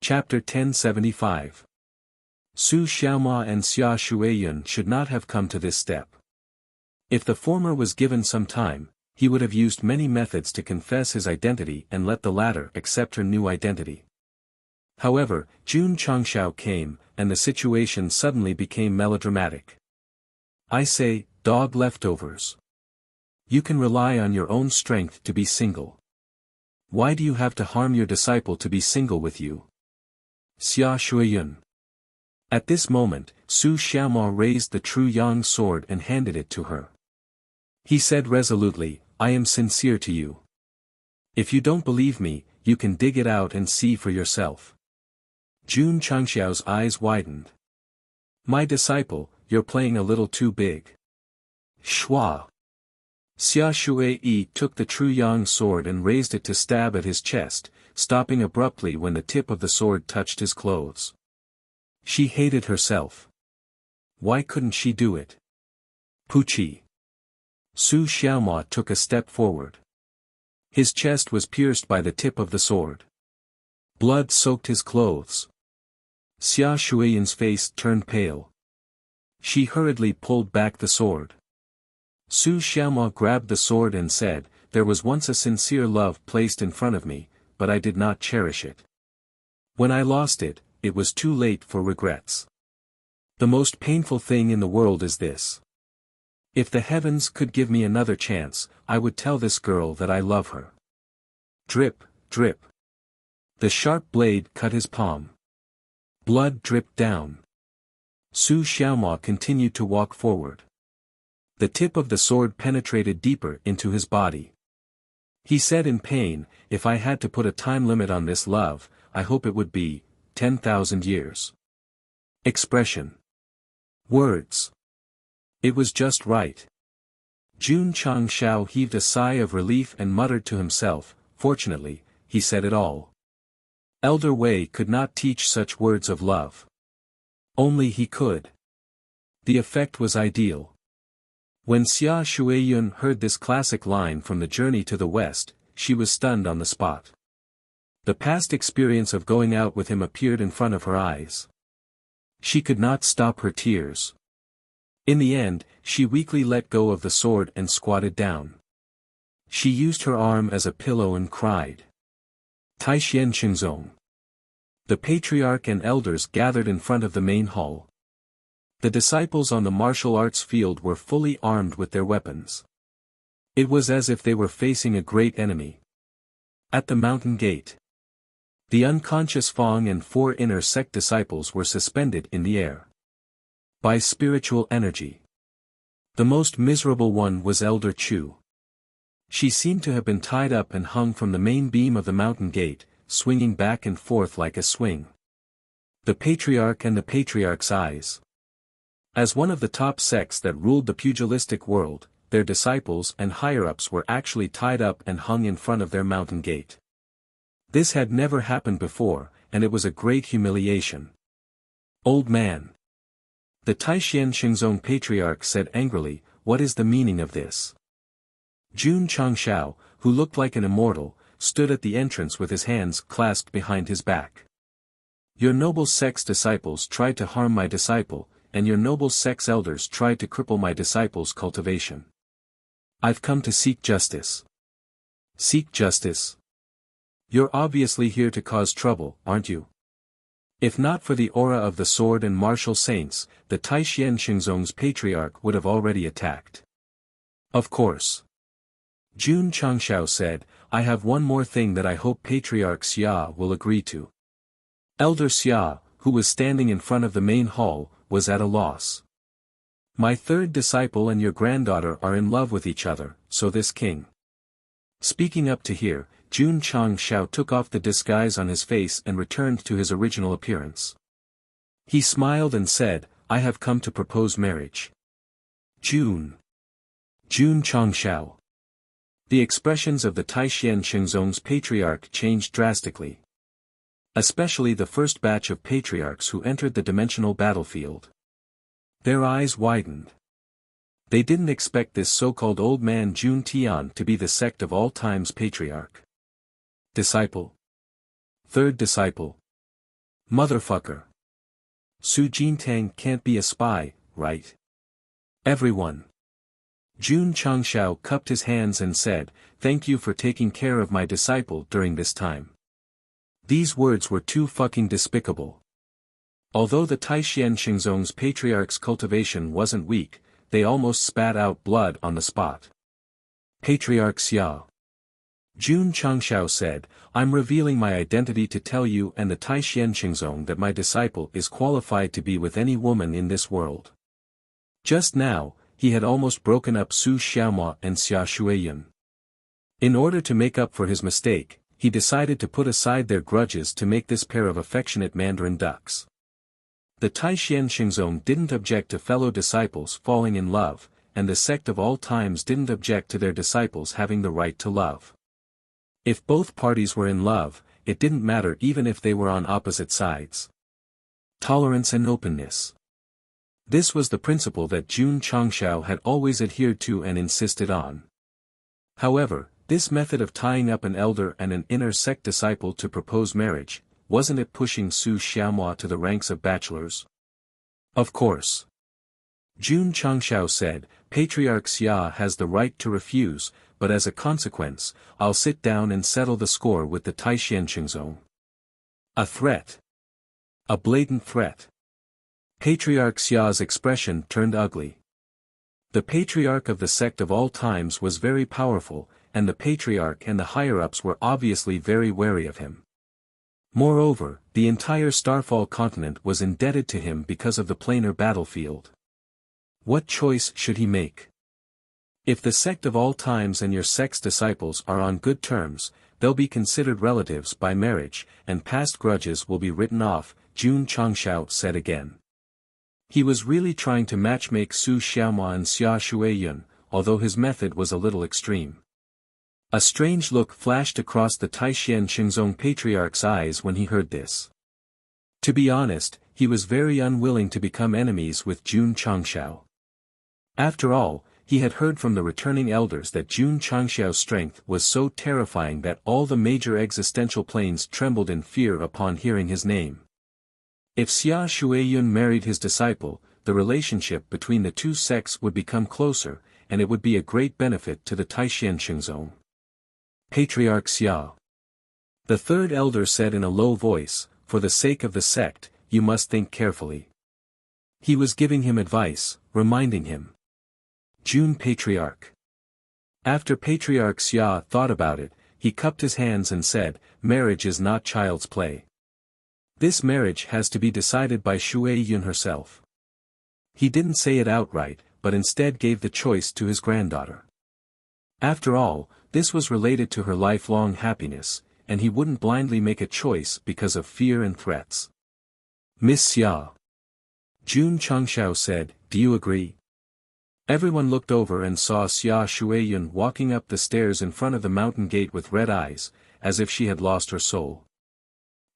Chapter 1075. Su Xiaoma and Xia Shuiyun should not have come to this step. If the former was given some time, he would have used many methods to confess his identity and let the latter accept her new identity. However, Jun Changshao came, and the situation suddenly became melodramatic. I say, dog leftovers. You can rely on your own strength to be single. Why do you have to harm your disciple to be single with you? Xia Shuiyun. At this moment, Su Xiaoma raised the true yang sword and handed it to her. He said resolutely, I am sincere to you. If you don't believe me, you can dig it out and see for yourself. Jun Changxiao's eyes widened. My disciple, you're playing a little too big. Shua. Xia Shuiyi took the true yang sword and raised it to stab at his chest, stopping abruptly when the tip of the sword touched his clothes. She hated herself. Why couldn't she do it? Puchi. Su Xiaoma took a step forward. His chest was pierced by the tip of the sword. Blood soaked his clothes. Xia Shuiyin's face turned pale. She hurriedly pulled back the sword. Su Xiaoma grabbed the sword and said, there was once a sincere love placed in front of me, but I did not cherish it. When I lost it, it was too late for regrets. The most painful thing in the world is this. If the heavens could give me another chance, I would tell this girl that I love her. Drip, drip. The sharp blade cut his palm. Blood dripped down. Su Xiaoma continued to walk forward. The tip of the sword penetrated deeper into his body. He said in pain, if I had to put a time limit on this love, I hope it would be 10,000 years. Expression. Words. It was just right. Jun Changshao heaved a sigh of relief and muttered to himself, fortunately, he said it all. Elder Wei could not teach such words of love. Only he could. The effect was ideal. When Xia Shuiyun heard this classic line from the journey to the west, she was stunned on the spot. The past experience of going out with him appeared in front of her eyes. She could not stop her tears. In the end, she weakly let go of the sword and squatted down. She used her arm as a pillow and cried. Taixien Qingzong. The patriarch and elders gathered in front of the main hall. The disciples on the martial arts field were fully armed with their weapons. It was as if they were facing a great enemy. At the mountain gate, the unconscious Fong and 4 inner sect disciples were suspended in the air by spiritual energy. The most miserable one was Elder Chu. She seemed to have been tied up and hung from the main beam of the mountain gate, swinging back and forth like a swing. The patriarch and the patriarch's eyes. As one of the top sects that ruled the pugilistic world, their disciples and higher-ups were actually tied up and hung in front of their mountain gate. This had never happened before, and it was a great humiliation. Old man. The Taixien Qingzong patriarch said angrily, what is the meaning of this? Jun Changshao, who looked like an immortal, stood at the entrance with his hands clasped behind his back. Your noble sect's disciples tried to harm my disciple, and your noble sect's elders tried to cripple my disciple's cultivation. I've come to seek justice. Seek justice? You're obviously here to cause trouble, aren't you? If not for the aura of the sword and martial saints, the Taixien Qingzong's patriarch would have already attacked. Of course. Jun Changshao said, I have one more thing that I hope Patriarch Xia will agree to. Elder Xia, who was standing in front of the main hall, was at a loss. My third disciple and your granddaughter are in love with each other, so this king. Speaking up to here, Jun Changshao took off the disguise on his face and returned to his original appearance. He smiled and said, I have come to propose marriage. Jun Changshao. The expressions of the Taixien Qingzong's patriarch changed drastically. Especially the first batch of patriarchs who entered the dimensional battlefield. Their eyes widened. They didn't expect this so-called old man Jun Tian to be the sect of all time's patriarch. Disciple. Third disciple. Motherfucker. Su Jintang can't be a spy, right? Everyone. Jun Changshao cupped his hands and said, "Thank you for taking care of my disciple during this time." These words were too fucking despicable. Although the Taishian Xingzong's patriarch's cultivation wasn't weak, they almost spat out blood on the spot. Patriarch Xia. Jun Changshao said, "I'm revealing my identity to tell you and the Taishian Xingzong that my disciple is qualified to be with any woman in this world." Just now, he had almost broken up Su Xiaomua and Xia Shuiyun. In order to make up for his mistake, he decided to put aside their grudges to make this pair of affectionate mandarin ducks. The Taishian Xingzong didn't object to fellow disciples falling in love, and the sect of all times didn't object to their disciples having the right to love. If both parties were in love, it didn't matter even if they were on opposite sides. Tolerance and openness. This was the principle that Jun Changshao had always adhered to and insisted on. However, this method of tying up an elder and an inner sect disciple to propose marriage, wasn't it pushing Su Xiaomua to the ranks of bachelors? Of course. Jun Changshao said, "Patriarch Xia has the right to refuse, but as a consequence, I'll sit down and settle the score with the Taishian Xingzong." A threat. A blatant threat. Patriarch Xia's expression turned ugly. The patriarch of the sect of all times was very powerful, and the patriarch and the higher-ups were obviously very wary of him. Moreover, the entire Starfall continent was indebted to him because of the planar battlefield. What choice should he make? If the sect of all times and your sect's disciples are on good terms, they'll be considered relatives by marriage, and past grudges will be written off, Jun Changshao said again. He was really trying to matchmake Su Xiaomua and Xia Shuiyun, although his method was a little extreme. A strange look flashed across the Taishian Xingzong patriarch's eyes when he heard this. To be honest, he was very unwilling to become enemies with Jun Changshao. After all, he had heard from the returning elders that Jun Changshao's strength was so terrifying that all the major existential planes trembled in fear upon hearing his name. If Xia Shuiyun married his disciple, the relationship between the two sects would become closer, and it would be a great benefit to the Taishian Xingzong. Patriarch Xia. The third elder said in a low voice, "For the sake of the sect, you must think carefully." He was giving him advice, reminding him. Jun Patriarch. After Patriarch Xia thought about it, he cupped his hands and said, "Marriage is not child's play. This marriage has to be decided by Shuiyun herself." He didn't say it outright, but instead gave the choice to his granddaughter. After all, this was related to her lifelong happiness, and he wouldn't blindly make a choice because of fear and threats. "Miss Xia." Jun Changshao said, "Do you agree?" Everyone looked over and saw Xia Shuiyun walking up the stairs in front of the mountain gate with red eyes, as if she had lost her soul.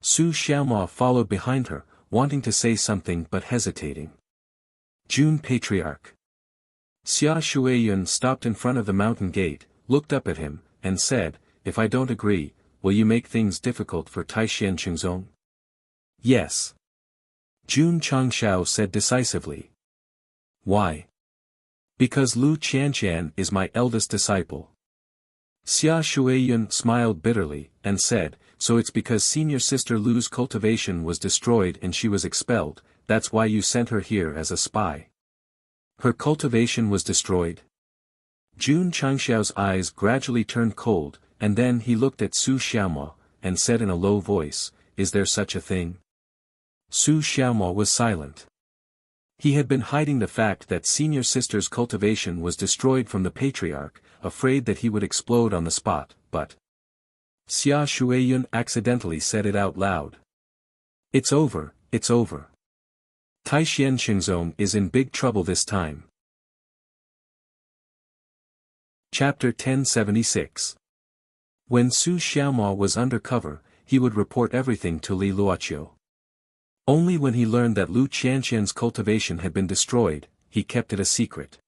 Su Xiaomua followed behind her, wanting to say something but hesitating. Jun Patriarch. Xia Shuiyun stopped in front of the mountain gate, looked up at him, and said, "If I don't agree, will you make things difficult for Taishian Xingzong?" "Yes." Jun Changshao said decisively. "Why?" "Because Lu Qianqian is my eldest disciple." Xia Shuiyun smiled bitterly, and said, "So it's because senior sister Lu's cultivation was destroyed and she was expelled, that's why you sent her here as a spy." "Her cultivation was destroyed?" Jun Changshao's eyes gradually turned cold, and then he looked at Su Xiaomua, and said in a low voice, "Is there such a thing?" Su Xiaomua was silent. He had been hiding the fact that senior sister's cultivation was destroyed from the patriarch, afraid that he would explode on the spot, but Xia Shuiyun accidentally said it out loud. "It's over, it's over. Taishian Xingzong is in big trouble this time." Chapter 1076. When Su Xiaomua was undercover, he would report everything to Li Luoqiu. Only when he learned that Lu Qianqian's cultivation had been destroyed, he kept it a secret.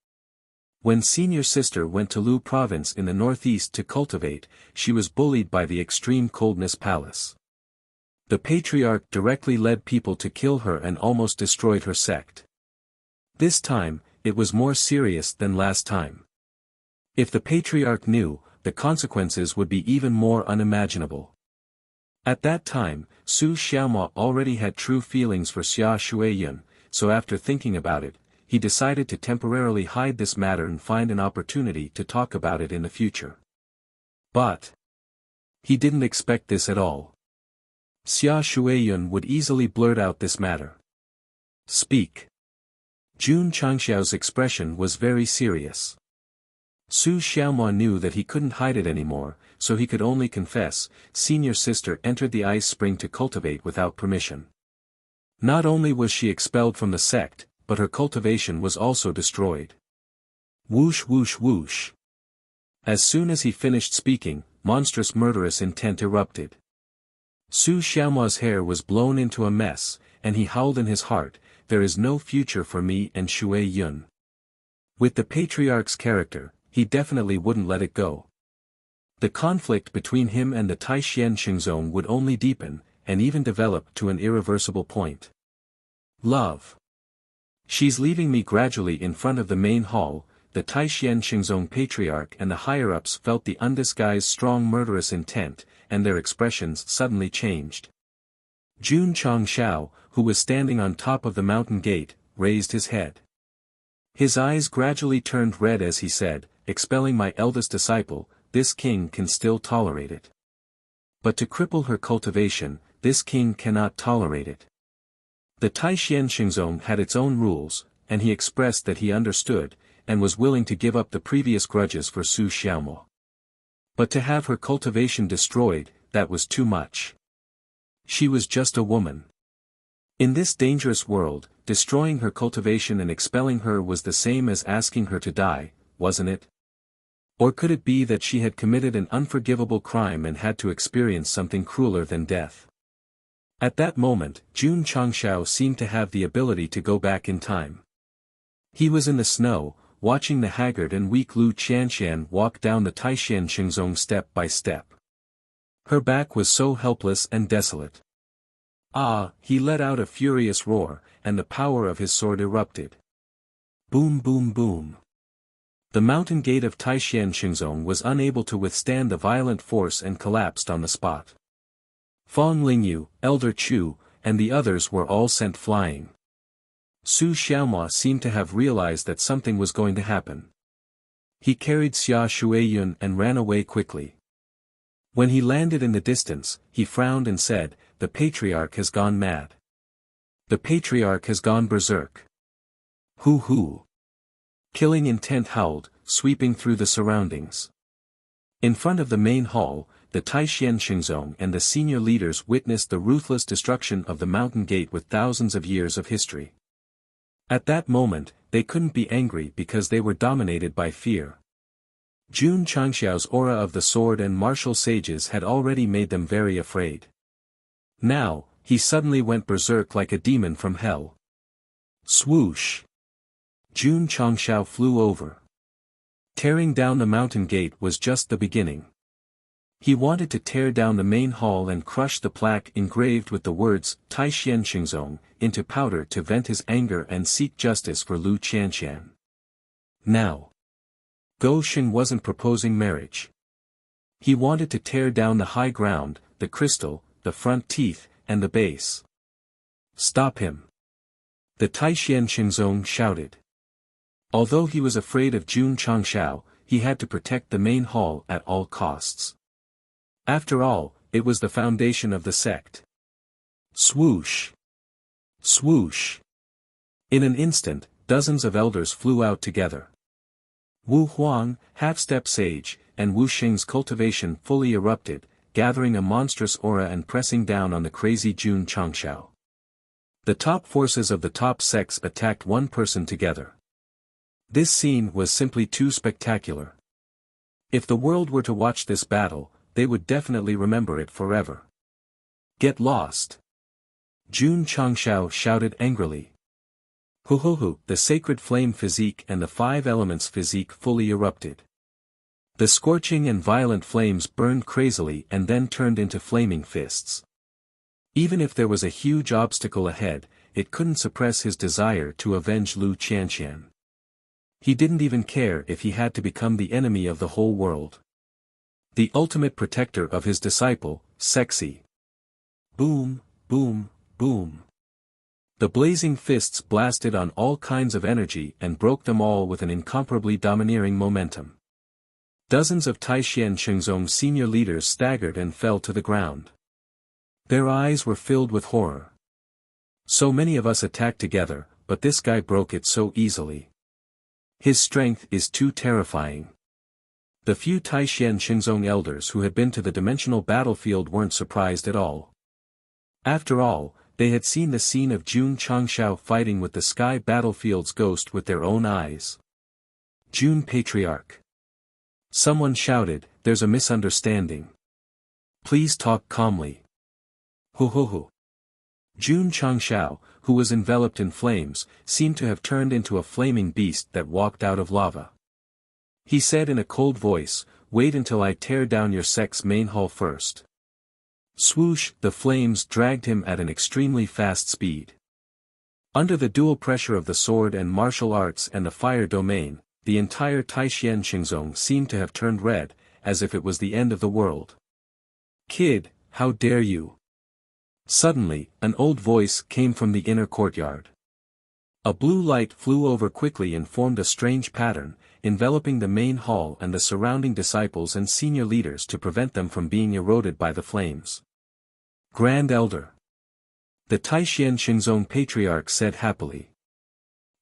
When senior sister went to Lu province in the northeast to cultivate, she was bullied by the extreme coldness palace. The patriarch directly led people to kill her and almost destroyed her sect. This time, it was more serious than last time. If the patriarch knew, the consequences would be even more unimaginable. At that time, Su Xiaomo already had true feelings for Xia Shuiyun, so after thinking about it, he decided to temporarily hide this matter and find an opportunity to talk about it in the future. But he didn't expect this at all. Xia Shuiyun would easily blurt out this matter. Speak. Jun Changxiao's expression was very serious. Su Xiaomo knew that he couldn't hide it anymore, so he could only confess. Senior sister entered the ice spring to cultivate without permission. Not only was she expelled from the sect, but her cultivation was also destroyed. Whoosh whoosh whoosh. As soon as he finished speaking, monstrous murderous intent erupted. Su Xiaomo's hair was blown into a mess, and he howled in his heart, "There is no future for me and Shui Yun." With the patriarch's character, he definitely wouldn't let it go. The conflict between him and the Taixuan Xingzong would only deepen, and even develop to an irreversible point. Love. She's leaving me gradually in front of the main hall. The Taixuan Xingzong patriarch and the higher-ups felt the undisguised strong murderous intent, and their expressions suddenly changed. Jun Changxiao, who was standing on top of the mountain gate, raised his head. His eyes gradually turned red as he said, "Expelling my eldest disciple, this king can still tolerate it. But to cripple her cultivation, this king cannot tolerate it." The Taixuan Xingzong had its own rules, and he expressed that he understood, and was willing to give up the previous grudges for Su Xiaomo. But to have her cultivation destroyed, that was too much. She was just a woman. In this dangerous world, destroying her cultivation and expelling her was the same as asking her to die, wasn't it? Or could it be that she had committed an unforgivable crime and had to experience something crueler than death? At that moment, Jun Changxiao seemed to have the ability to go back in time. He was in the snow, watching the haggard and weak Lu Qianxian walk down the Taixuan Xingzong step by step. Her back was so helpless and desolate. Ah! He let out a furious roar, and the power of his sword erupted. Boom boom boom. The mountain gate of Taixuan Xingzong was unable to withstand the violent force and collapsed on the spot. Fang Lingyu, Elder Chu, and the others were all sent flying. Su Xiaomo seemed to have realized that something was going to happen. He carried Xia Shuiyun and ran away quickly. When he landed in the distance, he frowned and said, "The patriarch has gone mad. The patriarch has gone berserk. Hoo hoo." Killing intent howled, sweeping through the surroundings. In front of the main hall, the Taixuan Xingzong and the senior leaders witnessed the ruthless destruction of the mountain gate with thousands of years of history. At that moment, they couldn't be angry because they were dominated by fear. Jun Changxiao's aura of the sword and martial sages had already made them very afraid. Now, he suddenly went berserk like a demon from hell. Swoosh! Jun Changxiao flew over. Tearing down the mountain gate was just the beginning. He wanted to tear down the main hall and crush the plaque engraved with the words, Taixuan Xingzong, into powder to vent his anger and seek justice for Lu Qianxian. Now, Go Xing wasn't proposing marriage. He wanted to tear down the high ground, the crystal, the front teeth, and the base. Stop him! The Taixuan Xingzong shouted. Although he was afraid of Jun Changxiao, he had to protect the main hall at all costs. After all, it was the foundation of the sect. Swoosh! Swoosh! In an instant, dozens of elders flew out together. Wu Huang, half-step sage, and Wu Xing's cultivation fully erupted, gathering a monstrous aura and pressing down on the crazy Jun Changxiao. The top forces of the top sects attacked one person together. This scene was simply too spectacular. If the world were to watch this battle, they would definitely remember it forever. Get lost! Jun Changxiao shouted angrily. Hu, the sacred flame physique and the five elements physique fully erupted. The scorching and violent flames burned crazily and then turned into flaming fists. Even if there was a huge obstacle ahead, it couldn't suppress his desire to avenge Lu Qianqian. He didn't even care if he had to become the enemy of the whole world. The ultimate protector of his disciple, Sexy. Boom, boom, boom. The blazing fists blasted on all kinds of energy and broke them all with an incomparably domineering momentum. Dozens of Taishan Shengzong senior leaders staggered and fell to the ground. Their eyes were filled with horror. So many of us attacked together, but this guy broke it so easily. His strength is too terrifying. The few Taishan Shengzong elders who had been to the dimensional battlefield weren't surprised at all. After all, they had seen the scene of Jun Changshao fighting with the sky battlefield's ghost with their own eyes. Jun Patriarch. Someone shouted, "There's a misunderstanding. Please talk calmly." Ho ho ho. Jun Changshao, who was enveloped in flames, seemed to have turned into a flaming beast that walked out of lava. He said in a cold voice, "Wait until I tear down your sect's main hall first." Swoosh, the flames dragged him at an extremely fast speed. Under the dual pressure of the sword and martial arts and the fire domain, the entire Taishan Shengzong seemed to have turned red, as if it was the end of the world. "Kid, how dare you!" Suddenly, an old voice came from the inner courtyard. A blue light flew over quickly and formed a strange pattern, enveloping the main hall and the surrounding disciples and senior leaders to prevent them from being eroded by the flames. "Grand Elder." The Taishan Shengzong Patriarch said happily.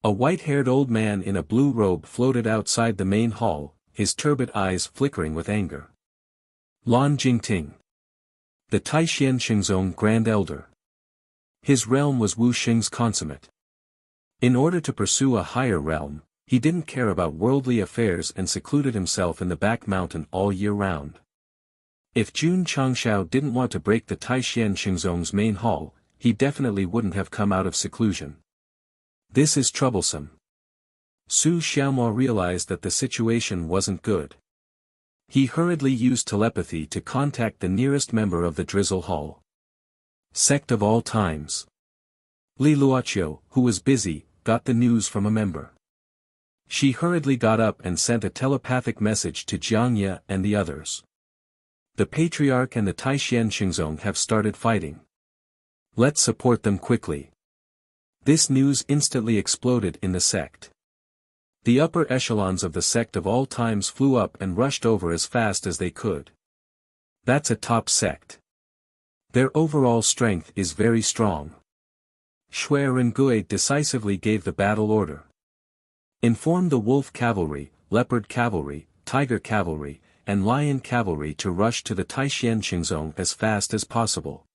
A white-haired old man in a blue robe floated outside the main hall, his turbid eyes flickering with anger. Lan Jingting. The Taishan Shengzong Grand Elder. His realm was Wuxia's consummate. In order to pursue a higher realm, he didn't care about worldly affairs and secluded himself in the back mountain all year round. If Jun Changshao didn't want to break the Taishan Shengzong's main hall, he definitely wouldn't have come out of seclusion. This is troublesome. Su Xiaomo realized that the situation wasn't good. He hurriedly used telepathy to contact the nearest member of the Drizzle Hall. Sect of all times. Li Luoqiu, who was busy, got the news from a member. She hurriedly got up and sent a telepathic message to Jiang Ye and the others. The Patriarch and the Taishan Shengzong have started fighting. Let's support them quickly. This news instantly exploded in the sect. The upper echelons of the sect of all times flew up and rushed over as fast as they could. That's a top sect. Their overall strength is very strong. Shui Rengui decisively gave the battle order. Inform the wolf cavalry, leopard cavalry, tiger cavalry, and lion cavalry to rush to the Taishan Shengzong as fast as possible.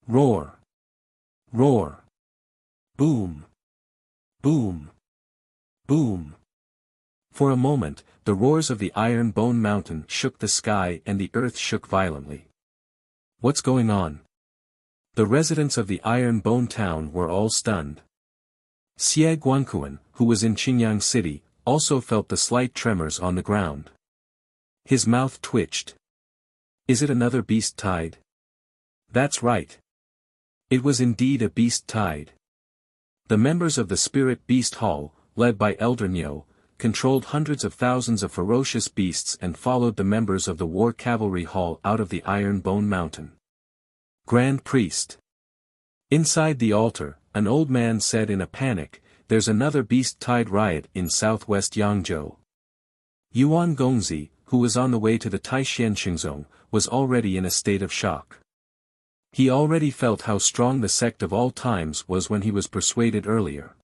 Roar! Roar! Boom! Boom! Boom! For a moment, the roars of the Iron Bone Mountain shook the sky and the earth shook violently. What's going on? The residents of the Iron Bone town were all stunned. Xie Guanquan, who was in Qingyang City, also felt the slight tremors on the ground. His mouth twitched. Is it another beast tide? That's right. It was indeed a beast tide. The members of the Spirit Beast Hall, led by Elder Niu, controlled hundreds of thousands of ferocious beasts and followed the members of the War Cavalry Hall out of the Iron Bone Mountain. Grand Priest. Inside the altar, an old man said in a panic, "There's another beast tide riot in southwest Yangzhou." Yuan Gongzi, who was on the way to the Taishan Shengzong, was already in a state of shock. He already felt how strong the sect of all times was when he was persuaded earlier.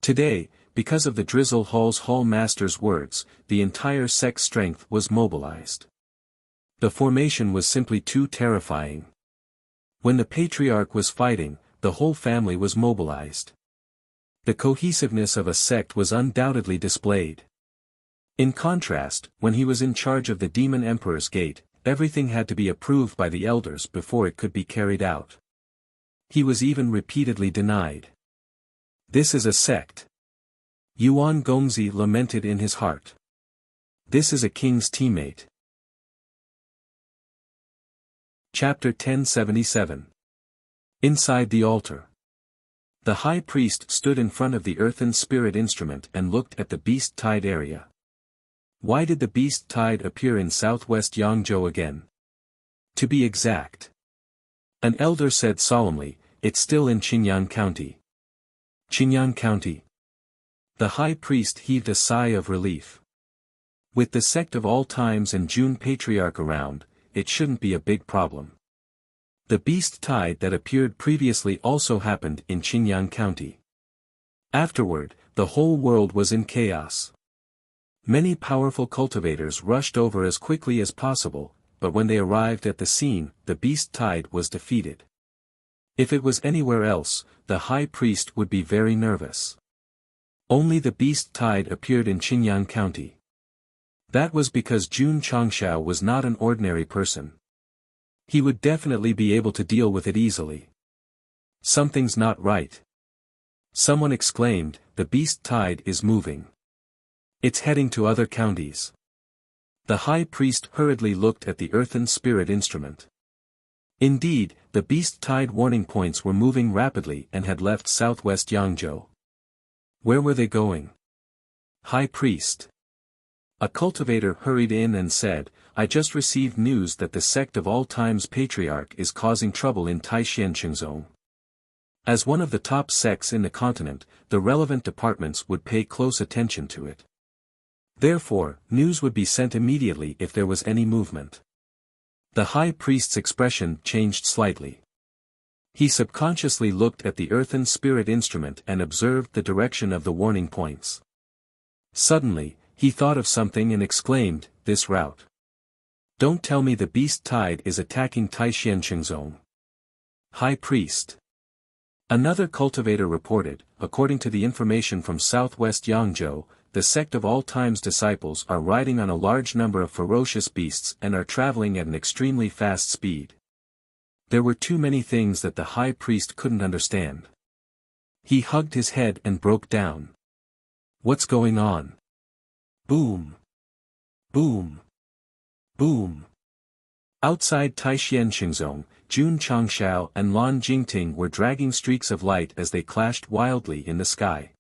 Today, because of the Drizzle Hall's Hall Master's words, the entire sect's strength was mobilized. The formation was simply too terrifying. When the Patriarch was fighting, the whole family was mobilized. The cohesiveness of a sect was undoubtedly displayed. In contrast, when he was in charge of the Demon Emperor's Gate, everything had to be approved by the elders before it could be carried out. He was even repeatedly denied. This is a sect. Yuan Gongzi lamented in his heart. This is a king's teammate. Chapter 1077. Inside the altar, the high priest stood in front of the earthen spirit instrument and looked at the beast tide area. Why did the beast tide appear in southwest Yangzhou again? To be exact, an elder said solemnly, it's still in Qingyang County. Qingyang County. The high priest heaved a sigh of relief. With the sect of all times and June Patriarch around, it shouldn't be a big problem. The beast tide that appeared previously also happened in Qingyang County. Afterward, the whole world was in chaos. Many powerful cultivators rushed over as quickly as possible, but when they arrived at the scene, the beast tide was defeated. If it was anywhere else, the high priest would be very nervous. Only the beast tide appeared in Qingyang County. That was because Jun Changshao was not an ordinary person. He would definitely be able to deal with it easily. Something's not right. Someone exclaimed, the beast tide is moving. It's heading to other counties. The high priest hurriedly looked at the earthen spirit instrument. Indeed, the beast tide warning points were moving rapidly and had left southwest Yangzhou. Where were they going? High priest. A cultivator hurried in and said, I just received news that the sect of all times patriarch is causing trouble in Taishan. As one of the top sects in the continent, the relevant departments would pay close attention to it. Therefore, news would be sent immediately if there was any movement. The high priest's expression changed slightly. He subconsciously looked at the earthen spirit instrument and observed the direction of the warning points. Suddenly, he thought of something and exclaimed, this route. Don't tell me the beast tide is attacking Taishan. High priest. Another cultivator reported, according to the information from southwest Yangzhou, the sect of all times disciples are riding on a large number of ferocious beasts and are traveling at an extremely fast speed. There were too many things that the high priest couldn't understand. He hugged his head and broke down. What's going on? Boom. Boom. Boom. Outside Taishan, Jun Changshao and Lan Jingting were dragging streaks of light as they clashed wildly in the sky.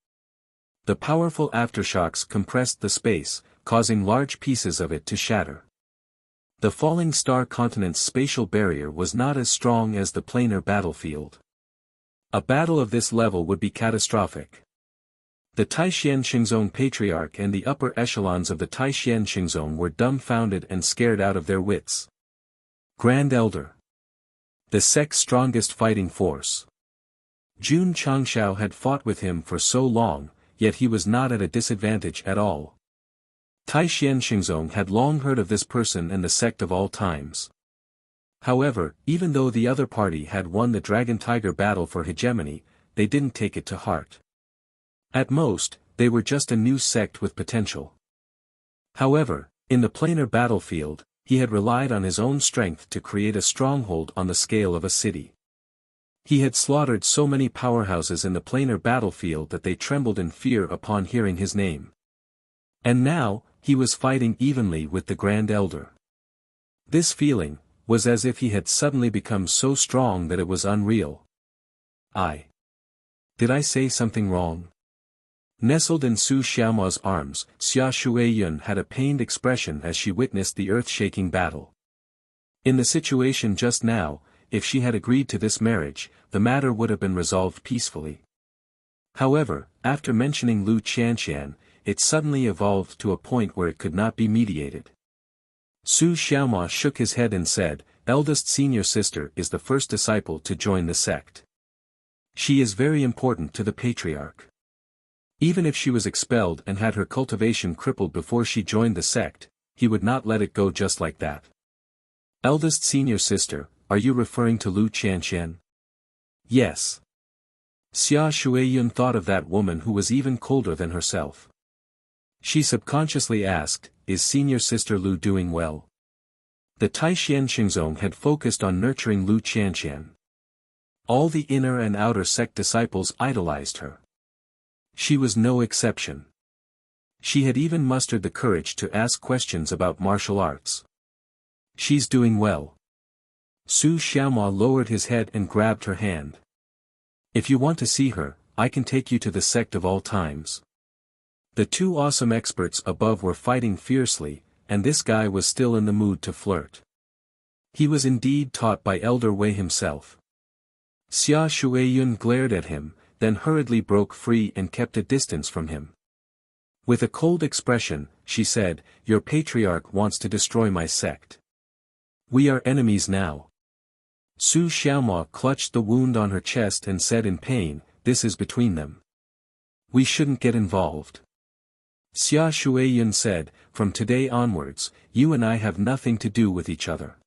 The powerful aftershocks compressed the space, causing large pieces of it to shatter. The falling star continent's spatial barrier was not as strong as the planar battlefield. A battle of this level would be catastrophic. The Taishan Patriarch and the upper echelons of the Taishan were dumbfounded and scared out of their wits. Grand Elder. The sect's strongest fighting force. Jun Changshao had fought with him for so long, yet he was not at a disadvantage at all. Taishan had long heard of this person and the sect of all times. However, even though the other party had won the Dragon-Tiger battle for hegemony, they didn't take it to heart. At most, they were just a new sect with potential. However, in the planar battlefield, he had relied on his own strength to create a stronghold on the scale of a city. He had slaughtered so many powerhouses in the planar battlefield that they trembled in fear upon hearing his name. And now, he was fighting evenly with the Grand Elder. This feeling was as if he had suddenly become so strong that it was unreal. Did I say something wrong? Nestled in Su Xiaoma's arms, Xia Shuiyun had a pained expression as she witnessed the earth-shaking battle. In the situation just now, if she had agreed to this marriage, the matter would have been resolved peacefully. However, after mentioning Lu Qianqian, it suddenly evolved to a point where it could not be mediated. Su Xiaoma shook his head and said, eldest senior sister is the first disciple to join the sect. She is very important to the patriarch. Even if she was expelled and had her cultivation crippled before she joined the sect, he would not let it go just like that. Eldest senior sister, are you referring to Lu Qianqian? Yes. Xia Shuiyun thought of that woman who was even colder than herself. She subconsciously asked, is senior sister Lu doing well? The Taishan had focused on nurturing Lu Qianqian. All the inner and outer sect disciples idolized her. She was no exception. She had even mustered the courage to ask questions about martial arts. She's doing well. Su Xiaomao lowered his head and grabbed her hand. If you want to see her, I can take you to the sect of all times. The two awesome experts above were fighting fiercely, and this guy was still in the mood to flirt. He was indeed taught by Elder Wei himself. Xia Shuiyun glared at him, then hurriedly broke free and kept a distance from him. With a cold expression, she said, "Your patriarch wants to destroy my sect. We are enemies now." Su Xiaomao clutched the wound on her chest and said in pain, "This is between them. We shouldn't get involved." Xia Shuiyun said, "From today onwards, you and I have nothing to do with each other.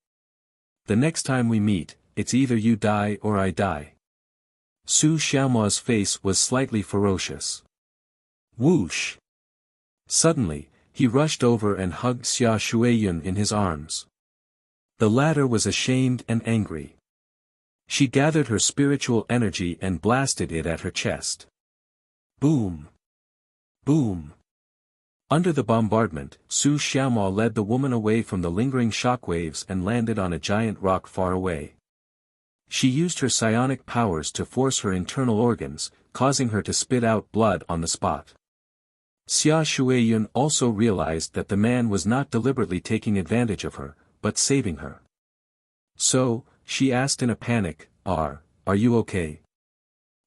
The next time we meet, it's either you die or I die." Su Xiaomao's face was slightly ferocious. Whoosh! Suddenly, he rushed over and hugged Xia Shuiyun in his arms. The latter was ashamed and angry. She gathered her spiritual energy and blasted it at her chest. Boom! Boom! Under the bombardment, Su Xiaomao led the woman away from the lingering shockwaves and landed on a giant rock far away. She used her psionic powers to force her internal organs, causing her to spit out blood on the spot. Xia Shuiyun also realized that the man was not deliberately taking advantage of her, but saving her. "So," she asked in a panic, Are you okay?"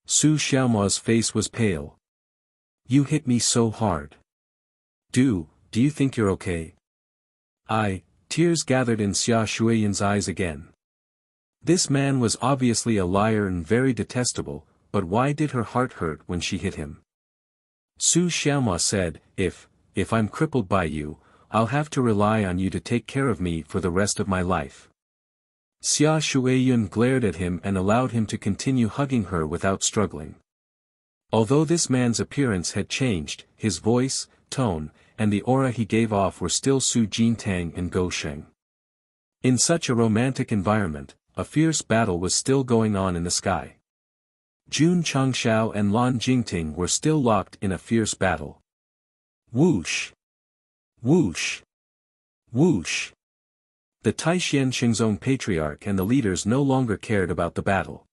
Su Xiaomao's face was pale. "You hit me so hard. Do you think you're okay?" Tears gathered in Xia Shuiyun's eyes again. This man was obviously a liar and very detestable, but why did her heart hurt when she hit him? Su Xiaomao said, If I'm crippled by you, I'll have to rely on you to take care of me for the rest of my life." Xia Shuiyun glared at him and allowed him to continue hugging her without struggling. Although this man's appearance had changed, his voice, tone, and the aura he gave off were still Su Jintang and Go Sheng. In such a romantic environment, a fierce battle was still going on in the sky. Jun Changshao and Lan Jingting were still locked in a fierce battle. Whoosh! Whoosh! Whoosh! The Taishan Xingzong Patriarch and the leaders no longer cared about the battle.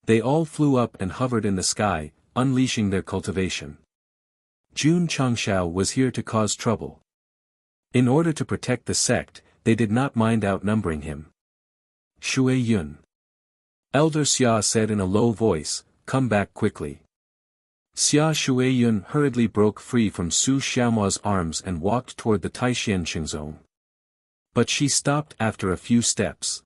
They all flew up and hovered in the sky, unleashing their cultivation. Jun Changshao was here to cause trouble. In order to protect the sect, they did not mind outnumbering him. "Shuiyun." Elder Xia said in a low voice, "Come back quickly." Xia Shuiyun hurriedly broke free from Su Xiaomao's arms and walked toward the Taishan Xingzong. But she stopped after a few steps.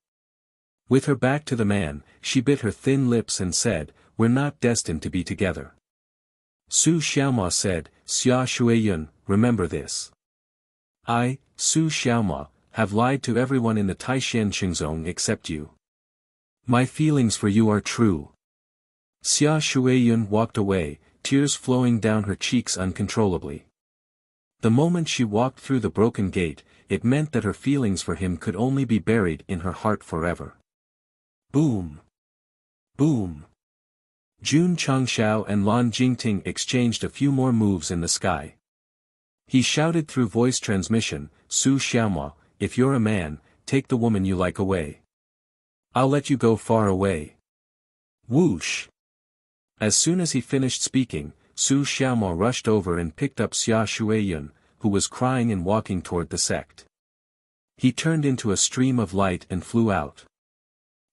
With her back to the man, she bit her thin lips and said, "We're not destined to be together." Su Xiaomao said, "Xia Shuiyun, remember this. I, Su Xiaomao, have lied to everyone in the Taishan Xingzong except you. My feelings for you are true." Xia Shuiyun walked away, tears flowing down her cheeks uncontrollably. The moment she walked through the broken gate, it meant that her feelings for him could only be buried in her heart forever. Boom! Boom! Jun Changshao and Lan Jingting exchanged a few more moves in the sky. He shouted through voice transmission, "Su Xiaomao, if you're a man, take the woman you like away. I'll let you go far away." Whoosh! As soon as he finished speaking, Su Xiaomao rushed over and picked up Xia Shuiyun, who was crying and walking toward the sect. He turned into a stream of light and flew out.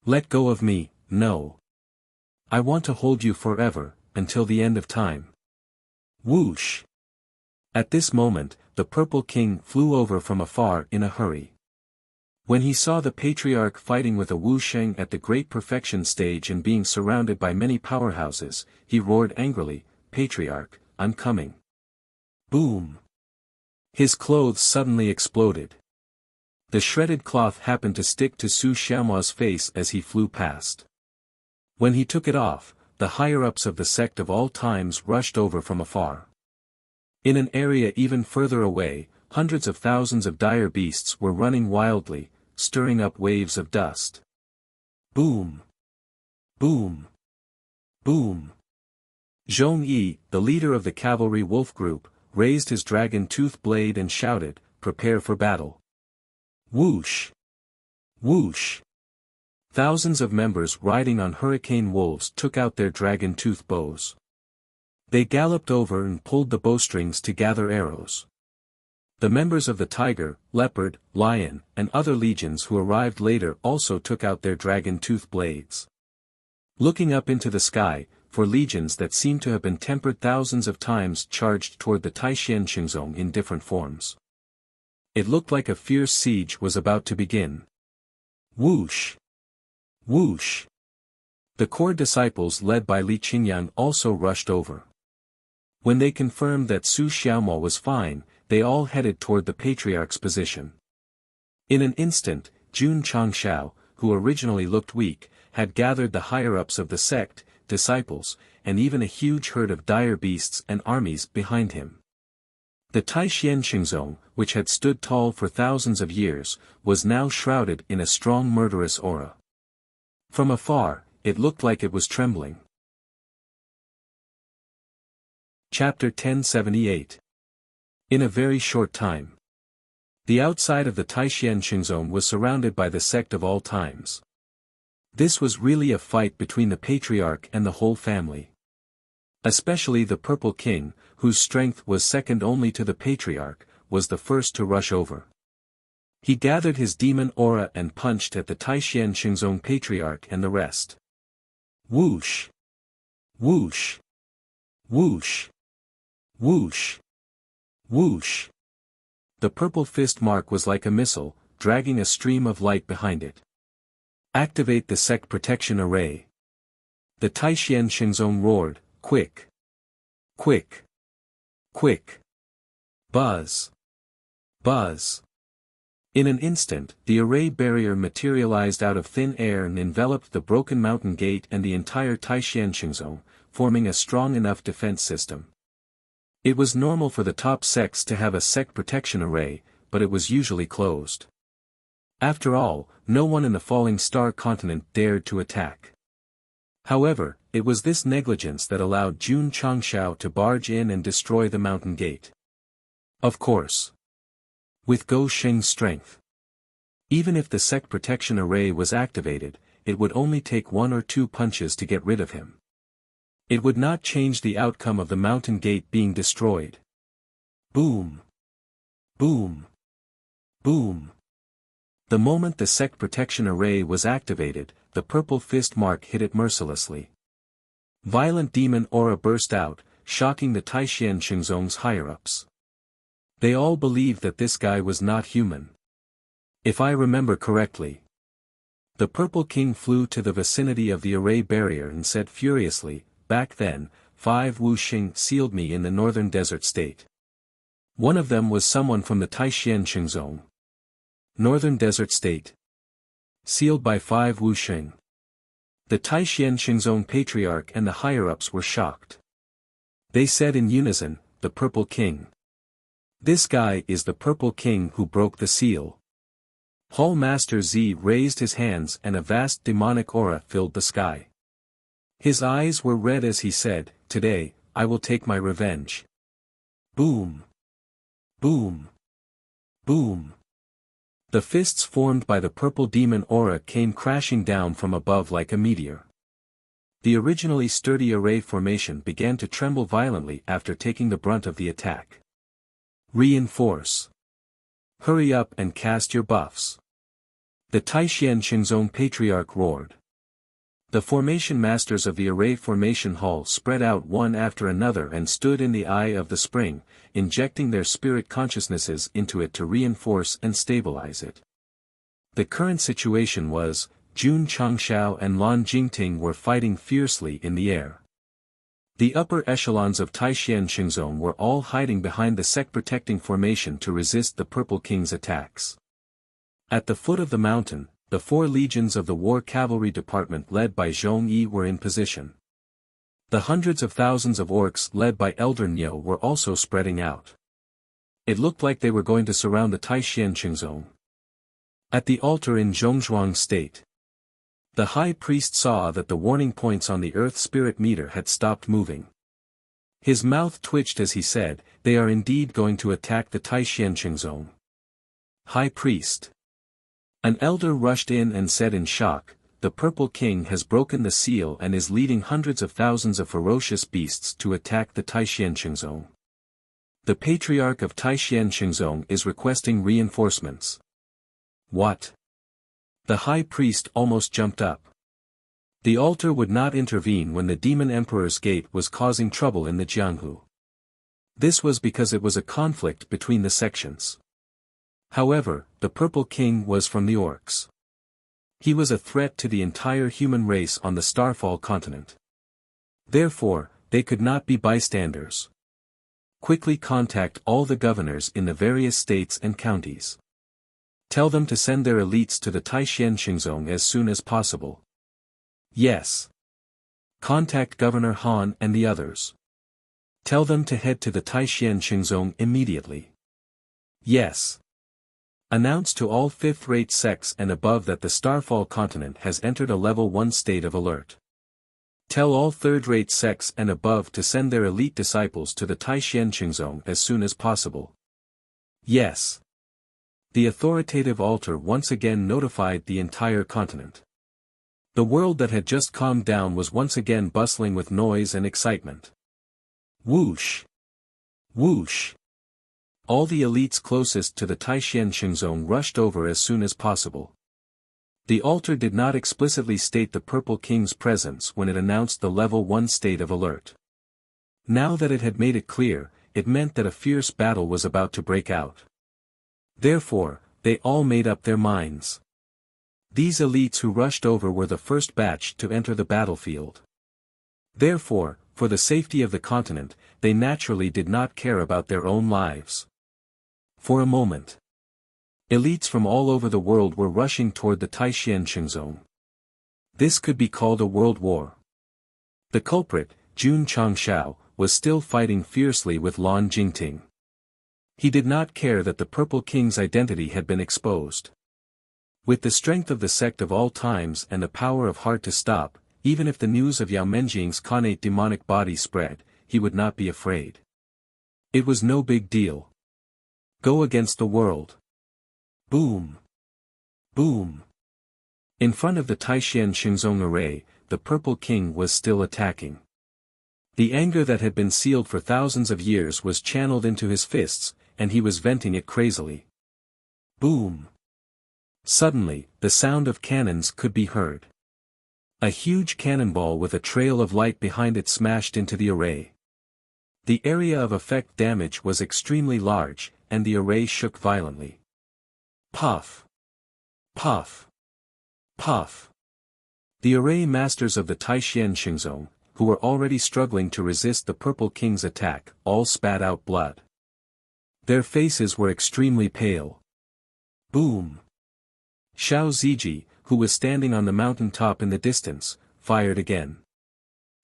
"Let go of me, no. I want to hold you forever, until the end of time." Whoosh! At this moment, the Purple King flew over from afar in a hurry. When he saw the Patriarch fighting with a Wu Sheng at the Great Perfection stage and being surrounded by many powerhouses, he roared angrily, "Patriarch, I'm coming." Boom! His clothes suddenly exploded. The shredded cloth happened to stick to Su Xiaomao's face as he flew past. When he took it off, the higher-ups of the sect of all times rushed over from afar. In an area even further away, hundreds of thousands of dire beasts were running wildly, stirring up waves of dust. Boom! Boom! Boom! Zhong Yi, the leader of the cavalry wolf group, raised his dragon-tooth blade and shouted, "Prepare for battle." Whoosh! Whoosh! Thousands of members riding on hurricane wolves took out their dragon-tooth bows. They galloped over and pulled the bowstrings to gather arrows. The members of the tiger, leopard, lion, and other legions who arrived later also took out their dragon-tooth blades. Looking up into the sky, for legions that seemed to have been tempered thousands of times charged toward the Taishan Qingzong in different forms. It looked like a fierce siege was about to begin. Whoosh! Whoosh! The core disciples led by Li Qingyang also rushed over. When they confirmed that Su Xiaomo was fine, they all headed toward the patriarch's position. In an instant, Jun Changshao, who originally looked weak, had gathered the higher-ups of the sect, disciples, and even a huge herd of dire beasts and armies behind him. The Taishan Qingzong, which had stood tall for thousands of years, was now shrouded in a strong murderous aura. From afar, it looked like it was trembling. Chapter 1078. In a very short time. The outside of the Taishan Qingzong was surrounded by the sect of all times. This was really a fight between the patriarch and the whole family. Especially the Purple King, whose strength was second only to the patriarch, was the first to rush over. He gathered his demon aura and punched at the Taishan Qingzong patriarch and the rest. Whoosh! Whoosh! Whoosh! Whoosh! Whoosh! The purple fist mark was like a missile, dragging a stream of light behind it. Activate the Sect Protection Array. The Taishan Qingzong roared, quick! Quick! Quick! Buzz! Buzz! In an instant, the array barrier materialized out of thin air and enveloped the broken mountain gate and the entire Taishan Qingzong, forming a strong enough defense system. It was normal for the top sects to have a sect protection array, but it was usually closed. After all, no one in the Falling Star continent dared to attack. However, it was this negligence that allowed Jun Changshao to barge in and destroy the mountain gate. Of course. With Go Sheng's strength. Even if the sect protection array was activated, it would only take 1 or 2 punches to get rid of him. It would not change the outcome of the mountain gate being destroyed. Boom! Boom! Boom! The moment the sect protection array was activated, the purple fist mark hit it mercilessly. Violent demon aura burst out, shocking the Taishan Qingzong's higher-ups. They all believed that this guy was not human. If I remember correctly. The Purple King flew to the vicinity of the array barrier and said furiously, "Back then, 5 Wuxing sealed me in the northern desert state. One of them was someone from the Taishan Qingzong. Northern desert state. Sealed by 5 Wuxing." The Taishan Qingzong patriarch and the higher-ups were shocked. They said in unison, "The Purple King. This guy is the Purple King who broke the seal." Hall Master Z raised his hands and a vast demonic aura filled the sky. His eyes were red as he said, "Today, I will take my revenge." Boom! Boom! Boom! The fists formed by the purple demon aura came crashing down from above like a meteor. The originally sturdy array formation began to tremble violently after taking the brunt of the attack. Reinforce. Hurry up and cast your buffs. The Taishan Qingzong patriarch roared. The formation masters of the array formation hall spread out one after another and stood in the eye of the spring, injecting their spirit consciousnesses into it to reinforce and stabilize it. The current situation was, Jun Changshao and Lan Jingting were fighting fiercely in the air. The upper echelons of Taishan Qingzong were all hiding behind the sect-protecting formation to resist the Purple King's attacks. At the foot of the mountain, the 4 legions of the War Cavalry Department led by Zhong Yi were in position. The hundreds of thousands of orcs led by Elder Niu were also spreading out. It looked like they were going to surround the Taishan Qingzong. At the altar in Zhongzhuang State, the high priest saw that the warning points on the earth spirit meter had stopped moving. His mouth twitched as he said, "They are indeed going to attack the Taishan Qingzong." High priest. An elder rushed in and said in shock, the Purple King has broken the seal and is leading hundreds of thousands of ferocious beasts to attack the Taishianqingzong. The Patriarch of Taishianqingzong is requesting reinforcements. What? The High Priest almost jumped up. The altar would not intervene when the Demon Emperor's gate was causing trouble in the Jianghu. This was because it was a conflict between the sections. However, the Purple King was from the orcs. He was a threat to the entire human race on the Starfall continent. Therefore, they could not be bystanders. Quickly contact all the governors in the various states and counties. Tell them to send their elites to the Taishianqingzong as soon as possible. Yes. Contact Governor Han and the others. Tell them to head to the Taishianqingzong immediately. Yes. Announce to all fifth-rate sects and above that the Starfall continent has entered a level 1 state of alert. Tell all third-rate sects and above to send their elite disciples to the Taishianqingzong as soon as possible. Yes. The authoritative altar once again notified the entire continent. The world that had just calmed down was once again bustling with noise and excitement. Whoosh! Whoosh! All the elites closest to the Taishianqingzong rushed over as soon as possible. The altar did not explicitly state the Purple King's presence when it announced the level 1 state of alert. Now that it had made it clear, it meant that a fierce battle was about to break out. Therefore, they all made up their minds. These elites who rushed over were the first batch to enter the battlefield. Therefore, for the safety of the continent, they naturally did not care about their own lives. For a moment, elites from all over the world were rushing toward the Taishianqingzong. This could be called a world war. The culprit, Jun Changshao, was still fighting fiercely with Lan Jingting. He did not care that the Purple King's identity had been exposed. With the strength of the sect of all times and the power of Hard to Stop, even if the news of Yao Menjing's connate demonic body spread, he would not be afraid. It was no big deal. Go against the world. Boom! Boom! In front of the Taishianqingzong array, the Purple King was still attacking. The anger that had been sealed for thousands of years was channeled into his fists, and he was venting it crazily. Boom! Suddenly, the sound of cannons could be heard. A huge cannonball with a trail of light behind it smashed into the array. The area of effect damage was extremely large, and the array shook violently. Puff! Puff! Puff! The array masters of the Taishianqingzong, who were already struggling to resist the Purple King's attack, all spat out blood. Their faces were extremely pale. Boom! Xiao Ziji, who was standing on the mountain top in the distance, fired again.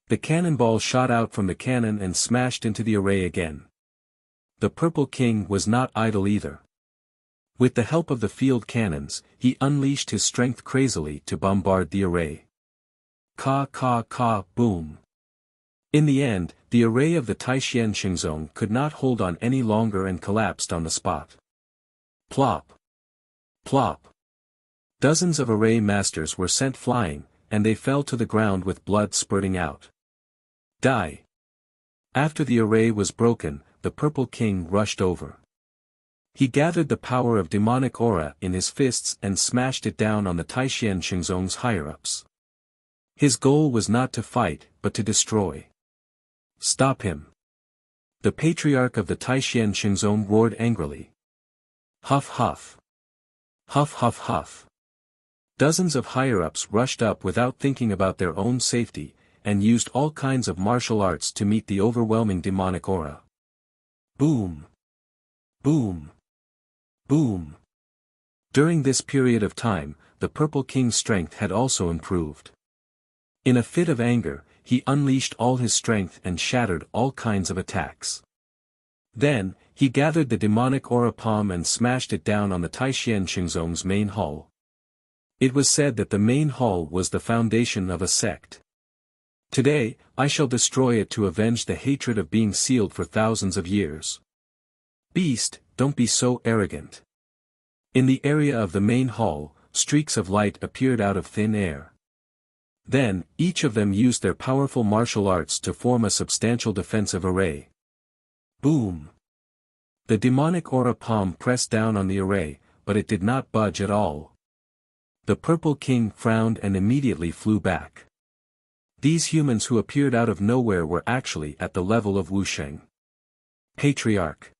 The cannonball shot out from the cannon and smashed into the array again. The Purple King was not idle either. With the help of the field cannons, he unleashed his strength crazily to bombard the array. Ka ka ka boom. In the end, the array of the Taishianqingzong could not hold on any longer and collapsed on the spot. Plop! Plop! Dozens of array masters were sent flying, and they fell to the ground with blood spurting out. Die! After the array was broken, the Purple King rushed over. He gathered the power of demonic aura in his fists and smashed it down on the Taishianqingzong's higher-ups. His goal was not to fight, but to destroy. Stop him! The Patriarch of the Taishianqingzong roared angrily. Huff huff! Huff huff huff! Dozens of higher-ups rushed up without thinking about their own safety, and used all kinds of martial arts to meet the overwhelming demonic aura. Boom! Boom! Boom! During this period of time, the Purple King's strength had also improved. In a fit of anger, he unleashed all his strength and shattered all kinds of attacks. Then, he gathered the demonic aura palm and smashed it down on the Taishianqingzong's main hall. It was said that the main hall was the foundation of a sect. Today, I shall destroy it to avenge the hatred of being sealed for thousands of years. Beast, don't be so arrogant. In the area of the main hall, streaks of light appeared out of thin air. Then, each of them used their powerful martial arts to form a substantial defensive array. Boom! The demonic aura palm pressed down on the array, but it did not budge at all. The Purple King frowned and immediately flew back. These humans who appeared out of nowhere were actually at the level of Wuxia. Patriarch.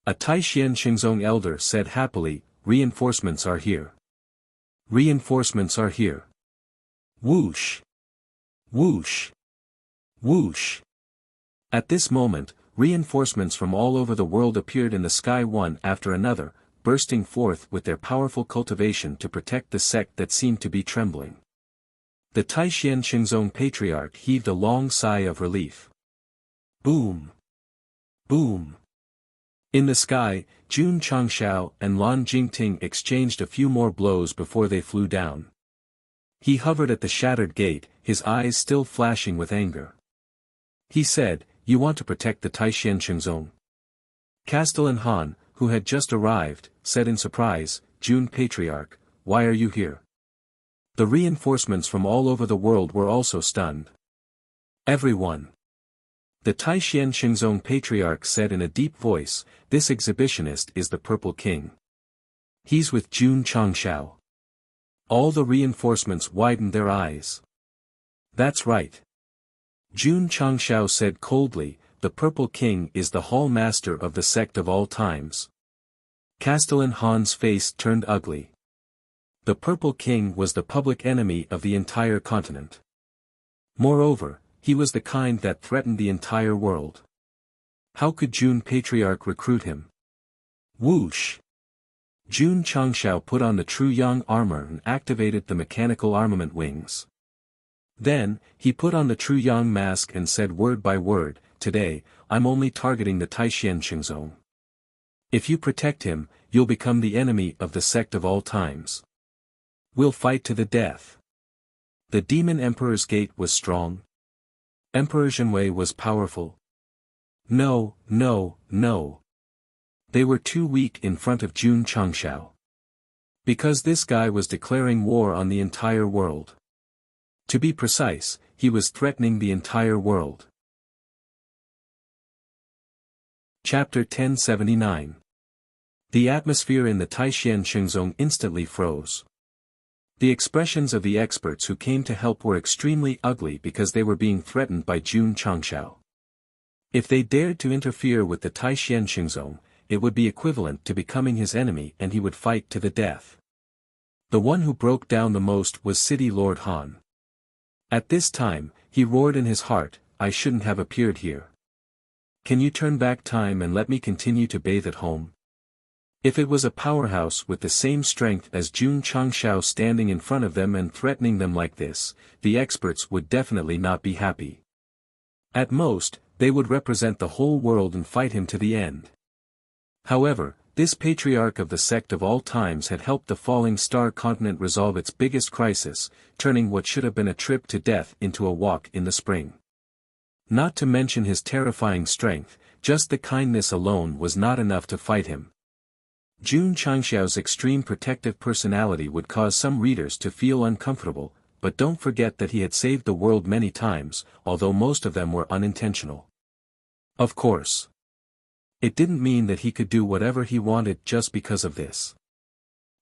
A Taishan Xingzong elder said happily, "Reinforcements are here. Reinforcements are here." Whoosh! Whoosh! Whoosh! At this moment, reinforcements from all over the world appeared in the sky one after another, bursting forth with their powerful cultivation to protect the sect that seemed to be trembling. The Taishan Xingzong Patriarch heaved a long sigh of relief. Boom! Boom! In the sky, Jun Changshao and Lan Jingting exchanged a few more blows before they flew down. He hovered at the shattered gate, his eyes still flashing with anger. He said, "You want to protect the Taishan Xingzong?" Castellan Han, who had just arrived, said in surprise, "Jun Patriarch, why are you here?" The reinforcements from all over the world were also stunned. Everyone. The Taishan Xingzong Patriarch said in a deep voice, "This exhibitionist is the Purple King. He's with Jun Changshao." All the reinforcements widened their eyes. "That's right." Jun Changshao said coldly, "The Purple King is the hall master of the sect of all times." Castellan Han's face turned ugly. The Purple King was the public enemy of the entire continent. Moreover, he was the kind that threatened the entire world. How could Jun Patriarch recruit him? Whoosh! Jun Changshao put on the true Yang armor and activated the mechanical armament wings. Then, he put on the true Yang mask and said word by word, "Today, I'm only targeting the Taishan Xingzong. If you protect him, you'll become the enemy of the sect of all times. We'll fight to the death." The Demon Emperor's gate was strong. Emperor Zhenwei was powerful. No, no, no. They were too weak in front of Jun Changshao. Because this guy was declaring war on the entire world. To be precise, he was threatening the entire world. Chapter 1079. The atmosphere in the Taishan Xingzong instantly froze. The expressions of the experts who came to help were extremely ugly because they were being threatened by Jun Changshao. If they dared to interfere with the Taishan Xingzong, it would be equivalent to becoming his enemy and he would fight to the death. The one who broke down the most was City Lord Han. At this time, he roared in his heart, "I shouldn't have appeared here. Can you turn back time and let me continue to bathe at home?" If it was a powerhouse with the same strength as Jun Changshao standing in front of them and threatening them like this, the experts would definitely not be happy. At most, they would represent the whole world and fight him to the end. However, this patriarch of the sect of all times had helped the falling star continent resolve its biggest crisis, turning what should have been a trip to death into a walk in the spring. Not to mention his terrifying strength, just the kindness alone was not enough to fight him. Jun Changshao's extreme protective personality would cause some readers to feel uncomfortable, but don't forget that he had saved the world many times, although most of them were unintentional. Of course. It didn't mean that he could do whatever he wanted just because of this.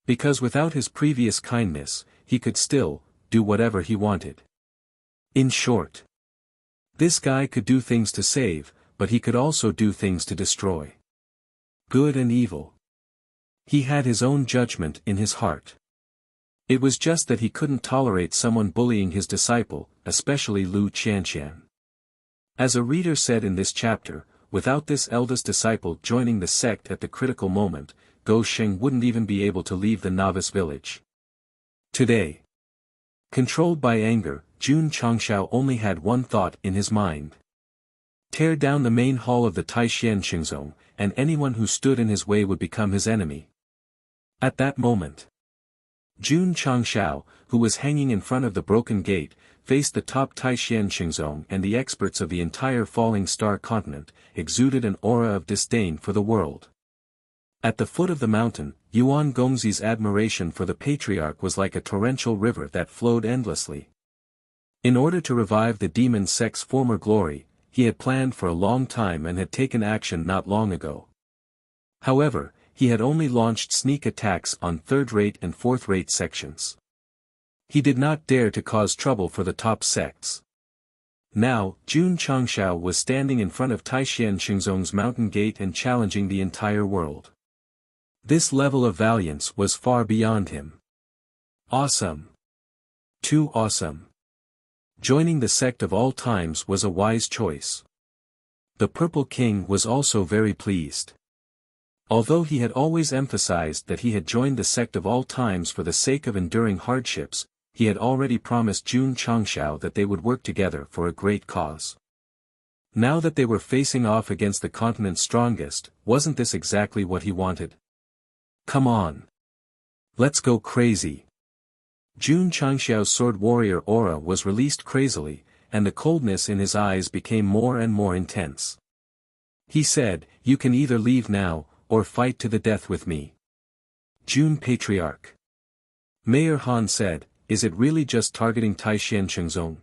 Because without his previous kindness, he could still do whatever he wanted. In short, this guy could do things to save, but he could also do things to destroy. Good and evil. He had his own judgment in his heart. It was just that he couldn't tolerate someone bullying his disciple, especially Lu Qianqian. As a reader said in this chapter, without this eldest disciple joining the sect at the critical moment, Go Sheng wouldn't even be able to leave the novice village. Today, controlled by anger, Jun Changshao only had one thought in his mind. Tear down the main hall of the Taishan Xingzong, and anyone who stood in his way would become his enemy. At that moment, Jun Changshao, who was hanging in front of the broken gate, faced the top Taishan Xingzong and the experts of the entire falling star continent, exuded an aura of disdain for the world. At the foot of the mountain, Yuan Gongzi's admiration for the patriarch was like a torrential river that flowed endlessly. In order to revive the demon sect's former glory, he had planned for a long time and had taken action not long ago. However, he had only launched sneak attacks on third-rate and fourth-rate sections. He did not dare to cause trouble for the top sects. Now, Jun Changshao was standing in front of Taishan Xingzong's mountain gate and challenging the entire world. This level of valiance was far beyond him. Awesome. Too awesome. Joining the sect of all times was a wise choice. The Purple King was also very pleased. Although he had always emphasized that he had joined the sect of all times for the sake of enduring hardships, he had already promised Jun Changshao that they would work together for a great cause. Now that they were facing off against the continent's strongest, wasn't this exactly what he wanted? Come on. Let's go crazy. Jun Changshao's sword warrior aura was released crazily, and the coldness in his eyes became more and more intense. He said, "You can either leave now, or fight to the death with me." Jun Patriarch. Mayor Han said, "Is it really just targeting Taishan Shengzong?"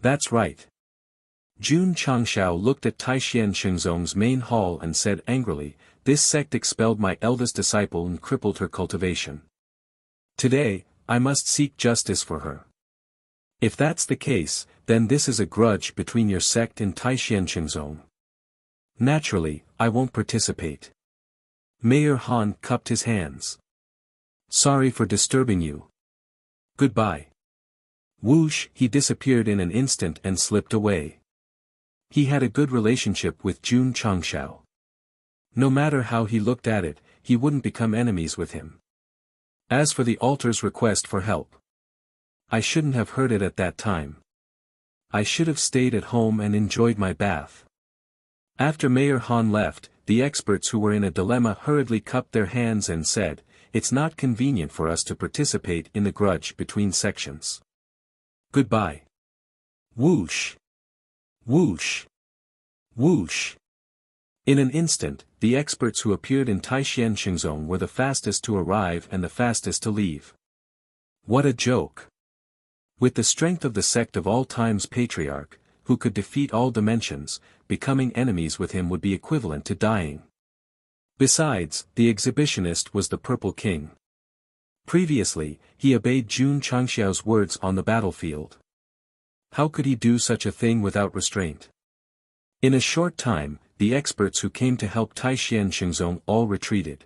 "That's right." Jun Changshao looked at Taishan Shengzong's main hall and said angrily, "This sect expelled my eldest disciple and crippled her cultivation. Today, I must seek justice for her. If that's the case, then this is a grudge between your sect and Taishan Shengzong. Naturally, I won't participate." Mayor Han cupped his hands. "Sorry for disturbing you. Goodbye." Whoosh, he disappeared in an instant and slipped away. He had a good relationship with Jun Changshao. No matter how he looked at it, he wouldn't become enemies with him. As for the altar's request for help, I shouldn't have heard it at that time. I should have stayed at home and enjoyed my bath. After Mayor Han left, the experts who were in a dilemma hurriedly cupped their hands and said, "It's not convenient for us to participate in the grudge between sections. Goodbye." Whoosh! Whoosh! Whoosh! In an instant, the experts who appeared in Taishan Shengzong were the fastest to arrive and the fastest to leave. What a joke! With the strength of the sect of all times patriarch, who could defeat all dimensions, becoming enemies with him would be equivalent to dying. Besides, the exhibitionist was the Purple King. Previously, he obeyed Jun Changshao's words on the battlefield. How could he do such a thing without restraint? In a short time, the experts who came to help Taishan Shengzong all retreated.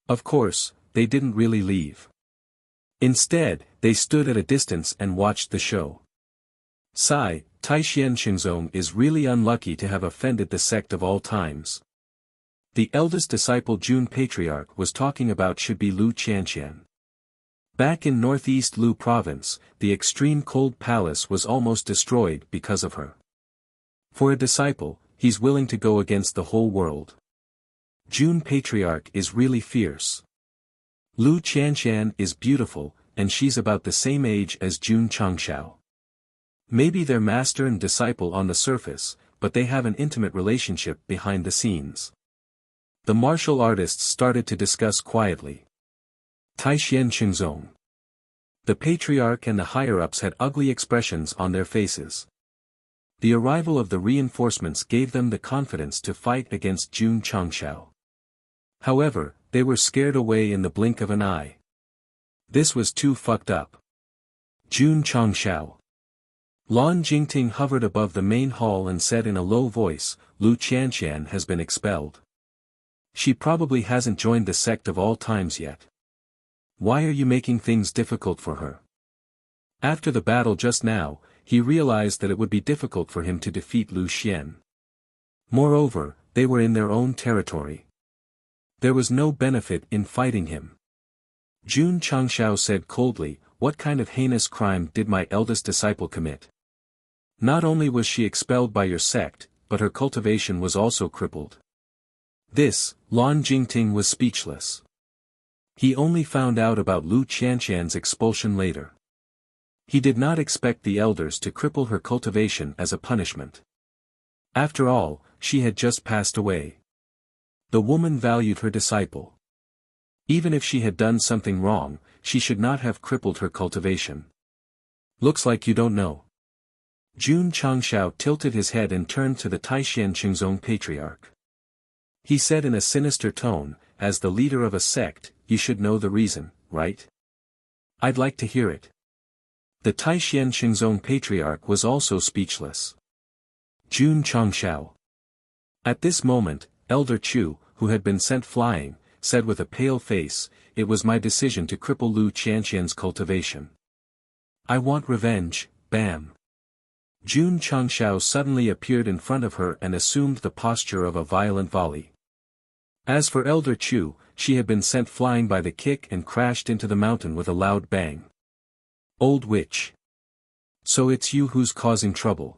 Of course, they didn't really leave. Instead, they stood at a distance and watched the show. Sigh, Taishan Shengzong is really unlucky to have offended the sect of all times. The eldest disciple Jun Patriarch was talking about should be Lu Qianqian. Back in northeast Lu province, the extreme cold palace was almost destroyed because of her. For a disciple, he's willing to go against the whole world. Jun Patriarch is really fierce. Lu Qianqian is beautiful, and she's about the same age as Jun Changshao. Maybe they're master and disciple on the surface, but they have an intimate relationship behind the scenes. The martial artists started to discuss quietly. Taishan Shengzong. The patriarch and the higher-ups had ugly expressions on their faces. The arrival of the reinforcements gave them the confidence to fight against Jun Changshao. However, they were scared away in the blink of an eye. This was too fucked up. Jun Changshao. Lan Jingting hovered above the main hall and said in a low voice, "Lu Qianqian has been expelled. She probably hasn't joined the sect of all times yet. Why are you making things difficult for her?" After the battle just now, he realized that it would be difficult for him to defeat Lu Xian. Moreover, they were in their own territory. There was no benefit in fighting him. Jun Changshao said coldly, "What kind of heinous crime did my eldest disciple commit? Not only was she expelled by your sect, but her cultivation was also crippled." This, Lan Jingting was speechless. He only found out about Lu Qianqian's expulsion later. He did not expect the elders to cripple her cultivation as a punishment. After all, she had just passed away. The woman valued her disciple. Even if she had done something wrong, she should not have crippled her cultivation. Looks like you don't know. Jun Changshao tilted his head and turned to the Taishan Qingzong patriarch. He said in a sinister tone, as the leader of a sect, you should know the reason, right? I'd like to hear it. The Taishan Qingzong patriarch was also speechless. Jun Changshao. At this moment, Elder Chu, who had been sent flying, said with a pale face, it was my decision to cripple Lu Qianqian's cultivation. I want revenge, bam. Jun Changshao suddenly appeared in front of her and assumed the posture of a violent volley. As for Elder Chu, she had been sent flying by the kick and crashed into the mountain with a loud bang. Old witch. So it's you who's causing trouble.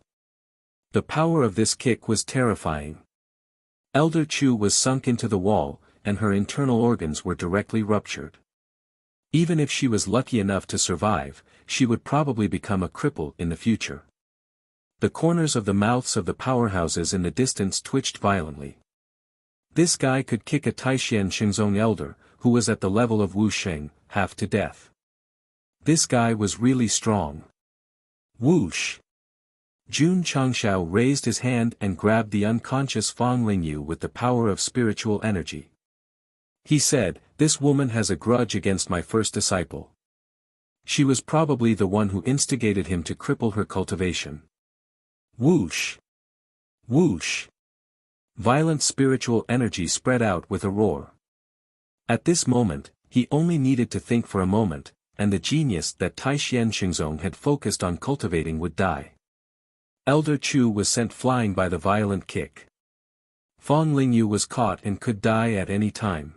The power of this kick was terrifying. Elder Chu was sunk into the wall, and her internal organs were directly ruptured. Even if she was lucky enough to survive, she would probably become a cripple in the future. The corners of the mouths of the powerhouses in the distance twitched violently. This guy could kick a Taishan Qingzong elder, who was at the level of Wu Sheng, half to death. This guy was really strong. Whoosh! Jun Changshao raised his hand and grabbed the unconscious Fang Lingyu with the power of spiritual energy. He said, this woman has a grudge against my first disciple. She was probably the one who instigated him to cripple her cultivation. Whoosh! Whoosh! Violent spiritual energy spread out with a roar. At this moment, he only needed to think for a moment, and the genius that Taishan Qingzong had focused on cultivating would die. Elder Chu was sent flying by the violent kick. Fang Lingyu was caught and could die at any time.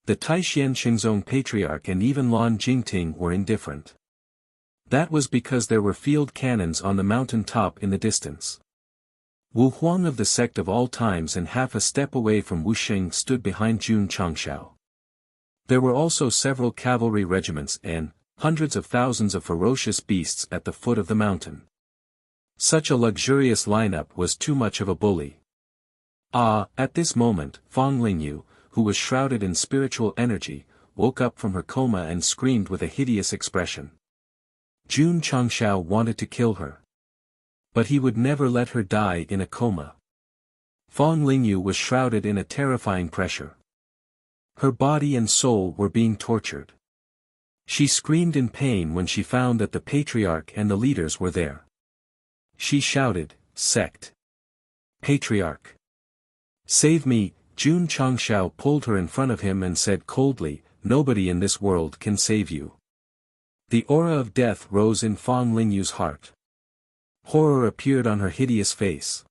The Taishan Qingzong patriarch and even Lan Jingting were indifferent. That was because there were field cannons on the mountain top in the distance. Wu Huang of the Sect of all times and half a step away from Wu Sheng stood behind Jun Changshao. There were also several cavalry regiments and hundreds of thousands of ferocious beasts at the foot of the mountain. Such a luxurious lineup was too much of a bully. At this moment, Fang Lingyu, who was shrouded in spiritual energy, woke up from her coma and screamed with a hideous expression. Jun Changshao wanted to kill her. But he would never let her die in a coma. Fang Lingyu was shrouded in a terrifying pressure. Her body and soul were being tortured. She screamed in pain when she found that the patriarch and the leaders were there. She shouted, Sect. Patriarch. Save me. Jun Changshao pulled her in front of him and said coldly, nobody in this world can save you. The aura of death rose in Fang Lingyu's heart. Horror appeared on her hideous face.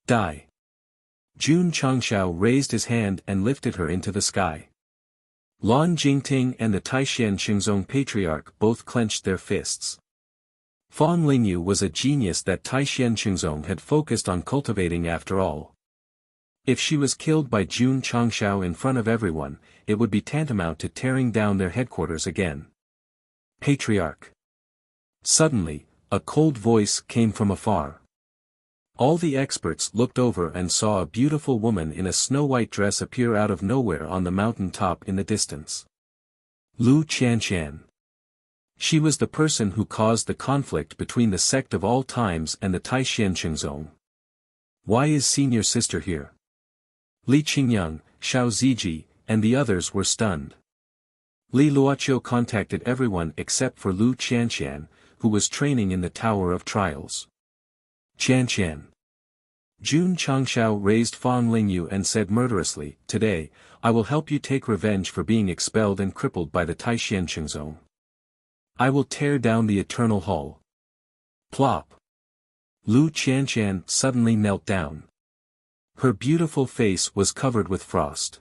Die. Jun Changshao raised his hand and lifted her into the sky. Lan Jingting and the Taishan Qingzong patriarch both clenched their fists. Fang Lingyu was a genius that Taishan Qingzong had focused on cultivating after all. If she was killed by Jun Changshao in front of everyone, it would be tantamount to tearing down their headquarters again. Patriarch. Suddenly, a cold voice came from afar. All the experts looked over and saw a beautiful woman in a snow-white dress appear out of nowhere on the mountain top in the distance. Lu Qianqian. She was the person who caused the conflict between the Sect of all times and the Taishan Qingzong. Why is senior sister here? Li Qingyang, Xiao Ziji, and the others were stunned. Li Luoqiu contacted everyone except for Lu Qianqian, who was training in the Tower of Trials. Qianqian. Jun Changshao raised Fang Lingyu and said murderously, today, I will help you take revenge for being expelled and crippled by the Taishan Qingzong. I will tear down the Eternal Hall. Plop. Lu Qianqian suddenly knelt down. Her beautiful face was covered with frost.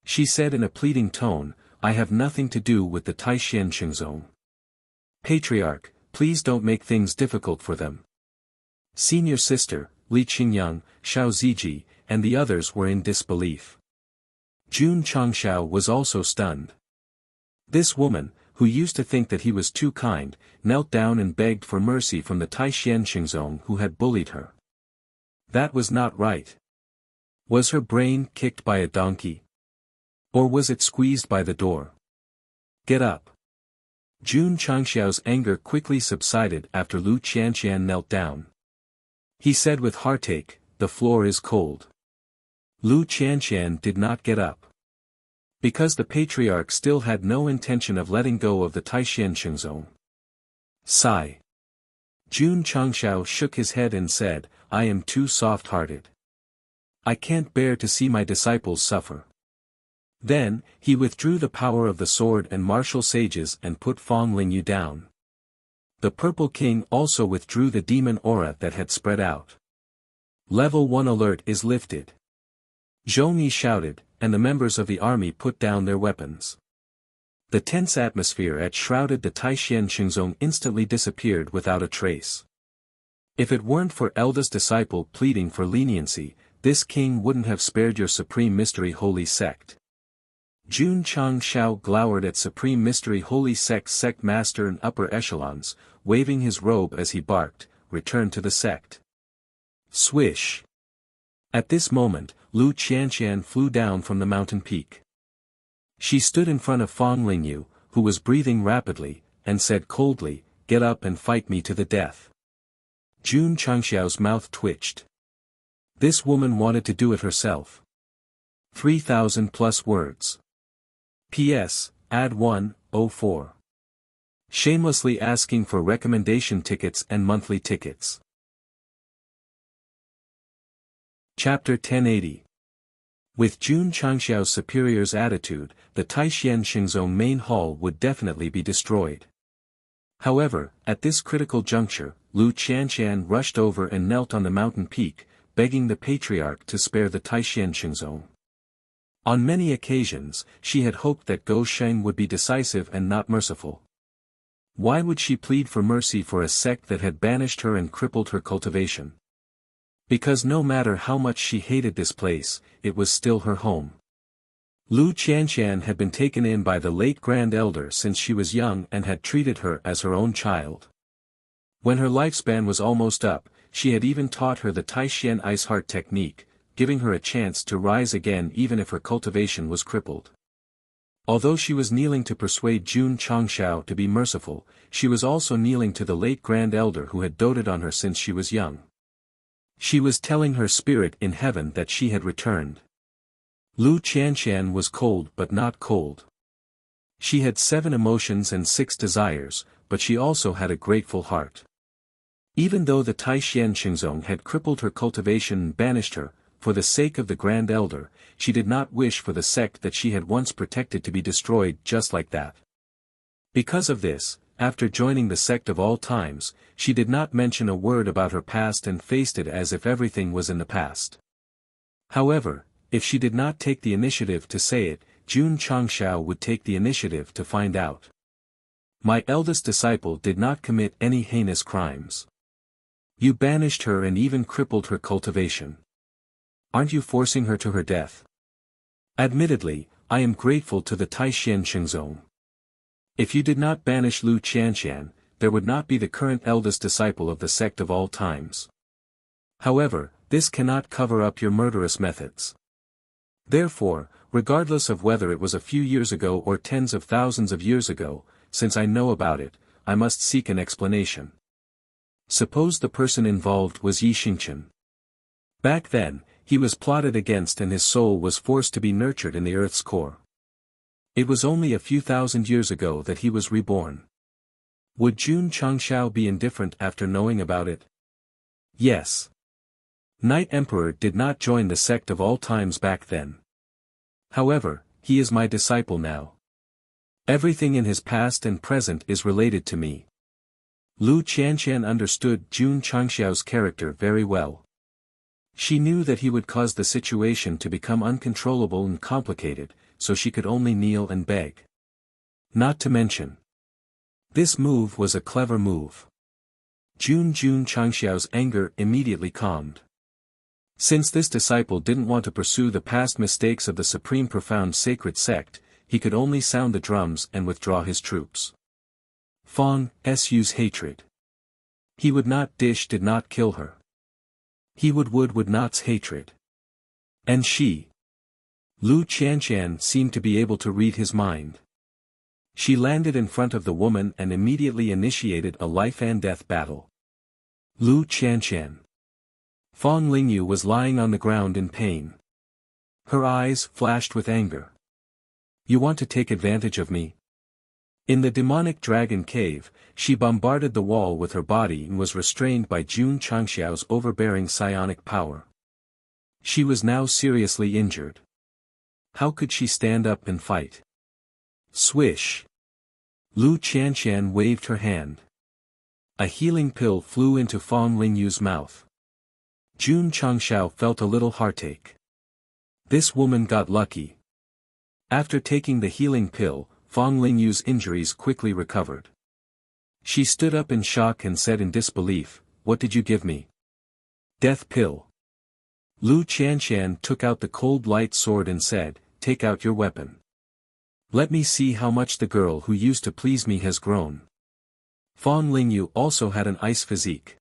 She said in a pleading tone, I have nothing to do with the Taishan Qingzong. Patriarch, please don't make things difficult for them. Senior sister, Li Qingyang, Xiao Ziji, and the others were in disbelief. Jun Changshao was also stunned. This woman, who used to think that he was too kind, knelt down and begged for mercy from the Taishan Qingzong who had bullied her. That was not right. Was her brain kicked by a donkey? Or was it squeezed by the door? Get up. Jun Changxiao's anger quickly subsided after Lu Qianqian knelt down. He said with heartache, "The floor is cold." Lu Qianqian did not get up. Because the patriarch still had no intention of letting go of the Taishan Shengzong. Sigh. Jun Changxiao shook his head and said, "I am too soft-hearted. I can't bear to see my disciples suffer." Then, he withdrew the power of the sword and martial sages and put Fong Lingyu down. The Purple King also withdrew the demon aura that had spread out. Level 1 alert is lifted. Zhong Yi shouted, and the members of the army put down their weapons. The tense atmosphere that shrouded the Taishan Shengzong instantly disappeared without a trace. If it weren't for eldest disciple pleading for leniency, this king wouldn't have spared your Supreme Mystery Holy Sect. Jun Changxiao glowered at Supreme Mystery Holy Sect master in upper echelons, waving his robe as he barked, "Return to the sect." Swish. At this moment, Lu Qianqian flew down from the mountain peak. She stood in front of Fong Lingyu, who was breathing rapidly, and said coldly, "Get up and fight me to the death." Jun Changxiao's mouth twitched. This woman wanted to do it herself. 3,000 plus words. P.S. Add 104. Shamelessly asking for recommendation tickets and monthly tickets. Chapter 1080. With Jun Changxiao's superior's attitude, the Taishan Shengzong main hall would definitely be destroyed. However, at this critical juncture, Lu Qianqian rushed over and knelt on the mountain peak, begging the patriarch to spare the Taishan Shengzong. On many occasions, she had hoped that Go Sheng would be decisive and not merciful. Why would she plead for mercy for a sect that had banished her and crippled her cultivation? Because no matter how much she hated this place, it was still her home. Lu Qianqian had been taken in by the late Grand Elder since she was young and had treated her as her own child. When her lifespan was almost up, she had even taught her the Taishan Ice Heart technique, giving her a chance to rise again even if her cultivation was crippled. Although she was kneeling to persuade Jun Changxiao to be merciful, she was also kneeling to the late Grand Elder who had doted on her since she was young. She was telling her spirit in heaven that she had returned. Lu Qianqian was cold but not cold. She had 7 emotions and 6 desires, but she also had a grateful heart. Even though the Taishan Shengzong had crippled her cultivation and banished her, for the sake of the Grand Elder, she did not wish for the sect that she had once protected to be destroyed just like that. Because of this, after joining the sect of all times, she did not mention a word about her past and faced it as if everything was in the past. However, if she did not take the initiative to say it, Jun Changxiao would take the initiative to find out. My eldest disciple did not commit any heinous crimes. You banished her and even crippled her cultivation. Aren't you forcing her to her death? Admittedly, I am grateful to the Taishan Shengzong. If you did not banish Lu Qianqian, there would not be the current eldest disciple of the sect of all times. However, this cannot cover up your murderous methods. Therefore, regardless of whether it was a few years ago or tens of thousands of years ago, since I know about it, I must seek an explanation. Suppose the person involved was Yi Xingchen. Back then, he was plotted against and his soul was forced to be nurtured in the earth's core. It was only a few thousand years ago that he was reborn. Would Jun Changxiao be indifferent after knowing about it? Yes. Night Emperor did not join the sect of all times back then. However, he is my disciple now. Everything in his past and present is related to me. Lu Qianqian understood Jun Changxiao's character very well. She knew that he would cause the situation to become uncontrollable and complicated, so she could only kneel and beg. Not to mention. This move was a clever move. Jun Changxiao's anger immediately calmed. Since this disciple didn't want to pursue the past mistakes of the Supreme Profound Sacred Sect, he could only sound the drums and withdraw his troops. Fong Su's hatred. He did not kill her. He would not's hatred. And she. Lu Qianqian seemed to be able to read his mind. She landed in front of the woman and immediately initiated a life-and-death battle. Lu Qianshan. Fang Lingyu was lying on the ground in pain. Her eyes flashed with anger. You want to take advantage of me? In the demonic dragon cave, she bombarded the wall with her body and was restrained by Jun Changxiao's overbearing psionic power. She was now seriously injured. How could she stand up and fight? Swish! Lu Qianshan waved her hand. A healing pill flew into Fang Lingyu's mouth. Jun Changxiao felt a little heartache. This woman got lucky. After taking the healing pill, Fang Lingyu's injuries quickly recovered. She stood up in shock and said in disbelief, "What did you give me?" Death pill. Lu Qianshan took out the cold light sword and said, "Take out your weapon. Let me see how much the girl who used to please me has grown." Fang Lingyu also had an ice physique.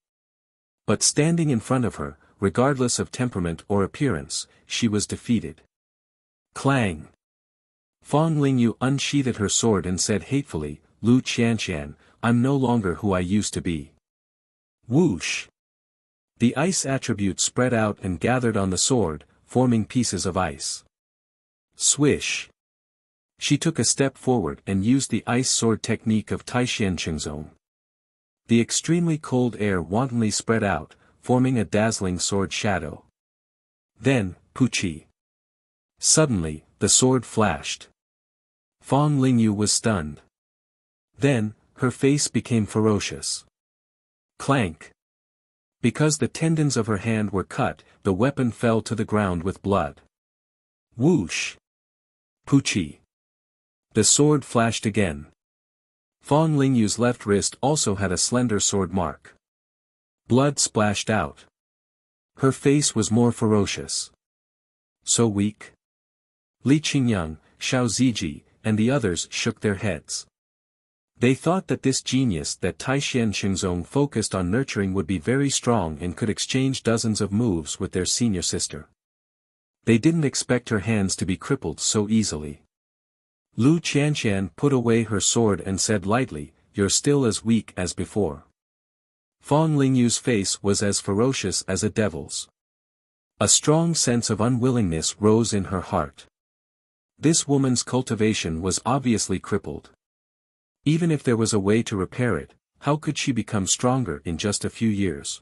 But standing in front of her, regardless of temperament or appearance, she was defeated. Clang! Fang Lingyu unsheathed her sword and said hatefully, "Lu Qianshan, I'm no longer who I used to be." Whoosh! The ice attribute spread out and gathered on the sword, forming pieces of ice. Swish! She took a step forward and used the ice sword technique of Taishan Chengzong. The extremely cold air wantonly spread out, forming a dazzling sword shadow. Then, Puchi! Suddenly, the sword flashed. Fang Lingyu was stunned. Then, her face became ferocious. Clank! Because the tendons of her hand were cut, the weapon fell to the ground with blood. Whoosh! Puchi! The sword flashed again. Fang Lingyu's left wrist also had a slender sword mark. Blood splashed out. Her face was more ferocious. So weak? Li Qingyang, Xiao Ziji, and the others shook their heads. They thought that this genius that Taishan Xingzong focused on nurturing would be very strong and could exchange dozens of moves with their senior sister. They didn't expect her hands to be crippled so easily. Lu Qianshan put away her sword and said lightly, "You're still as weak as before." Fang Lingyu's face was as ferocious as a devil's. A strong sense of unwillingness rose in her heart. This woman's cultivation was obviously crippled. Even if there was a way to repair it, how could she become stronger in just a few years?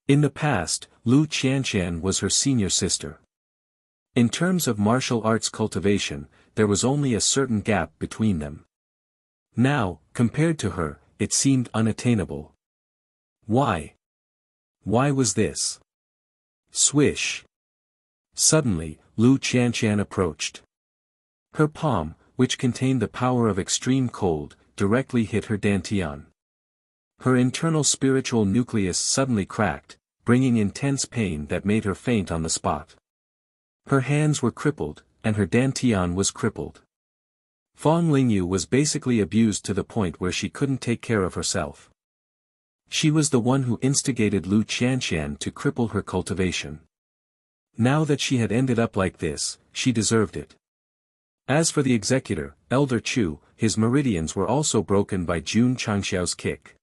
In the past, Lu Qianshan was her senior sister. In terms of martial arts cultivation, there was only a certain gap between them. Now, compared to her, it seemed unattainable. Why? Why was this? Swish! Suddenly, Lu Qianshan approached. Her palm, which contained the power of extreme cold, directly hit her dantian. Her internal spiritual nucleus suddenly cracked, bringing intense pain that made her faint on the spot. Her hands were crippled, and her dantian was crippled. Fang Lingyu was basically abused to the point where she couldn't take care of herself. She was the one who instigated Lu Qianshan to cripple her cultivation. Now that she had ended up like this, she deserved it. As for the executor, Elder Chu, his meridians were also broken by Jun Changxiao's kick.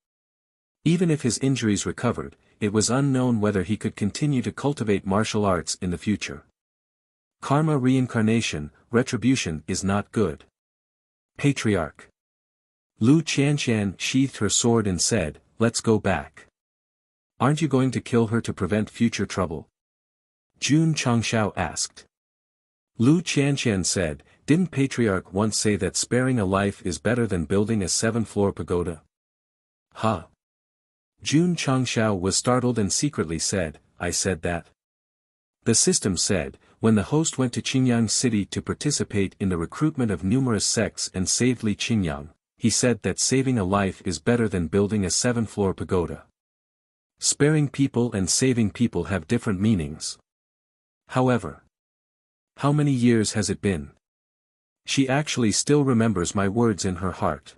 Even if his injuries recovered, it was unknown whether he could continue to cultivate martial arts in the future. Karma reincarnation, retribution is not good. Patriarch. Lu Qianshan sheathed her sword and said, "Let's go back." "Aren't you going to kill her to prevent future trouble?" Jun Changxiao asked. Lu Qianshan said, "Didn't Patriarch once say that sparing a life is better than building a 7-floor pagoda?" Huh? Jun Changxiao was startled and secretly said, "I said that?" The system said, when the host went to Qingyang City to participate in the recruitment of numerous sects and saved Li Qingyang, he said that saving a life is better than building a 7-floor pagoda. Sparing people and saving people have different meanings. However, how many years has it been? She actually still remembers my words in her heart.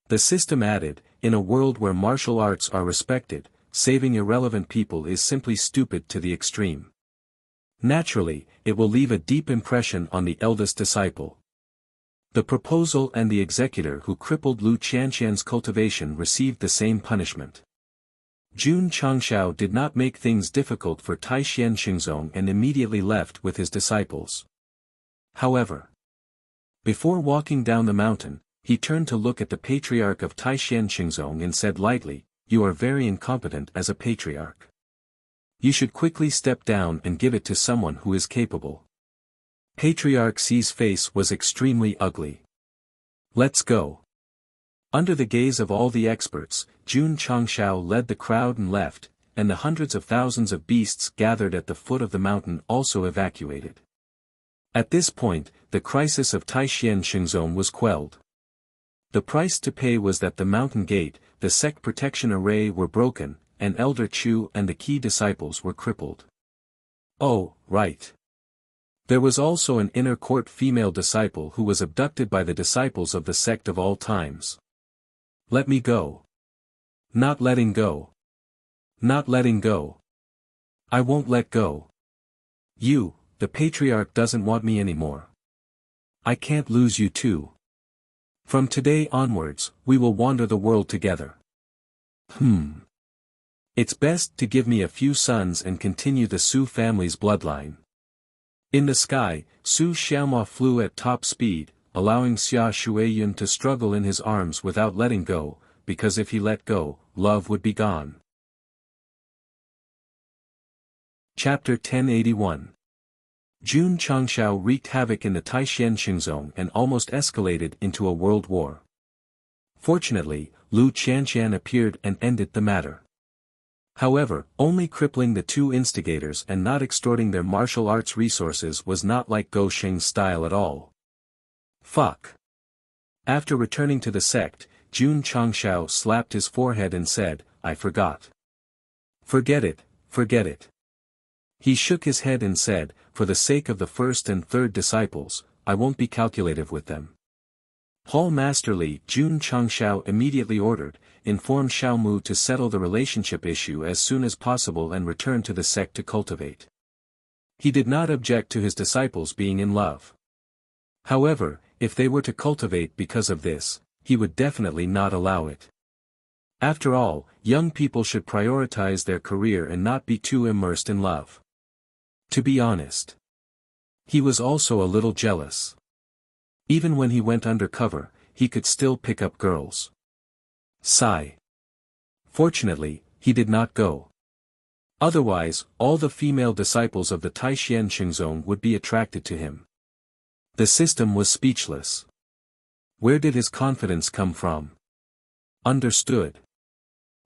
The system added, in a world where martial arts are respected, saving irrelevant people is simply stupid to the extreme. Naturally, it will leave a deep impression on the eldest disciple. The proposal and the executor who crippled Lu Qianqian's cultivation received the same punishment. Jun Changshao did not make things difficult for Taishan Xingzong and immediately left with his disciples. However, before walking down the mountain, he turned to look at the patriarch of Taishan Xingzong and said lightly, "You are very incompetent as a patriarch. You should quickly step down and give it to someone who is capable." Patriarch Xi's face was extremely ugly. "Let's go." Under the gaze of all the experts, Jun Changshao led the crowd and left, and the hundreds of thousands of beasts gathered at the foot of the mountain also evacuated. At this point, the crisis of Taishan Xingzong was quelled. The price to pay was that the mountain gate, the sect protection array were broken, and Elder Chu and the key disciples were crippled. Oh, right. There was also an inner court female disciple who was abducted by the disciples of the sect of all times. "Let me go. Not letting go. Not letting go. I won't let go. You, the patriarch doesn't want me anymore. I can't lose you too. From today onwards, we will wander the world together. It's best to give me a few sons and continue the Su family's bloodline." In the sky, Su Xiaoma flew at top speed, allowing Xia Shuiyun to struggle in his arms without letting go, because if he let go, love would be gone. Chapter 1081. Jun Changshao wreaked havoc in the Taishan Xingzong and almost escalated into a world war. Fortunately, Lu Qianqian appeared and ended the matter. However, only crippling the two instigators and not extorting their martial arts resources was not like Go Sheng's style at all. Fuck. After returning to the sect, Jun Changshao slapped his forehead and said, "I forgot." Forget it, forget it. He shook his head and said, "For the sake of the first and third disciples, I won't be calculative with them." Hall Masterly Jun Changshao immediately ordered, informed Xiaomu to settle the relationship issue as soon as possible and return to the sect to cultivate. He did not object to his disciples being in love. However, if they were to cultivate because of this, he would definitely not allow it. After all, young people should prioritize their career and not be too immersed in love. To be honest, he was also a little jealous. Even when he went undercover, he could still pick up girls. Sigh. Fortunately, he did not go. Otherwise, all the female disciples of the Taishan Xingzong would be attracted to him. The system was speechless. Where did his confidence come from? Understood.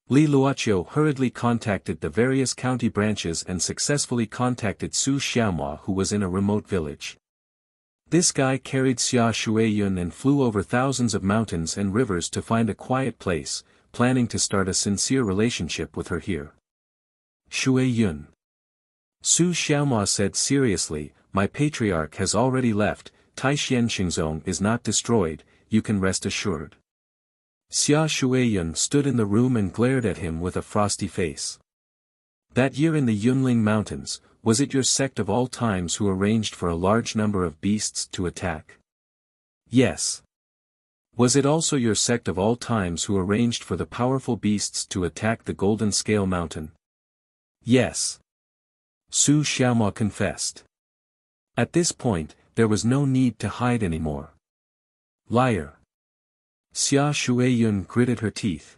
Li Luoqiu hurriedly contacted the various county branches and successfully contacted Su Xiaoma, who was in a remote village. This guy carried Xia Shuiyun and flew over thousands of mountains and rivers to find a quiet place, planning to start a sincere relationship with her here. Shuiyun. Su Xiaoma said seriously, "My patriarch has already left, Taishan Xingzong is not destroyed, you can rest assured." Xia Shuiyun stood in the room and glared at him with a frosty face. "That year in the Yunling Mountains, was it your sect of all times who arranged for a large number of beasts to attack?" "Yes." "Was it also your sect of all times who arranged for the powerful beasts to attack the Golden Scale Mountain?" "Yes." Su Xiaoma confessed. At this point, there was no need to hide anymore. Liar. Xia Shuiyun gritted her teeth.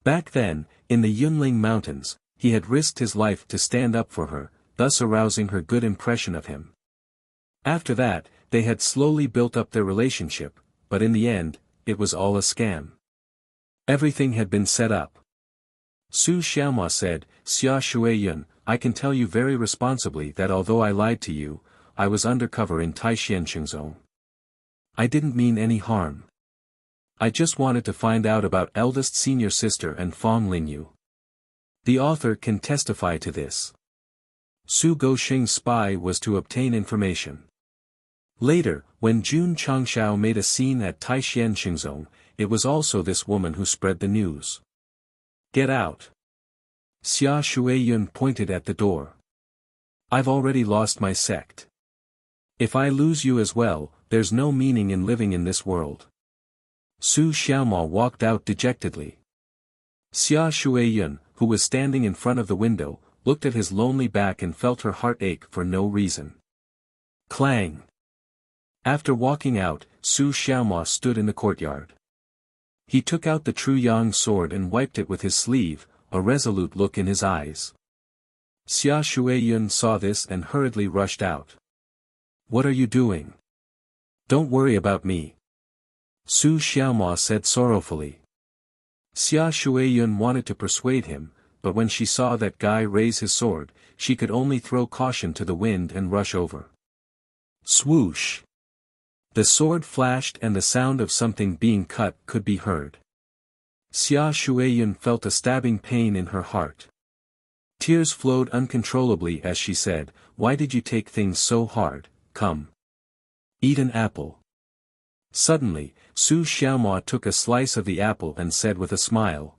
Back then, in the Yunling Mountains, he had risked his life to stand up for her, thus arousing her good impression of him. After that, they had slowly built up their relationship, but in the end, it was all a scam. Everything had been set up. Su Xiaoma said, "Xia Shuiyun, I can tell you very responsibly that although I lied to you, I was undercover in Taishan Xingzong. I didn't mean any harm. I just wanted to find out about eldest senior sister and Fong Lingyu. The author can testify to this." Su Goxing's spy was to obtain information. Later, when Jun Changshao made a scene at Taishan Xingzong, it was also this woman who spread the news. "Get out." Xia Shuiyun pointed at the door. "I've already lost my sect. If I lose you as well, there's no meaning in living in this world. Su Xiaoma walked out dejectedly. Xia Shuiyun, who was standing in front of the window, looked at his lonely back and felt her heart ache for no reason. Clang! After walking out, Su Xiaoma stood in the courtyard. He took out the Tru Yang sword and wiped it with his sleeve, a resolute look in his eyes. Xia Shuiyun saw this and hurriedly rushed out. What are you doing? Don't worry about me. Su Xiaoma said sorrowfully. Xia Shuiyun wanted to persuade him, but when she saw that guy raise his sword, she could only throw caution to the wind and rush over. Swoosh! The sword flashed and the sound of something being cut could be heard. Xia Shuiyun felt a stabbing pain in her heart. Tears flowed uncontrollably as she said, "Why did you take things so hard? Come. Eat an apple." Suddenly, Su Xiaoma took a slice of the apple and said with a smile.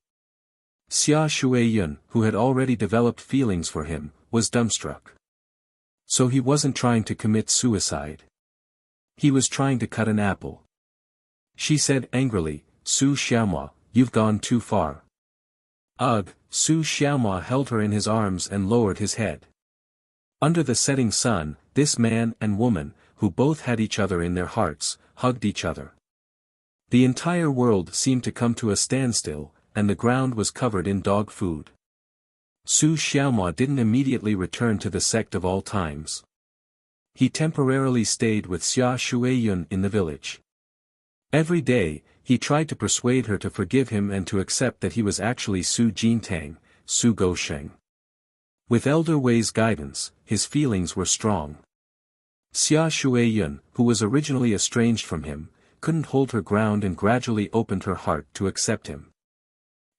Xia Shuiyun, who had already developed feelings for him, was dumbstruck. So he wasn't trying to commit suicide. He was trying to cut an apple. She said angrily, "Su Xiaoma, you've gone too far." Ugh! Su Xiaoma held her in his arms and lowered his head. Under the setting sun, this man and woman, who both had each other in their hearts, hugged each other. The entire world seemed to come to a standstill, and the ground was covered in dog food. Su Xiaoma didn't immediately return to the sect of all times. He temporarily stayed with Xia Shuiyun in the village. Every day, he tried to persuade her to forgive him and to accept that he was actually Su Jintang, Su Gosheng. With Elder Wei's guidance, his feelings were strong. Xia Shuiyun, who was originally estranged from him, couldn't hold her ground and gradually opened her heart to accept him.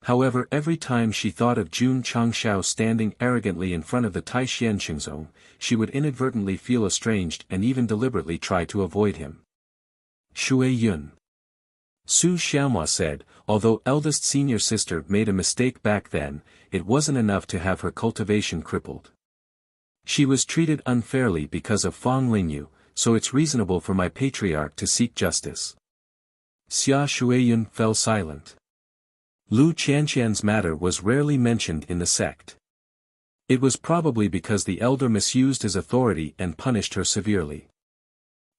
However, every time she thought of Jun Changshao standing arrogantly in front of the Taishan Qingzong, she would inadvertently feel estranged and even deliberately try to avoid him. Shuiyun. Su Xiaoma said, although eldest senior sister made a mistake back then, it wasn't enough to have her cultivation crippled. She was treated unfairly because of Fang Lingyu, so it's reasonable for my patriarch to seek justice. Xia Shuiyun fell silent. Lu Qianqian's matter was rarely mentioned in the sect. It was probably because the elder misused his authority and punished her severely.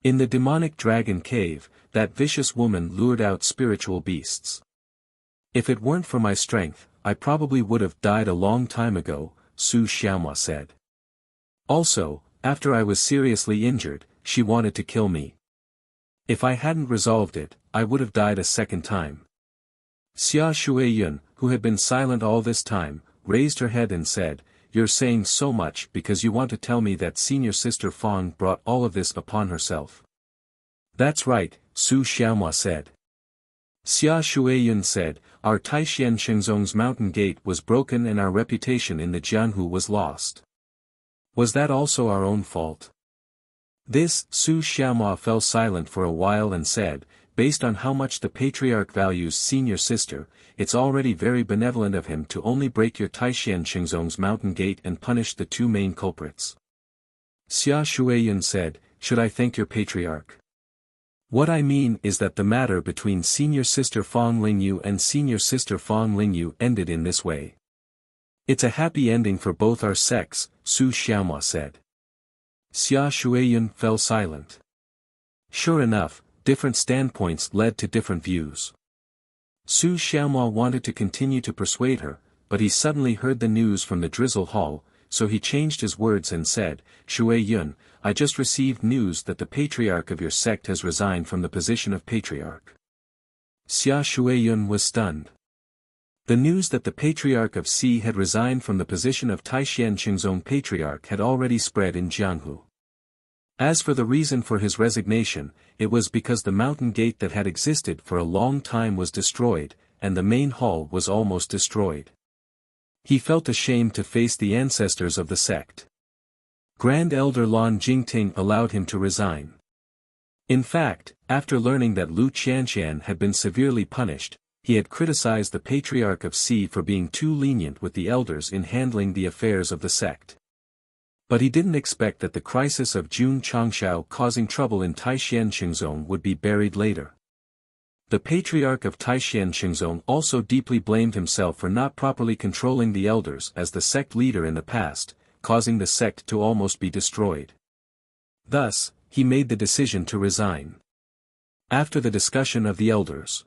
In the demonic dragon cave, that vicious woman lured out spiritual beasts. If it weren't for my strength, I probably would have died a long time ago, Su Xiaoma said. Also, after I was seriously injured, she wanted to kill me. If I hadn't resolved it, I would have died a second time. Xia Shuiyun, who had been silent all this time, raised her head and said, "You're saying so much because you want to tell me that senior sister Fang brought all of this upon herself." "That's right," Su Xiaoma said. Xia Shuiyun said, "Our Taishan Qingzong's mountain gate was broken and our reputation in the Jianhu was lost. Was that also our own fault?" This, Su Xiaoma fell silent for a while and said, "Based on how much the patriarch values senior sister, it's already very benevolent of him to only break your Taishan Qingzong's mountain gate and punish the two main culprits." Xia Shuiyun said, "Should I thank your patriarch?" "What I mean is that the matter between senior sister Fang Lingyu and senior sister Fang Lingyu ended in this way. It's a happy ending for both our sects," Su Xiaoma said. Xia Shuiyun fell silent. Sure enough, different standpoints led to different views. Su Xiaoma wanted to continue to persuade her, but he suddenly heard the news from the drizzle hall, so he changed his words and said, "Shuiyun, I just received news that the patriarch of your sect has resigned from the position of patriarch." Xia Shuiyun was stunned. The news that the patriarch of Si had resigned from the position of Taishan Qingzong patriarch had already spread in Jianghu. As for the reason for his resignation, it was because the mountain gate that had existed for a long time was destroyed, and the main hall was almost destroyed. He felt ashamed to face the ancestors of the sect. Grand Elder Lan Jingting allowed him to resign. In fact, after learning that Lu Qianqian had been severely punished, he had criticized the patriarch of Si for being too lenient with the elders in handling the affairs of the sect. But he didn't expect that the crisis of Jun Changshao causing trouble in Taishan Qingzong would be buried later. The patriarch of Taishan Qingzong also deeply blamed himself for not properly controlling the elders as the sect leader in the past, causing the sect to almost be destroyed. Thus, he made the decision to resign. After the discussion of the elders,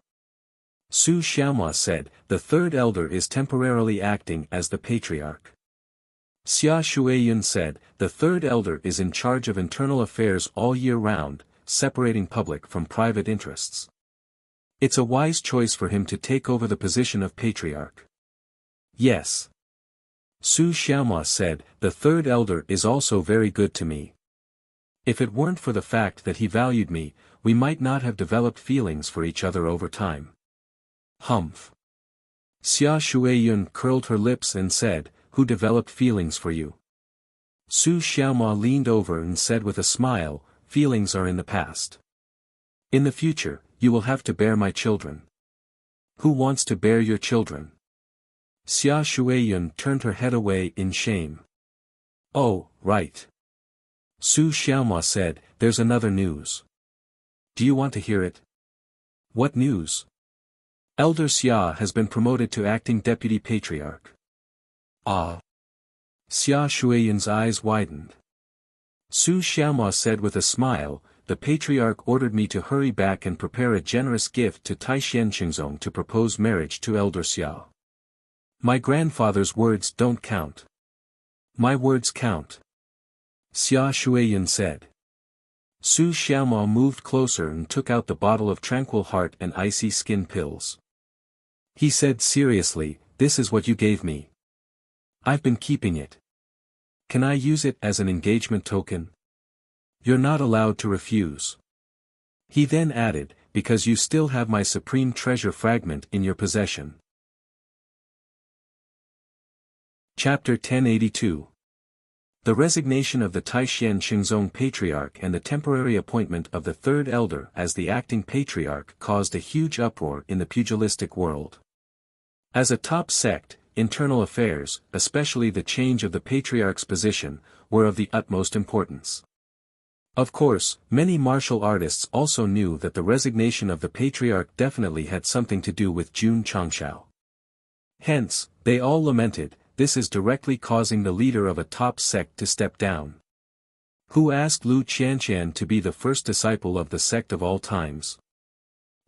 Su Xiaomua said, "The third elder is temporarily acting as the patriarch." Xia Shuiyun said, "The third elder is in charge of internal affairs all year round, separating public from private interests. It's a wise choice for him to take over the position of patriarch." Yes. Su Xiaomua said, "The third elder is also very good to me. If it weren't for the fact that he valued me, we might not have developed feelings for each other over time." Humph. Xia Shuiyun curled her lips and said, "Who developed feelings for you?" Su Xiaomua leaned over and said with a smile, "Feelings are in the past. In the future, you will have to bear my children." "Who wants to bear your children?" Xia Shuiyun turned her head away in shame. "Oh, right." Su Xiaomua said, "There's another news. Do you want to hear it?" "What news?" "Elder Xia has been promoted to acting deputy patriarch." "Ah." Xia Shuiyun's eyes widened. Su Xiaomua said with a smile, "The patriarch ordered me to hurry back and prepare a generous gift to Taishan Qingzong to propose marriage to Elder Xia. My grandfather's words don't count. My words count." Xia Shuiyun said. Su Xiaomua moved closer and took out the bottle of tranquil heart and icy skin pills. He said seriously, "This is what you gave me. I've been keeping it. Can I use it as an engagement token?" "You're not allowed to refuse." He then added, "Because you still have my supreme treasure fragment in your possession." Chapter 1082. The resignation of the Taishan Qingzong patriarch and the temporary appointment of the third elder as the acting patriarch caused a huge uproar in the pugilistic world. As a top sect, internal affairs, especially the change of the patriarch's position, were of the utmost importance. Of course, many martial artists also knew that the resignation of the patriarch definitely had something to do with Jun Changshao. Hence, they all lamented, "This is directly causing the leader of a top sect to step down." Who asked Lu Qianqian to be the first disciple of the sect of all times?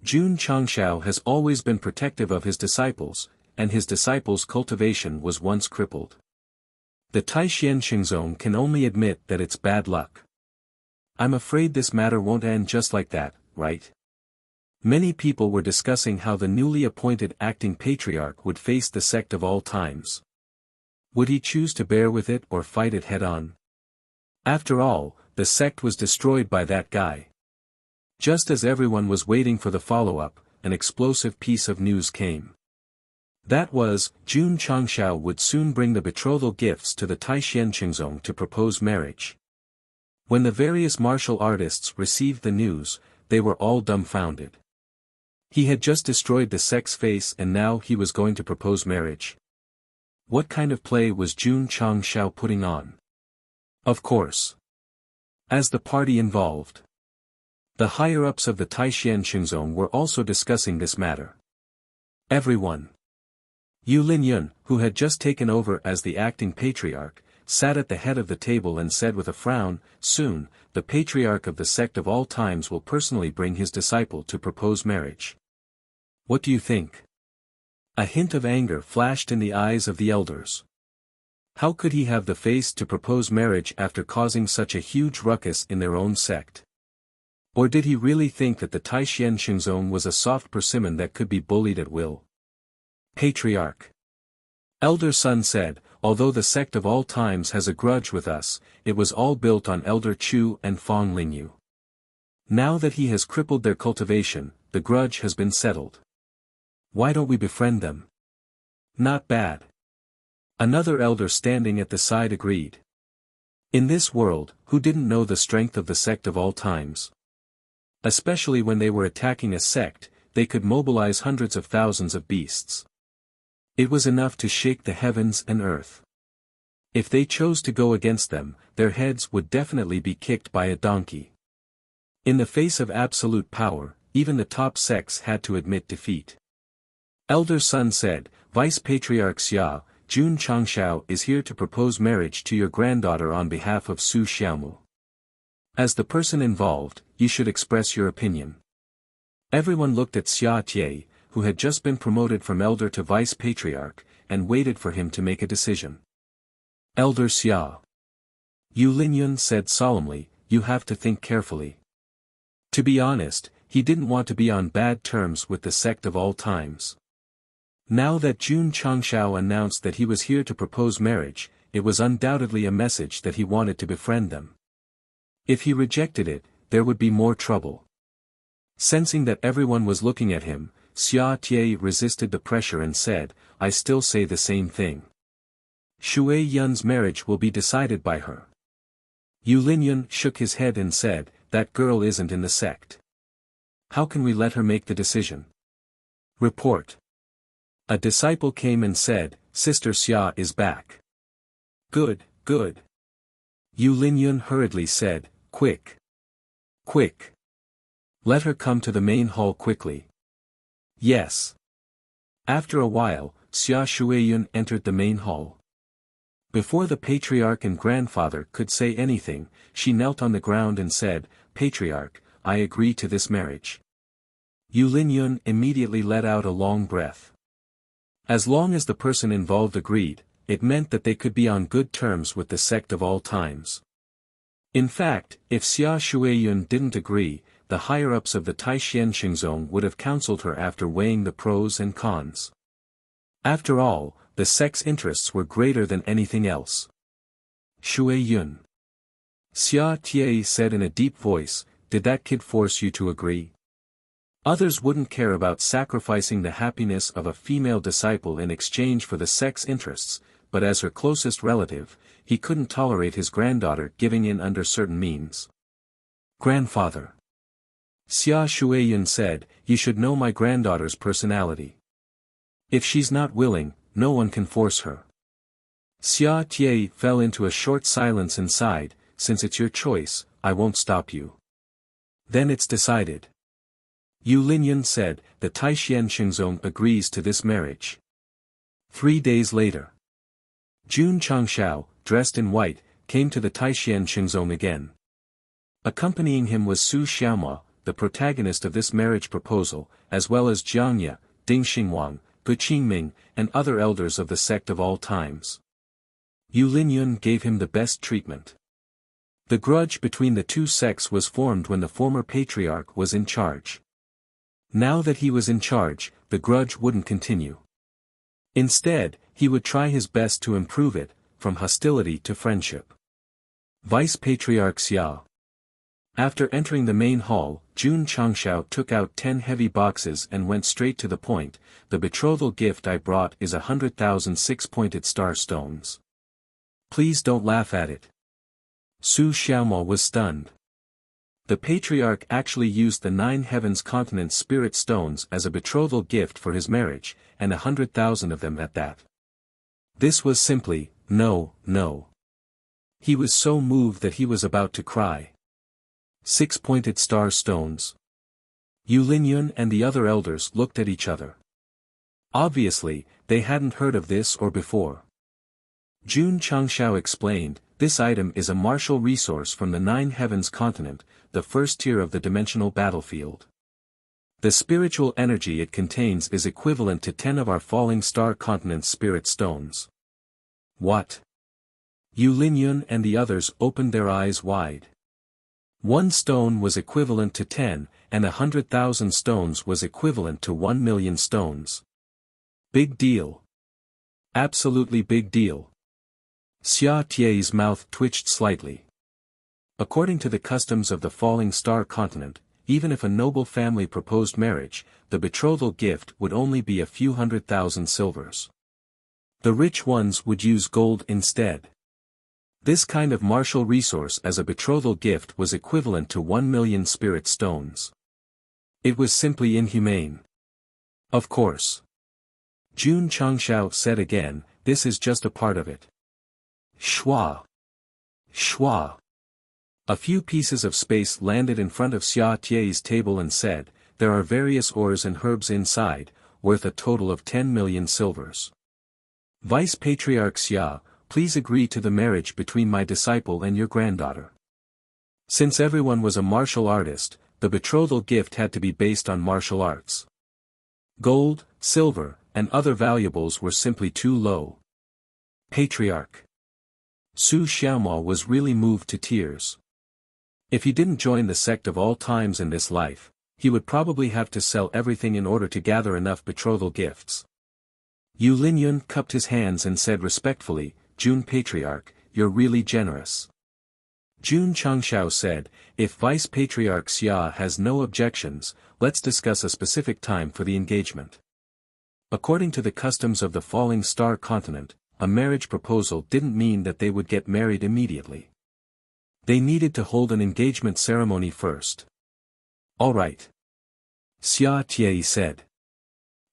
Jun Changshao has always been protective of his disciples, and his disciples' cultivation was once crippled. The Taishan Qingzong can only admit that it's bad luck. I'm afraid this matter won't end just like that, right? Many people were discussing how the newly appointed acting patriarch would face the sect of all times. Would he choose to bear with it or fight it head-on? After all, the sect was destroyed by that guy. Just as everyone was waiting for the follow-up, an explosive piece of news came. That was, Jun Changshao would soon bring the betrothal gifts to the Taishan Qingzong to propose marriage. When the various martial artists received the news, they were all dumbfounded. He had just destroyed the sect's face and now he was going to propose marriage. What kind of play was Jun Changshao putting on? Of course. As the party involved. The higher-ups of the Taishan Qingzong were also discussing this matter. Everyone. Yu Linyun, who had just taken over as the acting patriarch, sat at the head of the table and said with a frown, "Soon, the patriarch of the sect of all times will personally bring his disciple to propose marriage. What do you think?" A hint of anger flashed in the eyes of the elders. How could he have the face to propose marriage after causing such a huge ruckus in their own sect? Or did he really think that the Taishan Qingzong was a soft persimmon that could be bullied at will? Patriarch. Elder Sun said, "Although the sect of all times has a grudge with us, it was all built on Elder Chu and Fong Lingyu. Now that he has crippled their cultivation, the grudge has been settled. Why don't we befriend them?" "Not bad." Another elder standing at the side agreed. In this world, who didn't know the strength of the sect of all times? Especially when they were attacking a sect, they could mobilize hundreds of thousands of beasts. It was enough to shake the heavens and earth. If they chose to go against them, their heads would definitely be kicked by a donkey. In the face of absolute power, even the top sects had to admit defeat. Elder Sun said, Vice Patriarch Xia, Jun Changshao is here to propose marriage to your granddaughter on behalf of Su Xiaomu. As the person involved, you should express your opinion. Everyone looked at Xia Tie, who had just been promoted from elder to vice patriarch, and waited for him to make a decision. Elder Xia. Yu Linyun said solemnly, you have to think carefully. To be honest, he didn't want to be on bad terms with the sect of all times. Now that Jun Changshao announced that he was here to propose marriage, it was undoubtedly a message that he wanted to befriend them. If he rejected it, there would be more trouble. Sensing that everyone was looking at him, Xia Tie resisted the pressure and said, I still say the same thing. Shui Yun's marriage will be decided by her. Yu Linyun shook his head and said, that girl isn't in the sect. How can we let her make the decision? Report. A disciple came and said, Sister Xia is back. Good, good. Yu Linyun hurriedly said, quick. Quick. Let her come to the main hall quickly. Yes. After a while, Xia Shuiyun entered the main hall. Before the patriarch and grandfather could say anything, she knelt on the ground and said, Patriarch, I agree to this marriage. Yu Linyun immediately let out a long breath. As long as the person involved agreed, it meant that they could be on good terms with the sect of all times. In fact, if Xia Shuiyun didn't agree, the higher-ups of the Taishan Xingzong would have counseled her after weighing the pros and cons. After all, the sect's interests were greater than anything else. Shuiyun. Xia Tie said in a deep voice, did that kid force you to agree? Others wouldn't care about sacrificing the happiness of a female disciple in exchange for the sect's interests, but as her closest relative, he couldn't tolerate his granddaughter giving in under certain means. Grandfather. Xia Shuiyun said, you should know my granddaughter's personality. If she's not willing, no one can force her. Xia Tie fell into a short silence and sighed, since it's your choice, I won't stop you. Then it's decided. Yu Linyun said, the Taishan Xingzong agrees to this marriage. 3 days later. Jun Changshao, dressed in white, came to the Taishan Xingzong again. Accompanying him was Su Xiaomu, the protagonist of this marriage proposal, as well as Jiangye, Ding Xingwang, Gu Qingming, and other elders of the sect of all times. Yu Linyun gave him the best treatment. The grudge between the two sects was formed when the former patriarch was in charge. Now that he was in charge, the grudge wouldn't continue. Instead, he would try his best to improve it, from hostility to friendship. Vice Patriarch Xia. After entering the main hall, Jun Changshao took out 10 heavy boxes and went straight to the point, the betrothal gift I brought is 100,000 six-pointed star stones. Please don't laugh at it. Su Xiaomo was stunned. The patriarch actually used the 9 heavens continent spirit stones as a betrothal gift for his marriage, and 100,000 of them at that. This was simply, no. He was so moved that he was about to cry. 6-pointed star stones. Yu Linyun and the other elders looked at each other. Obviously, they hadn't heard of this or before. Jun Changshao explained, this item is a martial resource from the 9 heavens continent, the first tier of the dimensional battlefield. The spiritual energy it contains is equivalent to 10 of our falling star continent's spirit stones. What? Yu Linyun and the others opened their eyes wide. 1 stone was equivalent to 10, and 100,000 stones was equivalent to 1 million stones. Big deal. Absolutely big deal. Xia Tie's mouth twitched slightly. According to the customs of the falling star continent, even if a noble family proposed marriage, the betrothal gift would only be a few 100,000 silvers. The rich ones would use gold instead. This kind of martial resource as a betrothal gift was equivalent to 1 million spirit stones. It was simply inhumane. Of course. Jun Changshao said again, this is just a part of it. Schwa. Schwa. A few pieces of space landed in front of Xia Tie's table and said, "There are various ores and herbs inside, worth a total of 10 million silvers. Vice Patriarch Xia, please agree to the marriage between my disciple and your granddaughter." Since everyone was a martial artist, the betrothal gift had to be based on martial arts. Gold, silver, and other valuables were simply too low. Patriarch Su Xiaomao was really moved to tears. If he didn't join the sect of all times in this life, he would probably have to sell everything in order to gather enough betrothal gifts. Yu Linyun cupped his hands and said respectfully, "Jun Patriarch, you're really generous." Jun Changshao said, "If Vice Patriarch Xia has no objections, let's discuss a specific time for the engagement." According to the customs of the Falling Star continent, a marriage proposal didn't mean that they would get married immediately. They needed to hold an engagement ceremony first. "All right," Xia Tie said.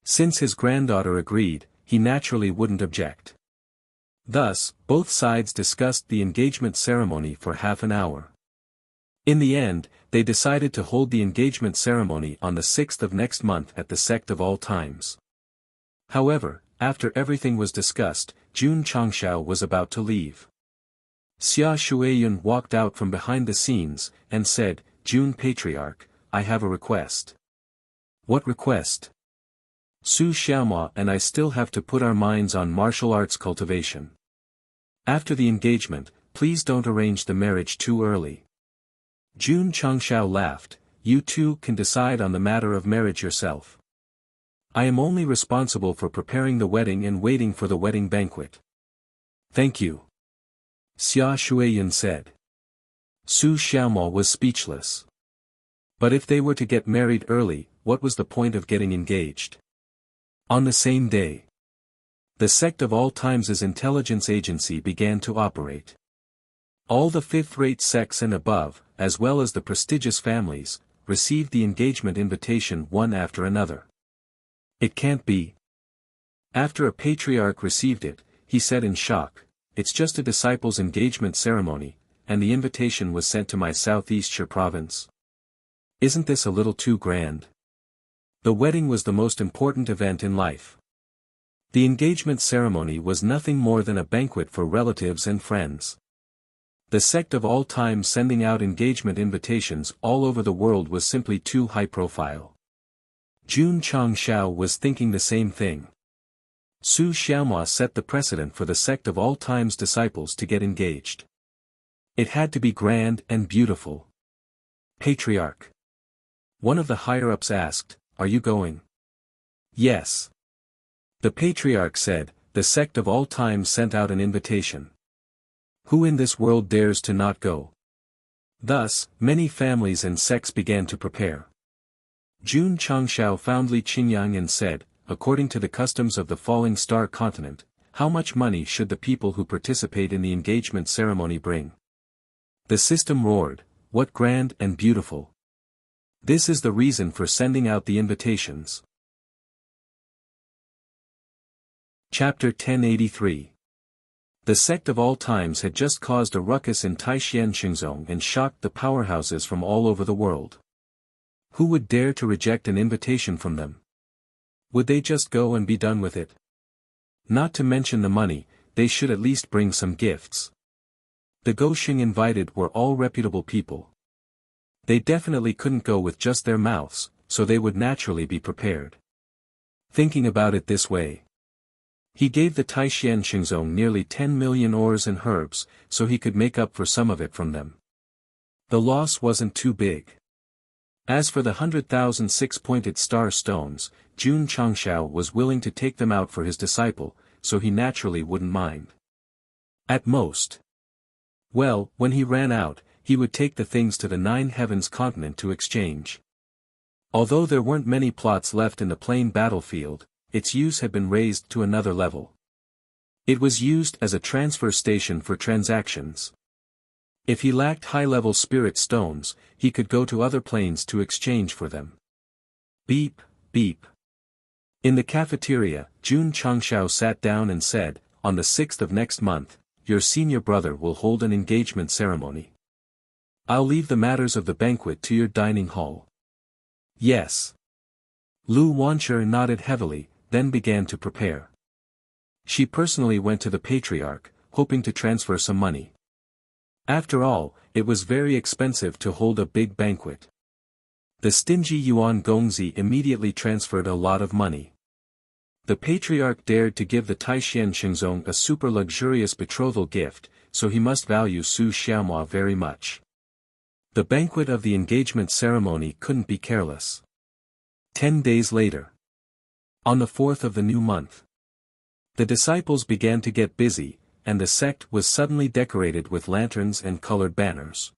Since his granddaughter agreed, he naturally wouldn't object. Thus, both sides discussed the engagement ceremony for half an hour. In the end, they decided to hold the engagement ceremony on the 6th of next month at the Sect of All Times. However, after everything was discussed, Jun Changshao was about to leave. Xia Shuiyun walked out from behind the scenes, and said, "Jun Patriarch, I have a request." "What request?" "Su Xiaomao and I still have to put our minds on martial arts cultivation. After the engagement, please don't arrange the marriage too early." Jun Changshao laughed, "You two can decide on the matter of marriage yourself. I am only responsible for preparing the wedding and waiting for the wedding banquet." "Thank you," Xia Shuiyun said. Su Xiaomao was speechless. But if they were to get married early, what was the point of getting engaged? On the same day, the Sect of All Times' intelligence agency began to operate. All the fifth-rate sects and above, as well as the prestigious families, received the engagement invitation one after another. "It can't be." After a patriarch received it, he said in shock, "It's just a disciple's engagement ceremony, and the invitation was sent to my Southeastshire province. Isn't this a little too grand?" The wedding was the most important event in life. The engagement ceremony was nothing more than a banquet for relatives and friends. The Sect of All Time sending out engagement invitations all over the world was simply too high profile. Jun Changshao was thinking the same thing. Su Xiaomao set the precedent for the Sect of All Time's disciples to get engaged. It had to be grand and beautiful. "Patriarch," one of the higher-ups asked, "Are you going?" "Yes." The patriarch said, "The Sect of All Time sent out an invitation. Who in this world dares to not go?" Thus, many families and sects began to prepare. Jun Changshao found Li Qingyang and said, "According to the customs of the Falling Star continent, how much money should the people who participate in the engagement ceremony bring?" The system roared, "What grand and beautiful! This is the reason for sending out the invitations." Chapter 1083. The Sect of All Times had just caused a ruckus in Taixien Xingzong and shocked the powerhouses from all over the world. Who would dare to reject an invitation from them? Would they just go and be done with it? Not to mention the money, they should at least bring some gifts. The Goxing invited were all reputable people. They definitely couldn't go with just their mouths, so they would naturally be prepared. Thinking about it this way, he gave the Taixien Xingzong nearly 10 million ores and herbs, so he could make up for some of it from them. The loss wasn't too big. As for the 100,000 six-pointed star stones, Jun Changshao was willing to take them out for his disciple, so he naturally wouldn't mind. At most. Well, when he ran out, he would take the things to the Nine Heavens continent to exchange. Although there weren't many plots left in the plain battlefield, its use had been raised to another level. It was used as a transfer station for transactions. If he lacked high-level spirit stones, he could go to other planes to exchange for them. Beep, beep. In the cafeteria, Jun Changshao sat down and said, "On the 6th of next month, your senior brother will hold an engagement ceremony. I'll leave the matters of the banquet to your dining hall. Yes. Lu Wancher nodded heavily, then began to prepare. She personally went to the patriarch, hoping to transfer some money. After all, it was very expensive to hold a big banquet. The stingy Yuan Gongzi immediately transferred a lot of money. The patriarch dared to give the Taishan Shengzong a super luxurious betrothal gift, so he must value Su Xiaomua very much. The banquet of the engagement ceremony couldn't be careless. 10 days later. On the 4th of the new month. The disciples began to get busy, and the sect was suddenly decorated with lanterns and colored banners.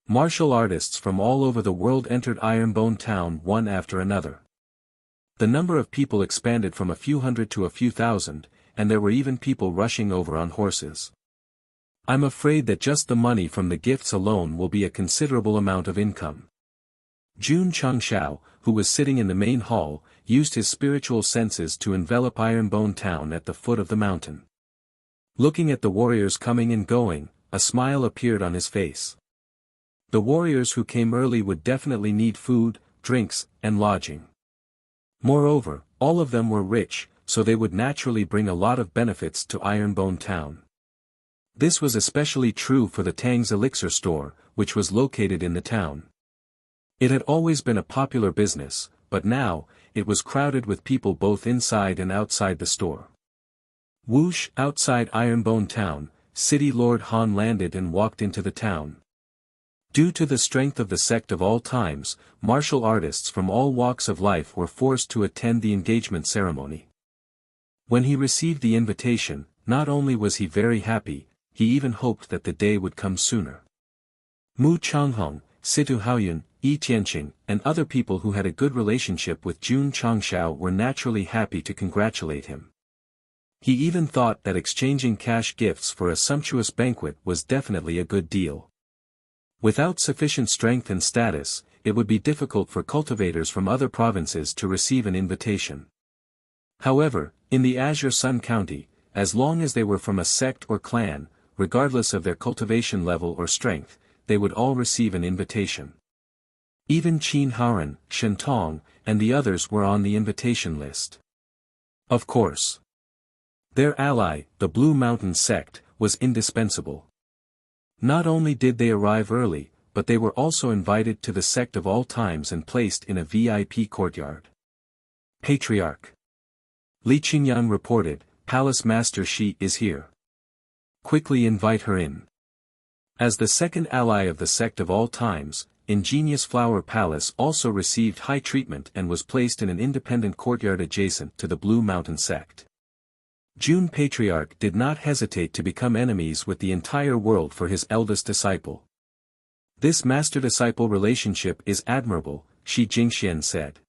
Martial artists from all over the world entered Ironbone Town one after another. The number of people expanded from a few hundred to a few thousand, and there were even people rushing over on horses. I'm afraid that just the money from the gifts alone will be a considerable amount of income. Jun Changshao, who was sitting in the main hall, used his spiritual senses to envelop Ironbone Town at the foot of the mountain. Looking at the warriors coming and going, a smile appeared on his face. The warriors who came early would definitely need food, drinks, and lodging. Moreover, all of them were rich, so they would naturally bring a lot of benefits to Ironbone Town. This was especially true for the Tang's elixir store, which was located in the town. It had always been a popular business, but now, it was crowded with people both inside and outside the store. Whoosh! Outside Ironbone Town, City Lord Han landed and walked into the town. Due to the strength of the sect of all times, martial artists from all walks of life were forced to attend the engagement ceremony. When he received the invitation, not only was he very happy, he even hoped that the day would come sooner. Mu Changhong, Situ Haoyun, Yi Tianqing, and other people who had a good relationship with Jun Changshao were naturally happy to congratulate him. He even thought that exchanging cash gifts for a sumptuous banquet was definitely a good deal. Without sufficient strength and status, it would be difficult for cultivators from other provinces to receive an invitation. However, in the Azure Sun County, as long as they were from a sect or clan, regardless of their cultivation level or strength, they would all receive an invitation. Even Qin Haoren, Shen Tong, and the others were on the invitation list. Of course. Their ally, the Blue Mountain Sect, was indispensable. Not only did they arrive early, but they were also invited to the sect of all times and placed in a VIP courtyard. Patriarch Li Qingyan reported, Palace Master Shi is here. Quickly invite her in. As the second ally of the sect of all times, Ingenious Flower Palace also received high treatment and was placed in an independent courtyard adjacent to the Blue Mountain Sect. Jun Patriarch did not hesitate to become enemies with the entire world for his eldest disciple. This master-disciple relationship is admirable, Shi Jingxian said.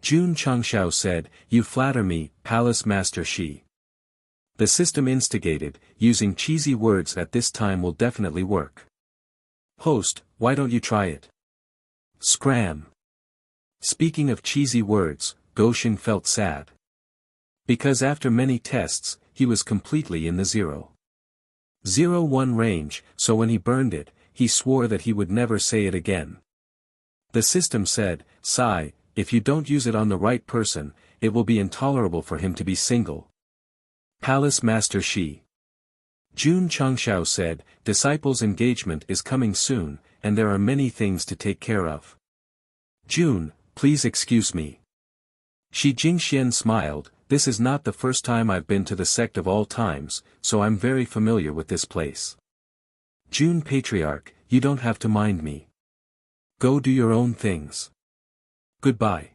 Jun Changshao said, you flatter me, Palace Master Shi. The system instigated, using cheesy words at this time will definitely work. Host, why don't you try it? Scram. Speaking of cheesy words, Goshen felt sad. Because after many tests, he was completely in the 0.01 range, so when he burned it, he swore that he would never say it again. The system said, Sai, if you don't use it on the right person, it will be intolerable for him to be single. Palace Master Shi. Jun Changshao said, disciples' engagement is coming soon, and there are many things to take care of. Jun, please excuse me. Shi Jingxian smiled, this is not the first time I've been to the sect of all times, so I'm very familiar with this place. Jun Patriarch, you don't have to mind me. Go do your own things. Goodbye.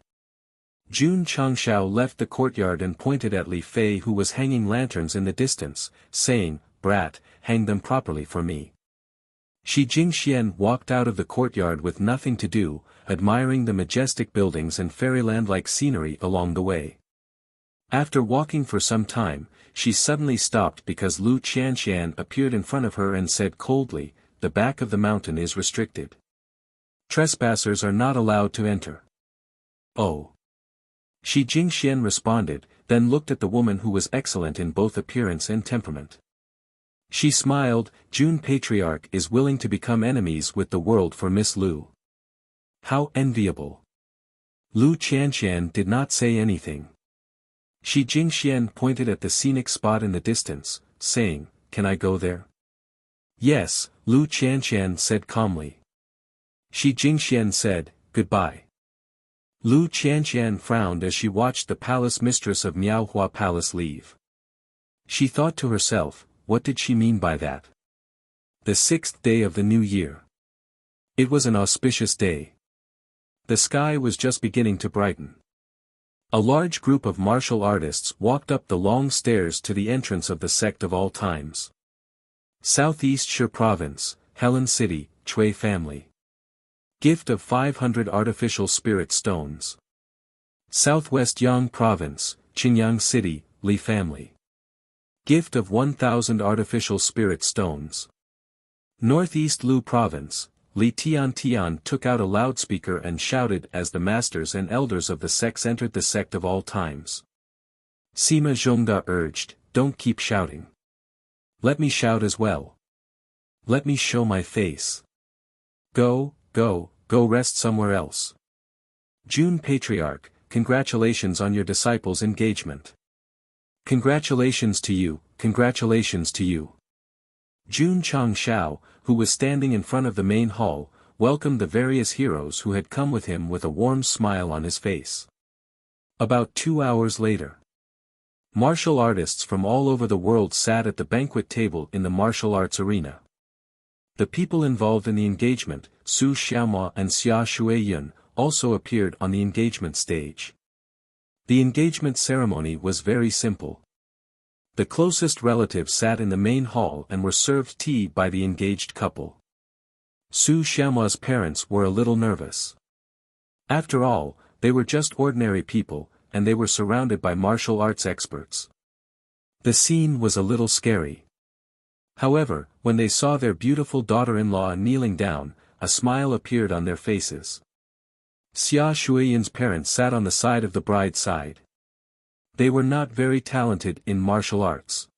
Jun Changshao left the courtyard and pointed at Li Fei who was hanging lanterns in the distance, saying, Brat, hang them properly for me. Shi Jingxian walked out of the courtyard with nothing to do, admiring the majestic buildings and fairyland-like scenery along the way. After walking for some time, she suddenly stopped because Lu Qianxian appeared in front of her and said coldly, the back of the mountain is restricted. Trespassers are not allowed to enter. Oh. Shi Jingxian responded, then looked at the woman who was excellent in both appearance and temperament. She smiled. June Patriarch is willing to become enemies with the world for Miss Lu. How enviable. Lu Qianqian did not say anything. Shi Jingxian pointed at the scenic spot in the distance, saying, "Can I go there?" "Yes," Lu Qianqian said calmly. Shi Jingxian said, "Goodbye." Lu Qianqian frowned as she watched the palace mistress of Miaohua Palace leave. She thought to herself, what did she mean by that? The 6th day of the new year. It was an auspicious day. The sky was just beginning to brighten. A large group of martial artists walked up the long stairs to the entrance of the Sect of all times. Southeast Shi Province, Helan City, Cui family. Gift of 500 artificial spirit stones. Southwest Yang Province, Qinyang City, Li family. Gift of 1,000 artificial spirit stones. Northeast Lu Province, Li Tian took out a loudspeaker and shouted as the masters and elders of the sects entered the Sect of all times. Sima Zhongda urged, "Don't keep shouting. Let me shout as well. Let me show my face. Go rest somewhere else." June Patriarch, congratulations on your disciples' engagement. Congratulations to you, congratulations to you. June Changshao, who was standing in front of the main hall, welcomed the various heroes who had come with him with a warm smile on his face. About 2 hours later, martial artists from all over the world sat at the banquet table in the martial arts arena. The people involved in the engagement, Su Xiaomao and Xia Shuiyun, also appeared on the engagement stage. The engagement ceremony was very simple. The closest relatives sat in the main hall and were served tea by the engaged couple. Su Xiaomao's parents were a little nervous. After all, they were just ordinary people, and they were surrounded by martial arts experts. The scene was a little scary. However, when they saw their beautiful daughter-in-law kneeling down, a smile appeared on their faces. Xia Shuiyun's parents sat on the side of the bride's side. They were not very talented in martial arts.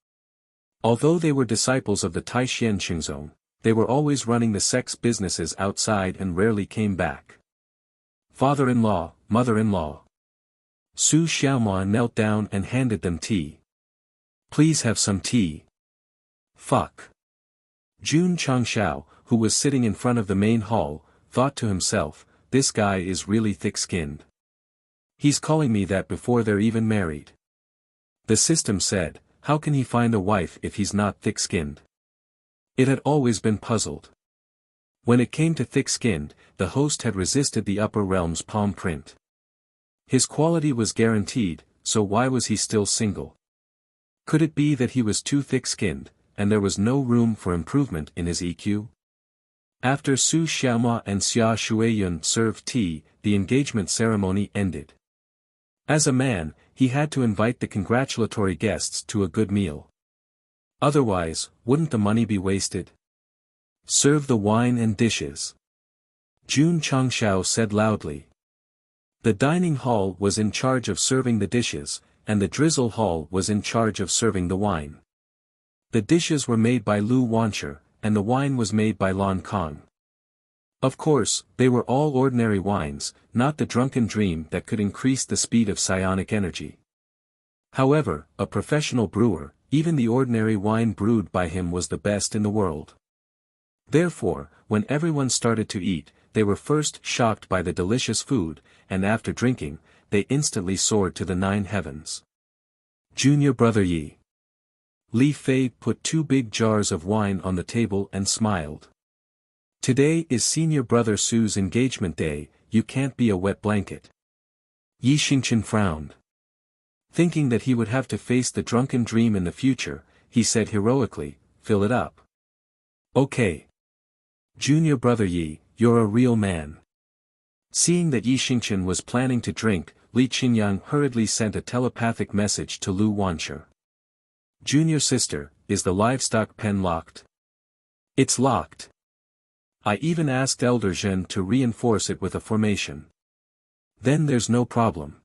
Although they were disciples of the Taixien Xingzong, they were always running the sect's businesses outside and rarely came back. Father-in-law, mother-in-law. Su Xiaomao knelt down and handed them tea. "Please have some tea." Fuck. June Changshao, who was sitting in front of the main hall, thought to himself, this guy is really thick-skinned. He's calling me that before they're even married. The system said, how can he find a wife if he's not thick-skinned? It had always been puzzled. When it came to thick-skinned, the host had resisted the upper realm's palm print. His quality was guaranteed, so why was he still single? Could it be that he was too thick-skinned, and there was no room for improvement in his EQ? After Su Xiaomao and Xia Shuiyun served tea, the engagement ceremony ended. As a man, he had to invite the congratulatory guests to a good meal. Otherwise, wouldn't the money be wasted? Serve the wine and dishes. June Changshao said loudly. The dining hall was in charge of serving the dishes, and the drizzle hall was in charge of serving the wine. The dishes were made by Lu Wancher, and the wine was made by Lan Kong. Of course, they were all ordinary wines, not the drunken dream that could increase the speed of psionic energy. However, a professional brewer, even the ordinary wine brewed by him was the best in the world. Therefore, when everyone started to eat, they were first shocked by the delicious food, and after drinking, they instantly soared to the 9 heavens. Junior brother Yi. Li Fei put 2 big jars of wine on the table and smiled. Today is senior brother Su's engagement day, you can't be a wet blanket. Yi Xingqian frowned. Thinking that he would have to face the drunken dream in the future, he said heroically, fill it up. Okay. Junior brother Yi, you're a real man. Seeing that Yi Xingqian was planning to drink, Li Qinyang hurriedly sent a telepathic message to Lu Wancher. Junior sister, is the livestock pen locked? It's locked. I even asked Elder Zhen to reinforce it with a formation. Then there's no problem.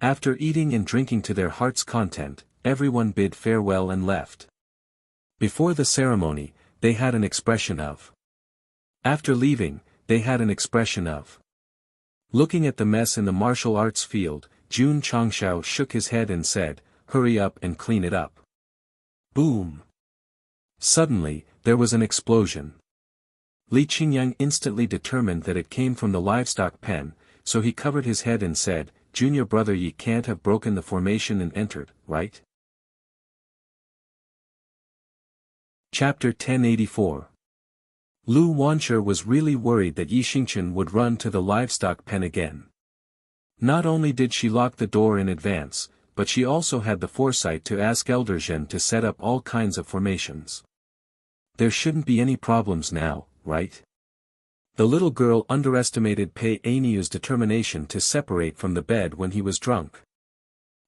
After eating and drinking to their heart's content, everyone bid farewell and left. Before the ceremony, they had an expression of. After leaving, they had an expression of. Looking at the mess in the martial arts field, Jun Changshao shook his head and said, "Hurry up and clean it up." Boom! Suddenly, there was an explosion. Li Qingyang instantly determined that it came from the livestock pen, so he covered his head and said, "Junior brother, ye can't have broken the formation and entered, right?" Chapter 1084. Lu Wanshi was really worried that Yi Xingchen would run to the livestock pen again. Not only did she lock the door in advance, but she also had the foresight to ask Elder Zhen to set up all kinds of formations. There shouldn't be any problems now, right? The little girl underestimated Pei Aniu's determination to separate from the bed when he was drunk.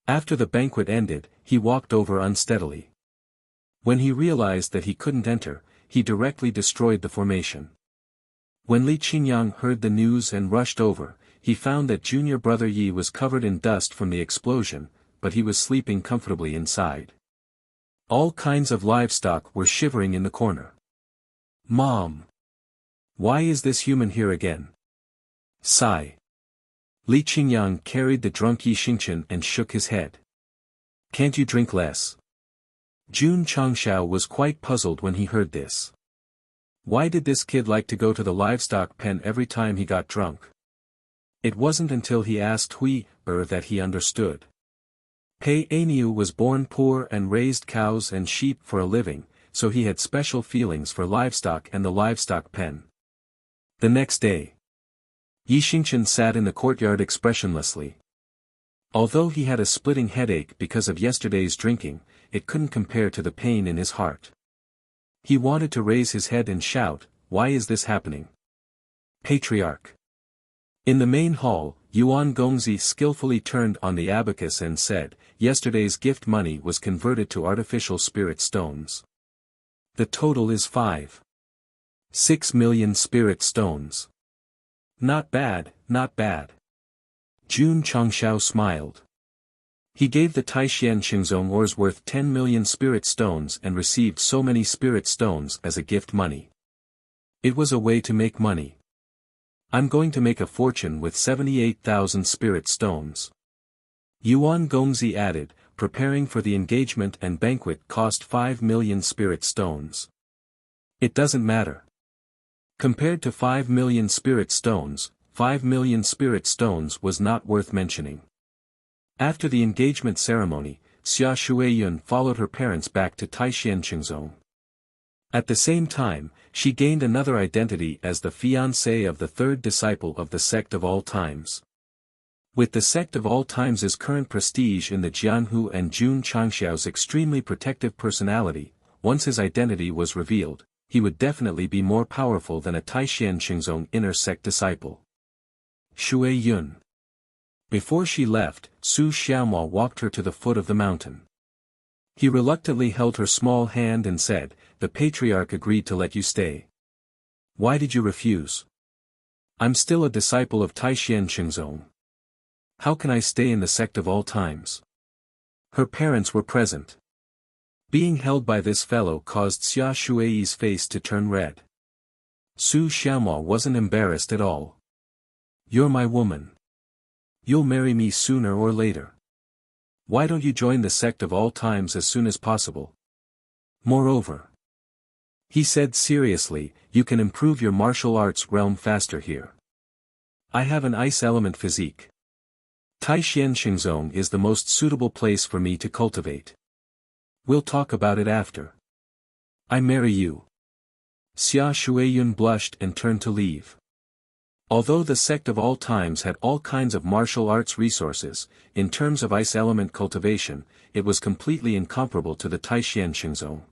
After the banquet ended, he walked over unsteadily. When he realized that he couldn't enter, he directly destroyed the formation. When Li Qingyang heard the news and rushed over, he found that junior brother Yi was covered in dust from the explosion, but he was sleeping comfortably inside. All kinds of livestock were shivering in the corner. "Mom! Why is this human here again?" Sigh. Li Qingyang carried the drunk Yi Xingchen and shook his head. "Can't you drink less?" Jun Changshao was quite puzzled when he heard this. Why did this kid like to go to the livestock pen every time he got drunk? It wasn't until he asked Hui that he understood. Pei Aniu was born poor and raised cows and sheep for a living, so he had special feelings for livestock and the livestock pen. The next day, Yi Xingchen sat in the courtyard expressionlessly. Although he had a splitting headache because of yesterday's drinking, it couldn't compare to the pain in his heart. He wanted to raise his head and shout, "Why is this happening?" Patriarch. In the main hall, Yuan Gongzi skillfully turned on the abacus and said, "Yesterday's gift money was converted to artificial spirit stones. The total is 5.6 million spirit stones. Not bad, not bad." Jun Changshao smiled. He gave the Taishan Xingzong ores worth 10 million spirit stones and received so many spirit stones as a gift money. It was a way to make money. "I'm going to make a fortune with 78,000 spirit stones." Yuan Gongzi added, "Preparing for the engagement and banquet cost 5 million spirit stones. It doesn't matter. Compared to 5 million spirit stones, 5 million spirit stones was not worth mentioning." After the engagement ceremony, Xia Shuiyun followed her parents back to Taishan Xingzong. At the same time, she gained another identity as the fiancée of the third disciple of the Sect of All Times. With the Sect of All Times' current prestige in the Jianhu and Jun Changshao's extremely protective personality, once his identity was revealed, he would definitely be more powerful than a Taishan Xingzong inner sect disciple. Shuiyun. Before she left, Su Xiaomao walked her to the foot of the mountain. He reluctantly held her small hand and said, "The patriarch agreed to let you stay. Why did you refuse?" "I'm still a disciple of Taishan Xingzong. How can I stay in the Sect of All Times?" Her parents were present. Being held by this fellow caused Xia Shui's face to turn red. Su Xiaomao wasn't embarrassed at all. "You're my woman. You'll marry me sooner or later. Why don't you join the Sect of All Times as soon as possible? Moreover," he said seriously, "you can improve your martial arts realm faster here. I have an ice element physique. Taishan Xingzong is the most suitable place for me to cultivate. We'll talk about it after I marry you." Xia Shuiyun blushed and turned to leave. Although the Sect of All Times had all kinds of martial arts resources, in terms of ice element cultivation, it was completely incomparable to the Taishan Xingzong.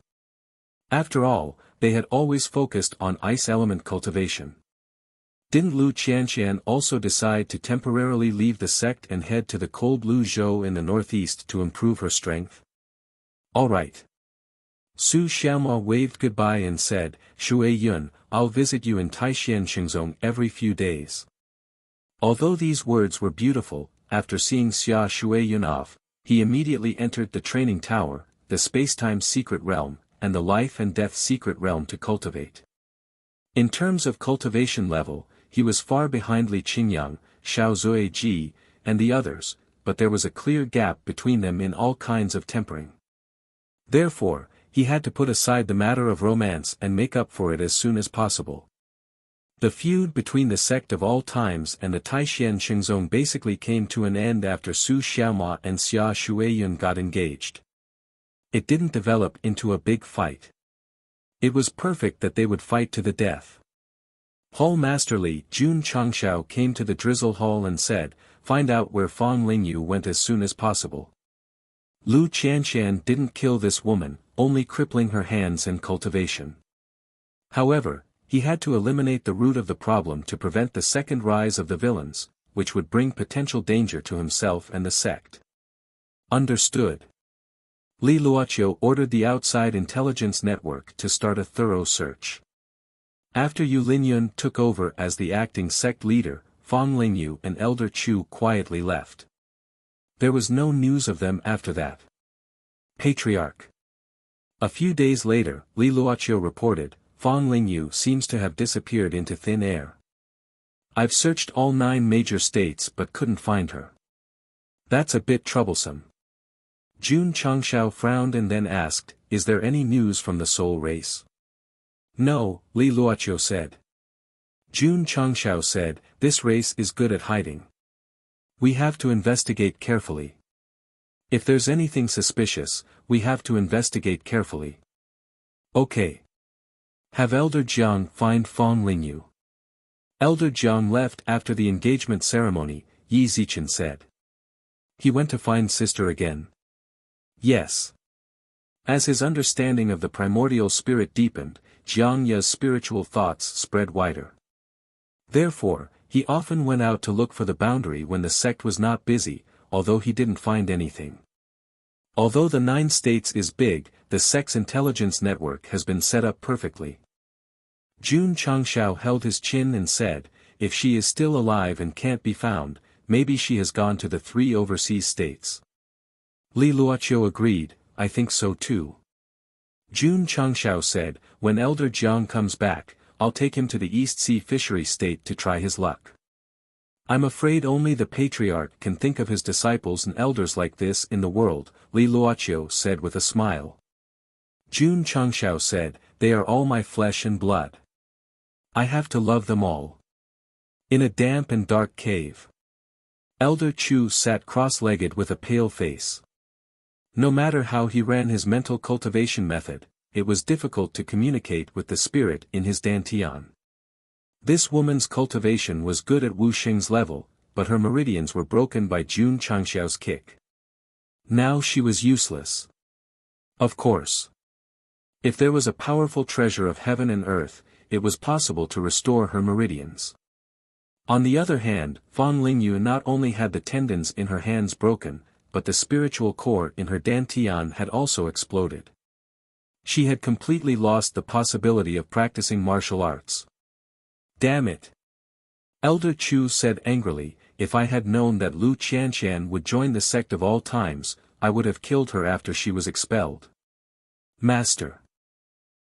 After all, they had always focused on ice element cultivation. Didn't Lu Qianxian also decide to temporarily leave the sect and head to the cold Lu Zhou in the northeast to improve her strength? All right. Su Xiaomao waved goodbye and said, "Shuiyun, I'll visit you in Taishan Xingzong every few days." Although these words were beautiful, after seeing Xia Shuiyun off, he immediately entered the training tower, the spacetime secret realm, and the life and death secret realm to cultivate. In terms of cultivation level, he was far behind Li Qingyang, Xiao Zuiji, and the others, but there was a clear gap between them in all kinds of tempering. Therefore, he had to put aside the matter of romance and make up for it as soon as possible. The feud between the Sect of all times and the Taishan Xingzong basically came to an end after Su Xiaoma and Xia Shuiyun got engaged. It didn't develop into a big fight. It was perfect that they would fight to the death. Hall Master Li Jun Changshao came to the Drizzle Hall and said, "Find out where Fang Lingyu went as soon as possible." Lu Qianshan didn't kill this woman, only crippling her hands and cultivation. However, he had to eliminate the root of the problem to prevent the second rise of the villains, which would bring potential danger to himself and the sect. Understood. Li Luoqiu ordered the outside intelligence network to start a thorough search. After Yu Linyun took over as the acting sect leader, Fang Lingyu and Elder Chu quietly left. There was no news of them after that. Patriarch. A few days later, Li Luoqiu reported, "Fang Lingyu seems to have disappeared into thin air. I've searched all 9 major states but couldn't find her. That's a bit troublesome." Jun Changshao frowned and then asked, "Is there any news from the Soul race?" "No," Li Luoqiu said. Jun Changshao said, "This race is good at hiding. We have to investigate carefully. If there's anything suspicious, we have to investigate carefully." "Okay. Have Elder Jiang find Fang Lingyu." Elder Jiang left after the engagement ceremony, Yi Zichen said. "He went to find sister again?" "Yes." As his understanding of the primordial spirit deepened, Jiang Ye's spiritual thoughts spread wider. Therefore, he often went out to look for the boundary when the sect was not busy, although he didn't find anything. Although the 9 states is big, the sect's intelligence network has been set up perfectly. Jun Changshao held his chin and said, "If she is still alive and can't be found, maybe she has gone to the 3 overseas states." Li Luoqiu agreed, "I think so too." Jun Changshao said, "When Elder Jiang comes back, I'll take him to the East Sea Fishery State to try his luck. I'm afraid only the Patriarch can think of his disciples and elders like this in the world," Li Luoqiu said with a smile. Jun Changshao said, "They are all my flesh and blood. I have to love them all." In a damp and dark cave, Elder Chu sat cross-legged with a pale face. No matter how he ran his mental cultivation method, it was difficult to communicate with the spirit in his dantian. This woman's cultivation was good at Wu Xing's level, but her meridians were broken by Jun Changshao's kick. Now she was useless. Of course. If there was a powerful treasure of heaven and earth, it was possible to restore her meridians. On the other hand, Fang Lingyu not only had the tendons in her hands broken, but the spiritual core in her dantian had also exploded. She had completely lost the possibility of practicing martial arts. Damn it! Elder Chu said angrily, "If I had known that Lu Qianshan would join the sect of all times, I would have killed her after she was expelled." Master.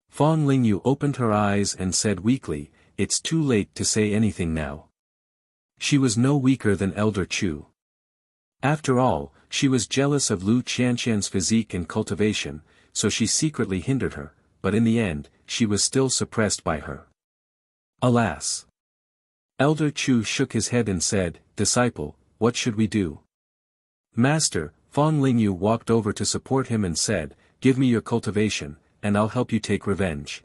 Fang Lingyu opened her eyes and said weakly, "It's too late to say anything now." She was no weaker than Elder Chu. After all, she was jealous of Lu Qianshan's physique and cultivation, so she secretly hindered her, but in the end, she was still suppressed by her. Alas! Elder Chu shook his head and said, "Disciple, what should we do?" Master, Fang Lingyu walked over to support him and said, "Give me your cultivation, and I'll help you take revenge."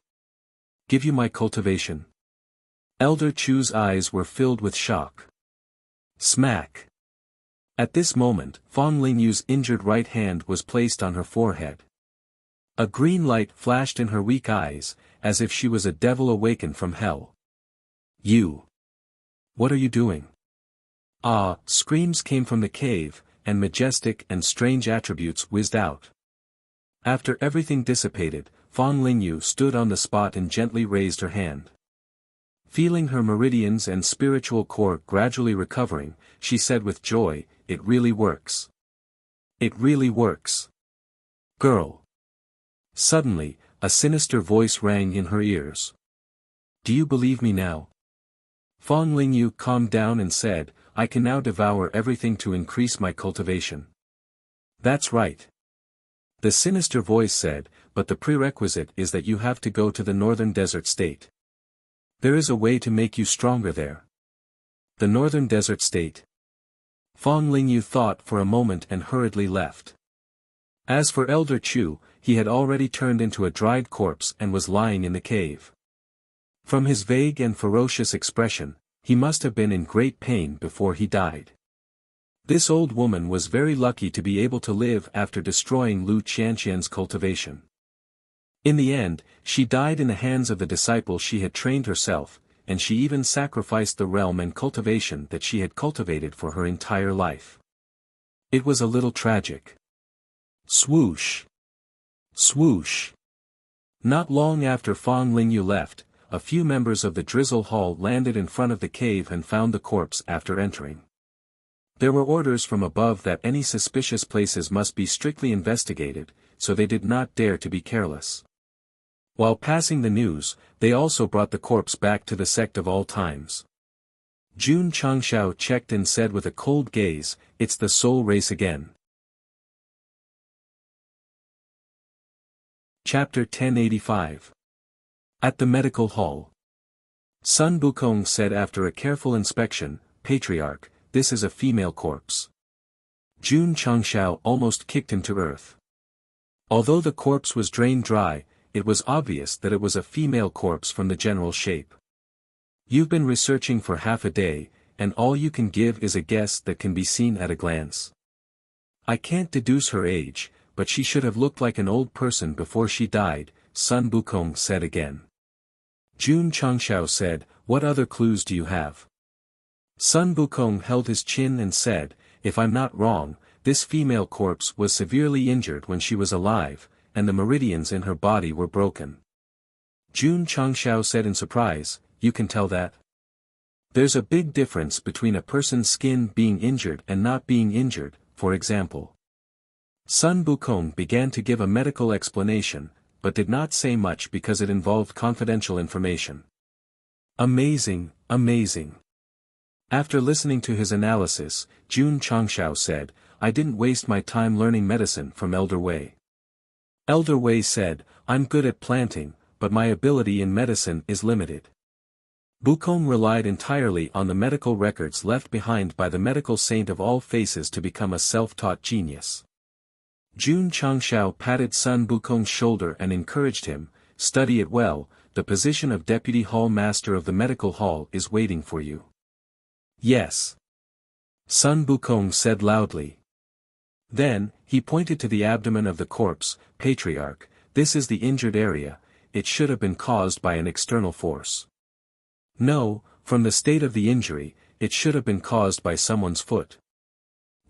"Give you my cultivation?" Elder Chu's eyes were filled with shock. Smack! At this moment, Fang Lingyu's injured right hand was placed on her forehead. A green light flashed in her weak eyes, as if she was a devil awakened from hell. "You! What are you doing?" Ah! Screams came from the cave, and majestic and strange attributes whizzed out. After everything dissipated, Fang Lingyu stood on the spot and gently raised her hand. Feeling her meridians and spiritual core gradually recovering, she said with joy, "It really works. It really works. Girl." Suddenly, A sinister voice rang in her ears. Do you believe me now? Fong Lingyu calmed down and said, I can now devour everything to increase my cultivation. That's right. The sinister voice said, but the prerequisite is that you have to go to the northern desert state. There is a way to make you stronger there. The northern desert state. Fong Lingyu thought for a moment and hurriedly left. As for Elder Chu, he had already turned into a dried corpse and was lying in the cave. From his vague and ferocious expression, he must have been in great pain before he died. This old woman was very lucky to be able to live after destroying Lu Qianqian's cultivation. In the end, she died in the hands of the disciple she had trained herself, and she even sacrificed the realm and cultivation that she had cultivated for her entire life. It was a little tragic. Swoosh! Swoosh! Not long after Fong Lingyu left, a few members of the Drizzle Hall landed in front of the cave and found the corpse after entering. There were orders from above that any suspicious places must be strictly investigated, so they did not dare to be careless. While passing the news, they also brought the corpse back to the sect of all times. Jun Changshao checked and said with a cold gaze, it's the soul race again. Chapter 1085. At the medical hall. Sun Bukong said after a careful inspection, Patriarch, this is a female corpse. Jun Changshao almost kicked him to earth. Although the corpse was drained dry, it was obvious that it was a female corpse from the general shape. You've been researching for half a day, and all you can give is a guess that can be seen at a glance. I can't deduce her age, but she should have looked like an old person before she died, Sun Bukong said again. Jun Changshao said, what other clues do you have? Sun Bukong held his chin and said, if I'm not wrong, this female corpse was severely injured when she was alive, and the meridians in her body were broken. Jun Changshao said in surprise, you can tell that? There's a big difference between a person's skin being injured and not being injured, for example. Sun Bukong began to give a medical explanation, but did not say much because it involved confidential information. Amazing, amazing. After listening to his analysis, Jun Changshao said, I didn't waste my time learning medicine from Elder Wei. Elder Wei said, I'm good at planting, but my ability in medicine is limited. Bukong relied entirely on the medical records left behind by the medical saint of all faces to become a self-taught genius. Jun Changshao patted Sun Bukong's shoulder and encouraged him, study it well, the position of Deputy Hall Master of the Medical Hall is waiting for you. Yes. Sun Bukong said loudly. Then, he pointed to the abdomen of the corpse, Patriarch, this is the injured area, it should have been caused by an external force. No, from the state of the injury, it should have been caused by someone's foot.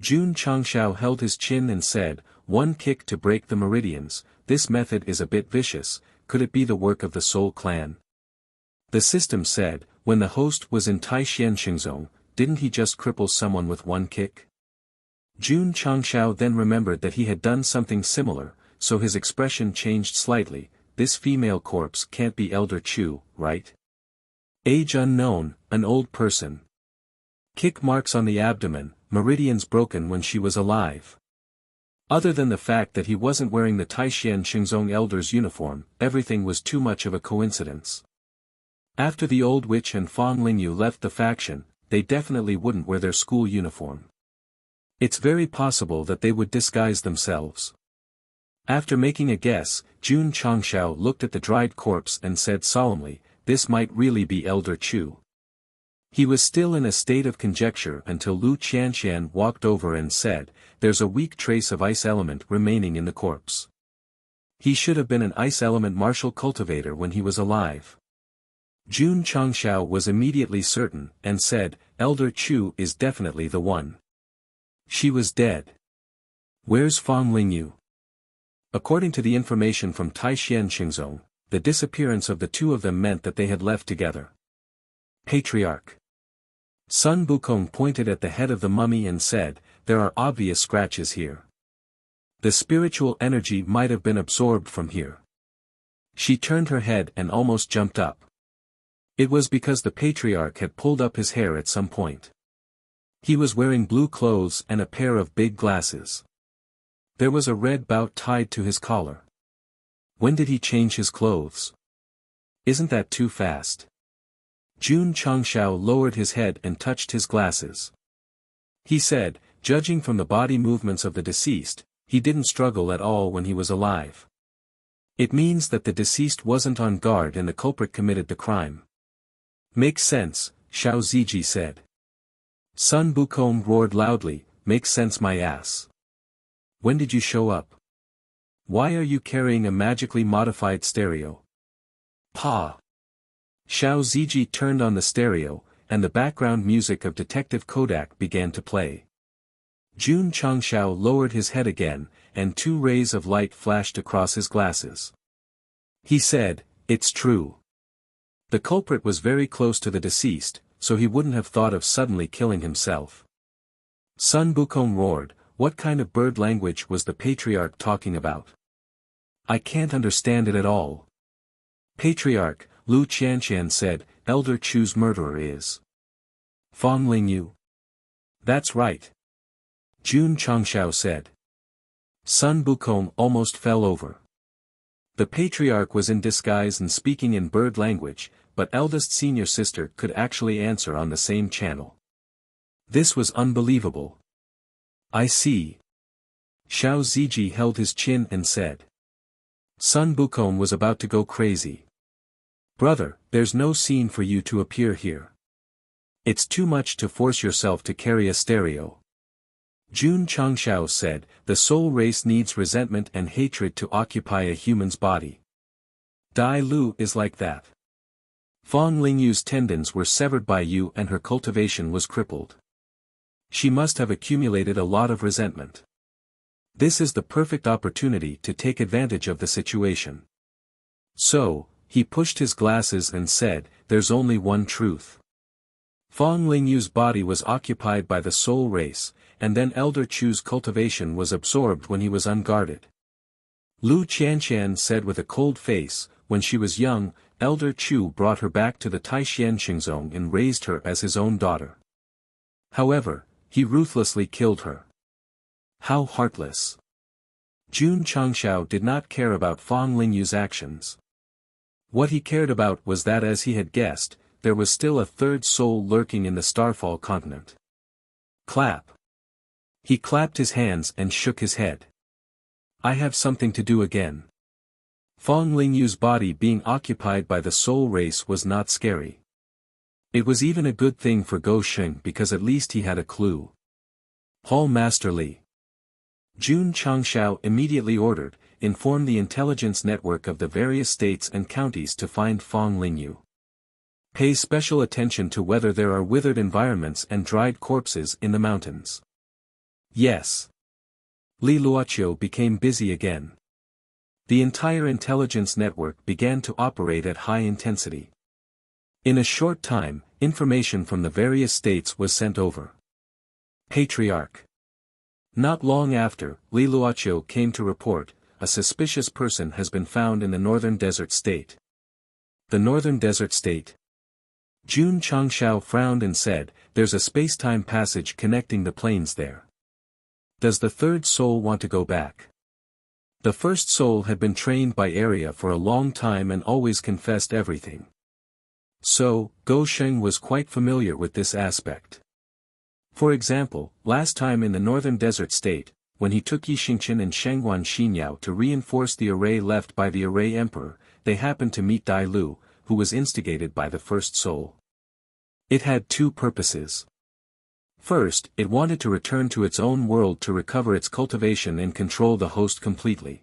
Jun Changshao held his chin and said, one kick to break the meridians, this method is a bit vicious, could it be the work of the Soul Clan? The system said, when the host was in Taishan Xingzong, didn't he just cripple someone with one kick? Jun Changshao then remembered that he had done something similar, so his expression changed slightly, this female corpse can't be Elder Chu, right? Age unknown, an old person. Kick marks on the abdomen, meridians broken when she was alive. Other than the fact that he wasn't wearing the Taishan Xingzong Elder's uniform, everything was too much of a coincidence. After the old witch and Fong Lingyu left the faction, they definitely wouldn't wear their school uniform. It's very possible that they would disguise themselves. After making a guess, Jun Changshao looked at the dried corpse and said solemnly, this might really be Elder Chu. He was still in a state of conjecture until Lu Qianqian walked over and said, there's a weak trace of ice element remaining in the corpse. He should have been an ice element martial cultivator when he was alive. Jun Changshao was immediately certain, and said, Elder Chu is definitely the one. She was dead. Where's Fong Lingyu? According to the information from Taishan Xingzong, the disappearance of the two of them meant that they had left together. Patriarch. Sun Bukong pointed at the head of the mummy and said, there are obvious scratches here. The spiritual energy might have been absorbed from here. She turned her head and almost jumped up. It was because the patriarch had pulled up his hair at some point. He was wearing blue clothes and a pair of big glasses. There was a red bout tied to his collar. When did he change his clothes? Isn't that too fast? Jun Changshao lowered his head and touched his glasses. He said, judging from the body movements of the deceased, he didn't struggle at all when he was alive. It means that the deceased wasn't on guard and the culprit committed the crime. Makes sense, Xiao Ziji said. Sun Bukong roared loudly, makes sense my ass. When did you show up? Why are you carrying a magically modified stereo? Pa! Xiao Ziji turned on the stereo, and the background music of Detective Kodak began to play. Jun Changshao lowered his head again, and 2 rays of light flashed across his glasses. He said, it's true. The culprit was very close to the deceased, so he wouldn't have thought of suddenly killing himself. Sun Bukong roared, what kind of bird language was the patriarch talking about? I can't understand it at all. Patriarch, Lu Qianqian said, Elder Chu's murderer is Fang Lingyu. That's right. Jun Changshao said. Sun Bukong almost fell over. The patriarch was in disguise and speaking in bird language, but eldest senior sister could actually answer on the same channel. This was unbelievable. I see. Xiao Ziji held his chin and said. Sun Bukong was about to go crazy. Brother, there's no scene for you to appear here. It's too much to force yourself to carry a stereo. Jun Changshao said, the soul race needs resentment and hatred to occupy a human's body. Dai Lu is like that. Fang Lingyu's tendons were severed by you and her cultivation was crippled. She must have accumulated a lot of resentment. This is the perfect opportunity to take advantage of the situation. So, he pushed his glasses and said, there's only one truth. Fang Lingyu's body was occupied by the soul race, and then Elder Chu's cultivation was absorbed when he was unguarded. Lu Qianqian said with a cold face, when she was young, Elder Chu brought her back to the Taishan Xingzong and raised her as his own daughter. However, he ruthlessly killed her. How heartless. Jun Changshao did not care about Fang Lingyu's actions. What he cared about was that as he had guessed, there was still a third soul lurking in the Starfall continent. Clap. He clapped his hands and shook his head. I have something to do again. Fang Lingyu's body being occupied by the soul race was not scary. It was even a good thing for Go Sheng because at least he had a clue. Hall Master Li. Jun Changshao immediately ordered, inform the intelligence network of the various states and counties to find Fang Lingyu. Pay special attention to whether there are withered environments and dried corpses in the mountains. Yes. Li Luoqiu became busy again. The entire intelligence network began to operate at high intensity. In a short time, information from the various states was sent over. Patriarch. Not long after, Li Luoqiu came to report, a suspicious person has been found in the northern desert state. The northern desert state? Jun Changshao frowned and said, there's a space-time passage connecting the planes there. Does the third soul want to go back? The first soul had been trained by area for a long time and always confessed everything. So, Go Sheng was quite familiar with this aspect. For example, last time in the northern desert state, when he took Yixingchen and Shengguan Xinyao to reinforce the array left by the array emperor, they happened to meet Dai Lu, who was instigated by the first soul. It had 2 purposes. First, it wanted to return to its own world to recover its cultivation and control the host completely.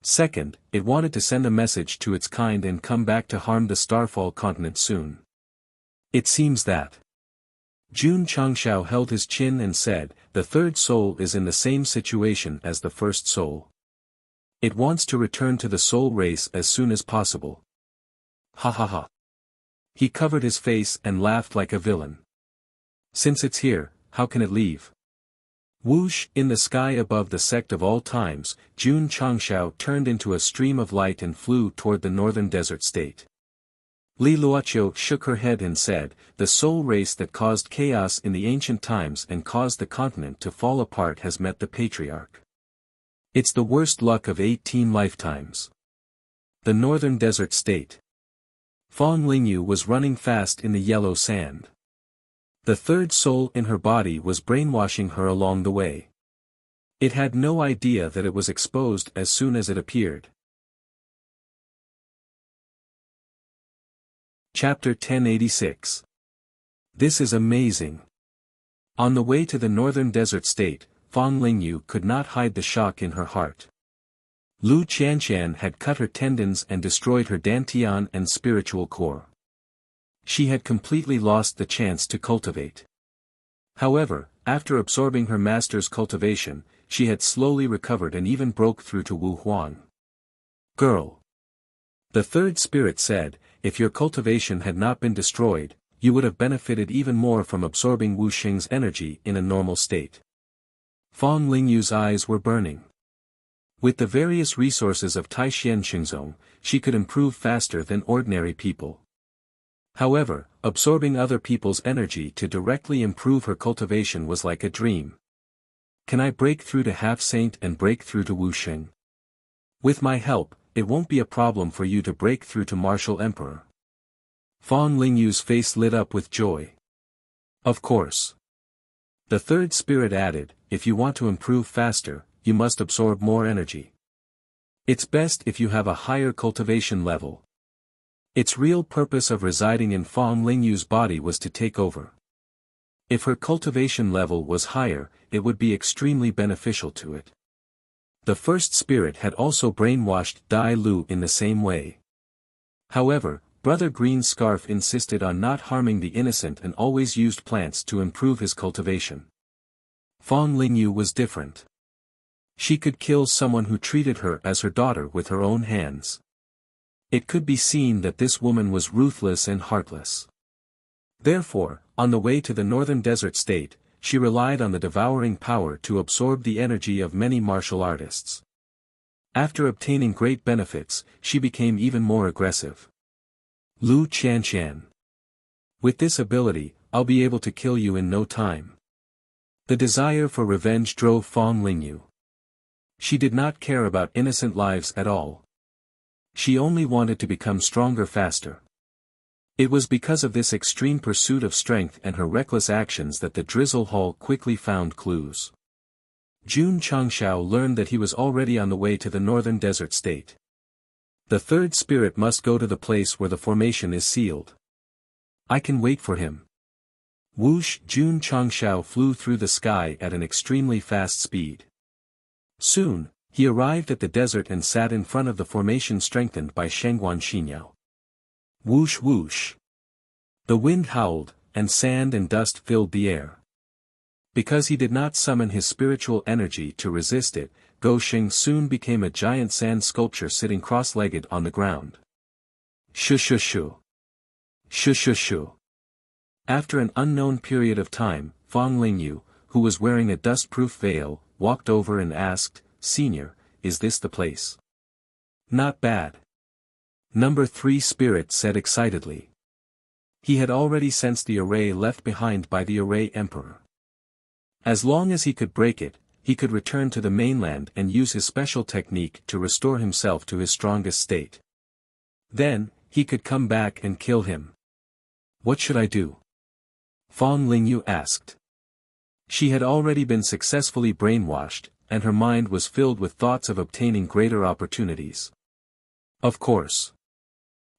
Second, it wanted to send a message to its kind and come back to harm the Starfall continent soon. It seems that. Jun Changshao held his chin and said, the third soul is in the same situation as the first soul. It wants to return to the soul race as soon as possible. Ha ha ha. He covered his face and laughed like a villain. Since it's here, how can it leave? Whoosh! In the sky above the sect of all times, Jun Changshao turned into a stream of light and flew toward the northern desert state. Li Luoqiu shook her head and said, "The soul race that caused chaos in the ancient times and caused the continent to fall apart has met the patriarch. It's the worst luck of 18 lifetimes." The northern desert state. Fong Lingyu was running fast in the yellow sand. The third soul in her body was brainwashing her along the way. It had no idea that it was exposed as soon as it appeared. Chapter 1086. This is amazing. On the way to the northern desert state, Fong Lingyu could not hide the shock in her heart. Lu Qianshan had cut her tendons and destroyed her dantian and spiritual core. She had completely lost the chance to cultivate. However, after absorbing her master's cultivation, she had slowly recovered and even broke through to Wu Huang. "Girl," the third spirit said, "if your cultivation had not been destroyed, you would have benefited even more from absorbing Wu Xing's energy in a normal state." Fong Lingyu's eyes were burning. With the various resources of Taixuan Xingzong, she could improve faster than ordinary people. However, absorbing other people's energy to directly improve her cultivation was like a dream. "Can I break through to Half-Saint and break through to Wu Xing? With my help, it won't be a problem for you to break through to Martial Emperor." Fong Lingyu's face lit up with joy. "Of course." The third spirit added, "If you want to improve faster, you must absorb more energy. It's best if you have a higher cultivation level." Its real purpose of residing in Fong Lingyu's body was to take over. If her cultivation level was higher, it would be extremely beneficial to it. The first spirit had also brainwashed Dai Lu in the same way. However, Brother Green Scarf insisted on not harming the innocent and always used plants to improve his cultivation. Fong Lingyu was different. She could kill someone who treated her as her daughter with her own hands. It could be seen that this woman was ruthless and heartless. Therefore, on the way to the northern desert state, she relied on the devouring power to absorb the energy of many martial artists. After obtaining great benefits, she became even more aggressive. Lu Qianshan. "With this ability, I'll be able to kill you in no time." The desire for revenge drove Fong Lingyu. She did not care about innocent lives at all. She only wanted to become stronger faster. It was because of this extreme pursuit of strength and her reckless actions that the Drizzle Hall quickly found clues. Jun Changshao learned that he was already on the way to the northern desert state. The third spirit must go to the place where the formation is sealed. "I can wait for him." Whoosh! Jun Changshao flew through the sky at an extremely fast speed. Soon, he arrived at the desert and sat in front of the formation strengthened by Shengguan Xinyao. Whoosh whoosh. The wind howled, and sand and dust filled the air. Because he did not summon his spiritual energy to resist it, Go Xing soon became a giant sand sculpture sitting cross-legged on the ground. Shu shu shu. Shu shu shu. After an unknown period of time, Fong Lingyu, who was wearing a dust-proof veil, walked over and asked, "Senior, is this the place?" "Not bad." Number 3 spirit said excitedly. He had already sensed the array left behind by the Array Emperor. As long as he could break it, he could return to the mainland and use his special technique to restore himself to his strongest state. Then, he could come back and kill him. "What should I do?" Fong Lingyu asked. She had already been successfully brainwashed, and her mind was filled with thoughts of obtaining greater opportunities. Of course.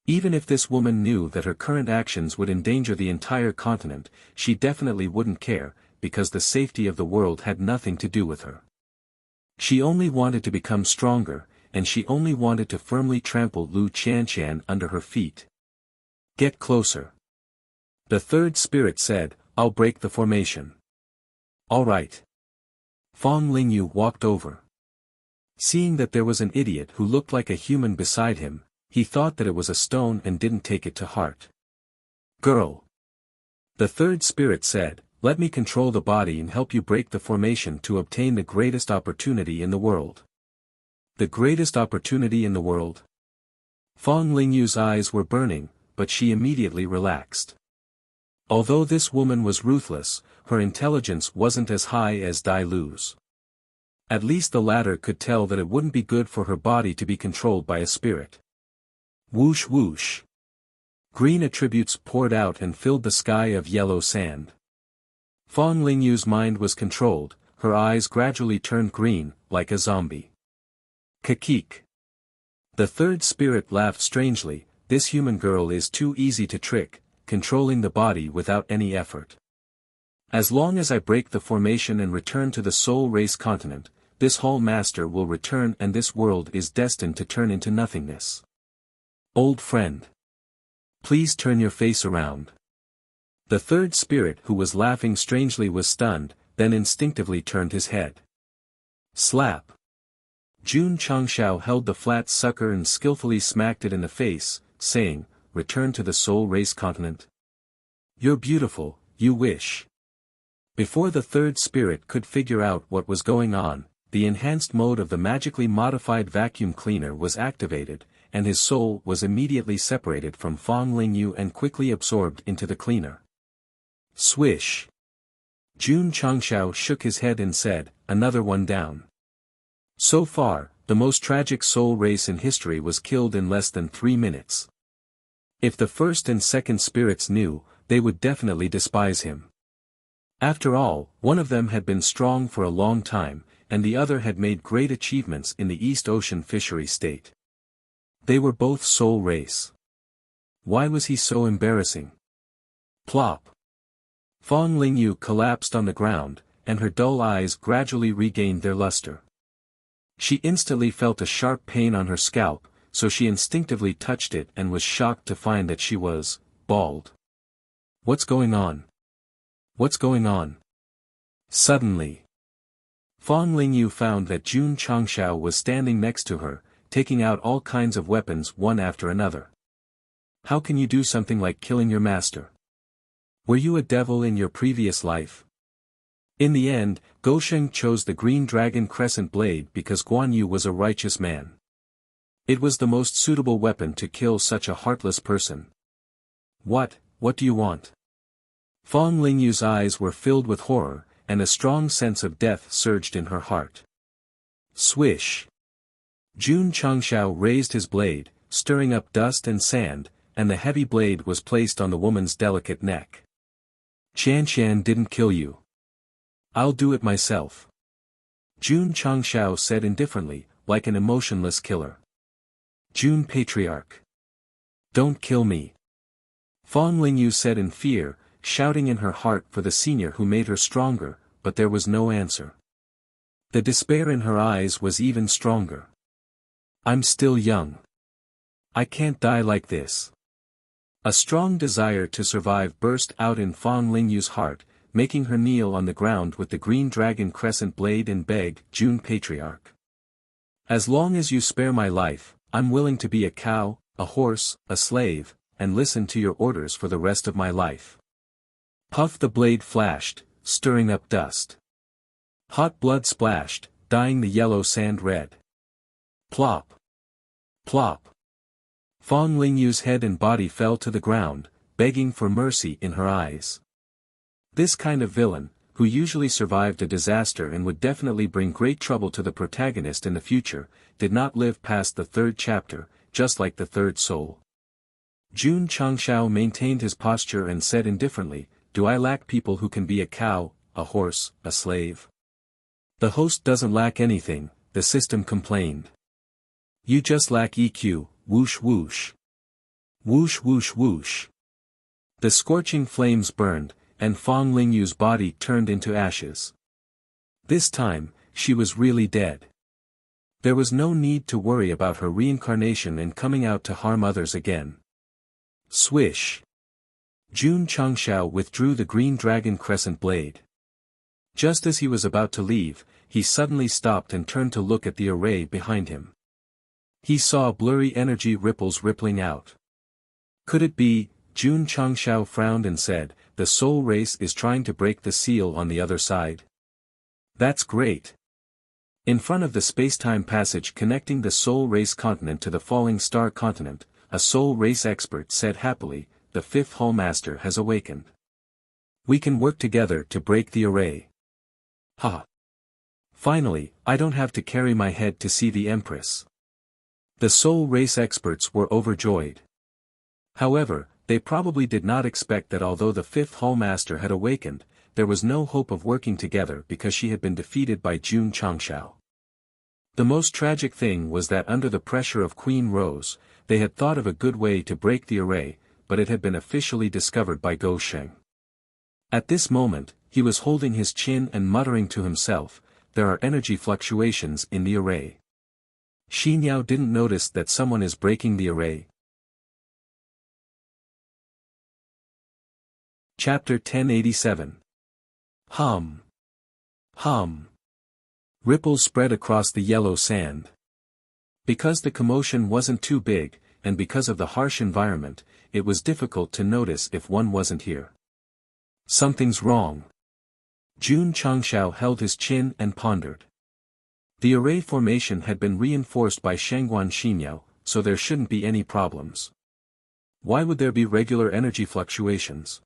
Even if this woman knew that her current actions would endanger the entire continent, she definitely wouldn't care, because the safety of the world had nothing to do with her. She only wanted to become stronger, and she only wanted to firmly trample Lu Qianshan under her feet. "Get closer." The third spirit said, "I'll break the formation." "All right." Fong Lingyu walked over. Seeing that there was an idiot who looked like a human beside him, he thought that it was a stone and didn't take it to heart. "Girl." The third spirit said, let me control the body and help you break the formation to obtain the greatest opportunity in the world. The greatest opportunity in the world? Fong Lingyu's eyes were burning, but she immediately relaxed. Although this woman was ruthless, her intelligence wasn't as high as Dai Lu's. At least the latter could tell that it wouldn't be good for her body to be controlled by a spirit. Whoosh whoosh. Green attributes poured out and filled the sky of yellow sand. Fong Lingyu's mind was controlled, her eyes gradually turned green, like a zombie. Kakik. The third spirit laughed strangely. This human girl is too easy to trick, controlling the body without any effort. As long as I break the formation and return to the soul race continent, this Hall Master will return and this world is destined to turn into nothingness. Old friend. Please turn your face around. The third spirit who was laughing strangely was stunned, then instinctively turned his head. Slap. Jun Changshao held the flat sucker and skillfully smacked it in the face, saying, "Return to the soul race continent. You're beautiful, you wish." Before the third spirit could figure out what was going on, the enhanced mode of the magically modified vacuum cleaner was activated, and his soul was immediately separated from Fong Lingyu and quickly absorbed into the cleaner. Swish. Jun Changshao shook his head and said, "Another one down." So far, the most tragic soul race in history was killed in less than 3 minutes. If the first and second spirits knew, they would definitely despise him. After all, one of them had been strong for a long time, and the other had made great achievements in the East Ocean fishery state. They were both soul race. Why was he so embarrassing? Plop. Fong Lingyu collapsed on the ground, and her dull eyes gradually regained their luster. She instantly felt a sharp pain on her scalp, so she instinctively touched it and was shocked to find that she was bald. What's going on? What's going on? Suddenly, Fong Lingyu found that Jun Changshao was standing next to her, taking out all kinds of weapons one after another. How can you do something like killing your master? Were you a devil in your previous life? In the end, Gosheng chose the Green Dragon Crescent Blade because Guan Yu was a righteous man. It was the most suitable weapon to kill such a heartless person. What do you want? Fong Lingyu's eyes were filled with horror, and a strong sense of death surged in her heart. Swish. Jun Changshao raised his blade, stirring up dust and sand, and the heavy blade was placed on the woman's delicate neck. Chanshan didn't kill you. I'll do it myself. Jun Changshao said indifferently, like an emotionless killer. Jun Patriarch. Don't kill me. Fong Lingyu said in fear, shouting in her heart for the senior who made her stronger, but there was no answer. The despair in her eyes was even stronger. I'm still young. I can't die like this. A strong desire to survive burst out in Fong Lingyu's heart, making her kneel on the ground with the Green Dragon Crescent Blade and beg, Jun Patriarch. As long as you spare my life, I'm willing to be a cow, a horse, a slave, and listen to your orders for the rest of my life. Puff the blade flashed, stirring up dust. Hot blood splashed, dyeing the yellow sand red. Plop. Plop. Fong Lingyu's head and body fell to the ground, begging for mercy in her eyes. This kind of villain, who usually survived a disaster and would definitely bring great trouble to the protagonist in the future, did not live past the 3rd chapter, just like the 3rd soul. Jun Changshao maintained his posture and said indifferently, "Do I lack people who can be a cow, a horse, a slave?" The host doesn't lack anything, the system complained. You just lack EQ, whoosh whoosh. Whoosh whoosh whoosh. The scorching flames burned, and Fong Lingyu's body turned into ashes. This time, she was really dead. There was no need to worry about her reincarnation and coming out to harm others again. Swish. Jun Changshao withdrew the Green Dragon Crescent Blade. Just as he was about to leave, he suddenly stopped and turned to look at the array behind him. He saw blurry energy ripples rippling out. Could it be? Jun Changshao frowned and said, the soul race is trying to break the seal on the other side? That's great. In front of the space-time passage connecting the soul race continent to the falling star continent, a soul race expert said happily, the fifth Hallmaster has awakened. We can work together to break the array. Ha! Finally, I don't have to carry my head to see the Empress. The soul race experts were overjoyed. However, they probably did not expect that although the fifth Hallmaster had awakened, there was no hope of working together because she had been defeated by Jun Changshao. The most tragic thing was that under the pressure of Queen Rose, they had thought of a good way to break the array, but it had been officially discovered by Gou Sheng. At this moment, he was holding his chin and muttering to himself, there are energy fluctuations in the array. Xinyao didn't notice that someone is breaking the array. Chapter 1087. Hum. Hum. Ripples spread across the yellow sand. Because the commotion wasn't too big, and because of the harsh environment, it was difficult to notice if one wasn't here. Something's wrong. Jun Changshao held his chin and pondered. The array formation had been reinforced by Shangguan Xinyao, so there shouldn't be any problems. Why would there be regular energy fluctuations?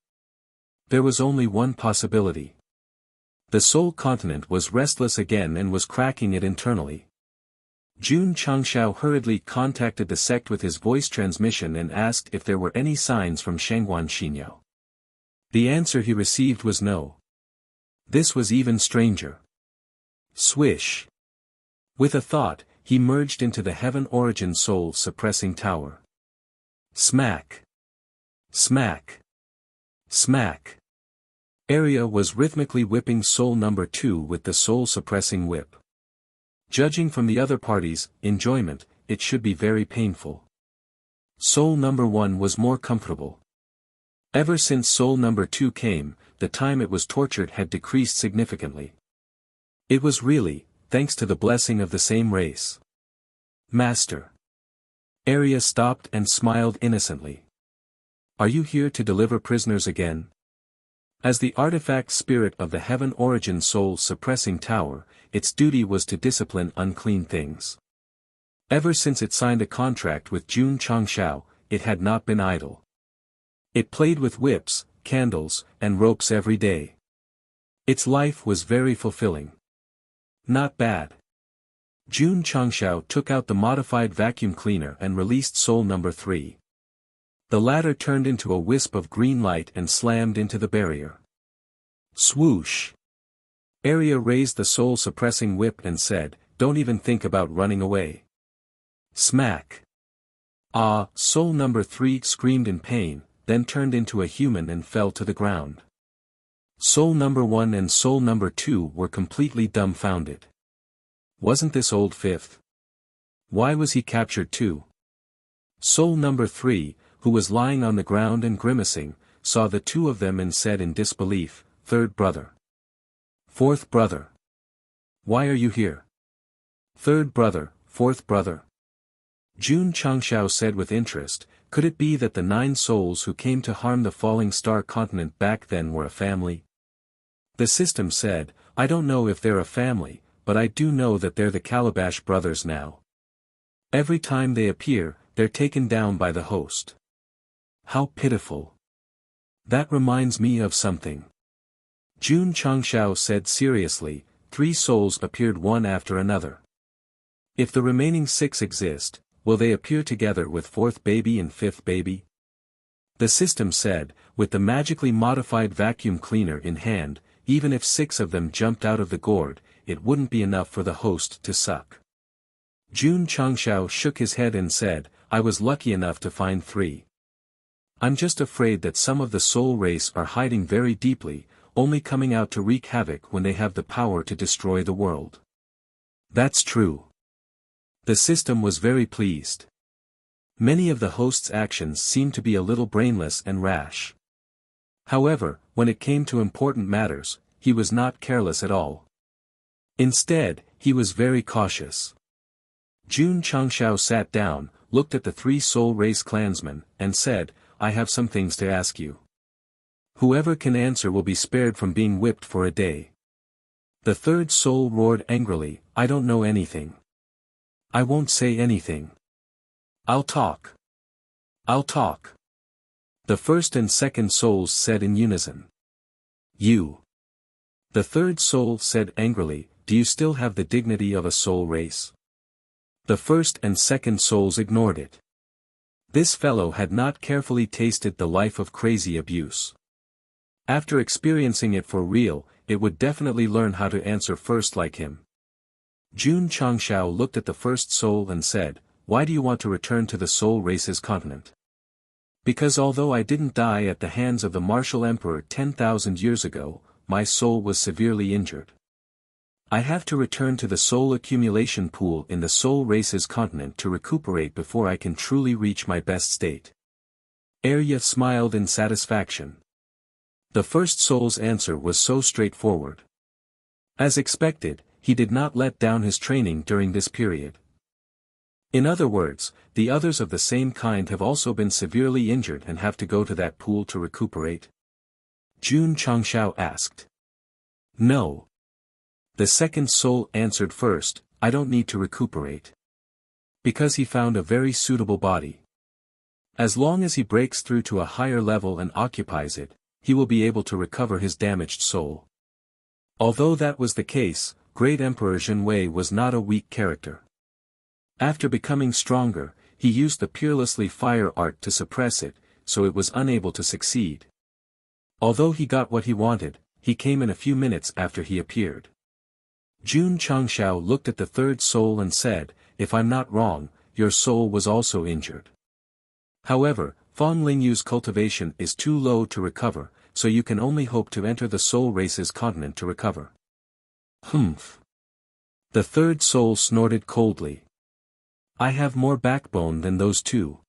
There was only one possibility. The soul continent was restless again and was cracking it internally. Jun Changshao hurriedly contacted the sect with his voice transmission and asked if there were any signs from Shangguan Xinyao. The answer he received was no. This was even stranger. Swish. With a thought, he merged into the Heaven Origin Soul Suppressing Tower. Smack. Smack. Smack. Area was rhythmically whipping Soul Number 2 with the Soul Suppressing Whip. Judging from the other party's enjoyment, it should be very painful. Soul Number 1 was more comfortable. Ever since Soul Number 2 came, the time it was tortured had decreased significantly. It was really, thanks to the blessing of the same race. Master. Arya stopped and smiled innocently. Are you here to deliver prisoners again? As the artifact spirit of the Heaven Origin Soul Suppressing Tower, its duty was to discipline unclean things. Ever since it signed a contract with Jun Changshao, it had not been idle. It played with whips, candles, and ropes every day. Its life was very fulfilling. Not bad. Jun Changshao took out the modified vacuum cleaner and released Soul Number 3. The latter turned into a wisp of green light and slammed into the barrier. Swoosh. Arya raised the soul-suppressing whip and said, don't even think about running away. Smack. Ah, Soul Number 3 screamed in pain, then turned into a human and fell to the ground. Soul Number 1 and Soul Number 2 were completely dumbfounded. Wasn't this old fifth? Why was he captured too? Soul Number 3, who was lying on the ground and grimacing, saw the two of them and said in disbelief, third brother. Fourth brother. Why are you here? Third brother, fourth brother. Jun Changshao said with interest, could it be that the 9 souls who came to harm the falling star continent back then were a family? The system said, I don't know if they're a family, but I do know that they're the Calabash brothers now. Every time they appear, they're taken down by the host. How pitiful. That reminds me of something. Jun Changshao said seriously, 3 souls appeared one after another. If the remaining 6 exist, will they appear together with 4th baby and 5th baby? The system said, with the magically modified vacuum cleaner in hand, even if 6 of them jumped out of the gourd, it wouldn't be enough for the host to suck. Jun Changshao shook his head and said, I was lucky enough to find 3. I'm just afraid that some of the soul race are hiding very deeply, only coming out to wreak havoc when they have the power to destroy the world. That's true. The system was very pleased. Many of the host's actions seemed to be a little brainless and rash. However, when it came to important matters, he was not careless at all. Instead, he was very cautious. Jun Changshao sat down, looked at the 3 soul race clansmen, and said, I have some things to ask you. Whoever can answer will be spared from being whipped for a day. The third soul roared angrily, I don't know anything. I won't say anything. I'll talk. I'll talk. The first and second souls said in unison. You. The third soul said angrily, do you still have the dignity of a soul race? The first and second souls ignored it. This fellow had not carefully tasted the life of crazy abuse. After experiencing it for real, it would definitely learn how to answer first like him. Jun Changshao looked at the first soul and said, why do you want to return to the soul race's continent? Because although I didn't die at the hands of the martial emperor 10,000 years ago, my soul was severely injured. I have to return to the soul accumulation pool in the soul race's continent to recuperate before I can truly reach my best state. Arya smiled in satisfaction. The first soul's answer was so straightforward. As expected, he did not let down his training during this period. In other words, the others of the same kind have also been severely injured and have to go to that pool to recuperate? Jun Changshao asked. No. The second soul answered first, I don't need to recuperate. Because he found a very suitable body. As long as he breaks through to a higher level and occupies it, he will be able to recover his damaged soul. Although that was the case, Great Emperor Zhenwei was not a weak character. After becoming stronger, he used the peerlessly fire art to suppress it, so it was unable to succeed. Although he got what he wanted, he came in a few minutes after he appeared. Jun Changshao looked at the third soul and said, if I'm not wrong, your soul was also injured. However, Fang Lingyu's cultivation is too low to recover, so you can only hope to enter the soul race's continent to recover. Humph. The third soul snorted coldly. I have more backbone than those two.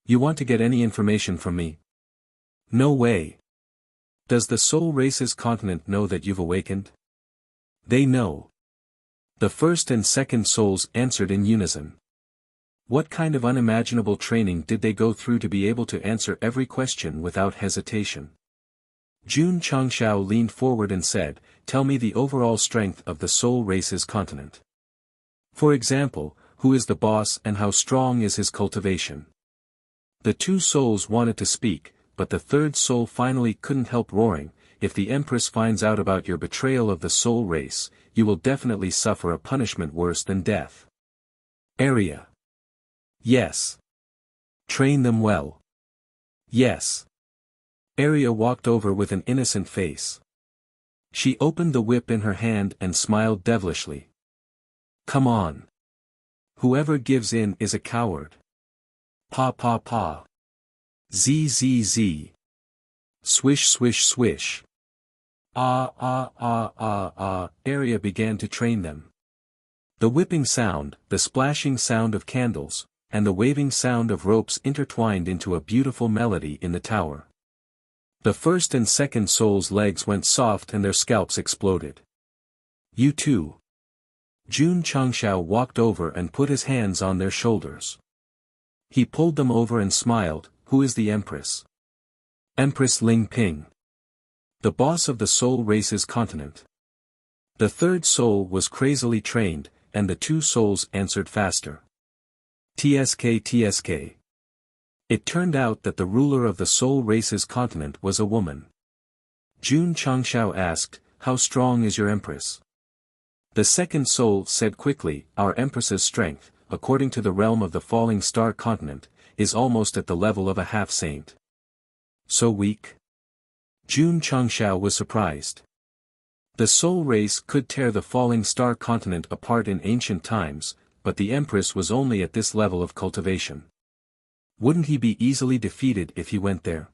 You want to get any information from me? No way. Does the soul race's continent know that you've awakened? They know. The first and second souls answered in unison. What kind of unimaginable training did they go through to be able to answer every question without hesitation? Jun Changshao leaned forward and said, tell me the overall strength of the soul race's continent. For example, who is the boss and how strong is his cultivation? The two souls wanted to speak, but the third soul finally couldn't help roaring, if the Empress finds out about your betrayal of the soul race, you will definitely suffer a punishment worse than death. Arya. Yes. Train them well. Yes. Arya walked over with an innocent face. She opened the whip in her hand and smiled devilishly. Come on. Whoever gives in is a coward. Pa pa pa. Z z z. Swish swish swish. Ah ah ah ah ah. Arya began to train them. The whipping sound, the splashing sound of candles, and the waving sound of ropes intertwined into a beautiful melody in the tower. The first and second souls' legs went soft and their scalps exploded. You too. Jun Changshao walked over and put his hands on their shoulders. He pulled them over and smiled, who is the Empress? Empress Ling Ping. The boss of the soul race's continent. The third soul was crazily trained, and the two souls answered faster. TSK TSK. It turned out that the ruler of the soul race's continent was a woman. Jun Changshao asked, how strong is your Empress? The second soul said quickly, our Empress's strength, according to the realm of the falling star continent, is almost at the level of a half-saint. So weak? Jun Changshao was surprised. The soul race could tear the falling star continent apart in ancient times, but the Empress was only at this level of cultivation. Wouldn't he be easily defeated if he went there?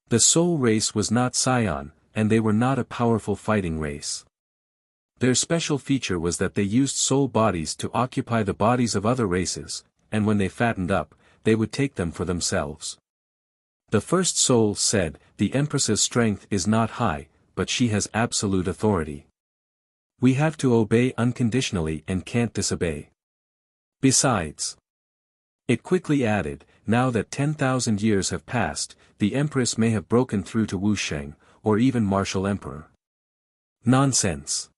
The soul race was not Scion, and they were not a powerful fighting race. Their special feature was that they used soul bodies to occupy the bodies of other races, and when they fattened up, they would take them for themselves. The first soul said, the Empress's strength is not high, but she has absolute authority. We have to obey unconditionally and can't disobey. Besides, it quickly added, now that 10,000 years have passed, the Empress may have broken through to Wuxia, or even Martial Emperor. Nonsense.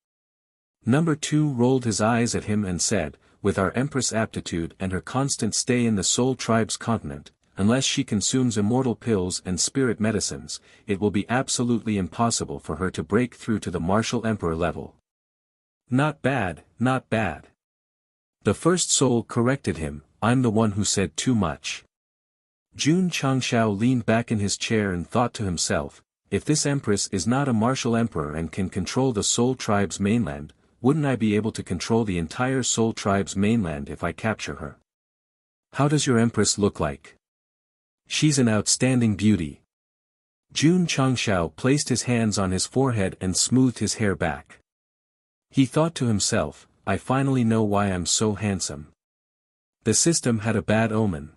Number 2 rolled his eyes at him and said, with our Empress' aptitude and her constant stay in the Soul Tribe's continent, unless she consumes immortal pills and spirit medicines, it will be absolutely impossible for her to break through to the Martial Emperor level. Not bad, not bad. The first soul corrected him, I'm the one who said too much. Jun Changshao leaned back in his chair and thought to himself, if this Empress is not a Martial Emperor and can control the Soul Tribe's mainland, wouldn't I be able to control the entire Soul Tribe's mainland if I capture her? How does your Empress look like? She's an outstanding beauty. Jun Changshao placed his hands on his forehead and smoothed his hair back. He thought to himself, I finally know why I'm so handsome. The system had a bad omen.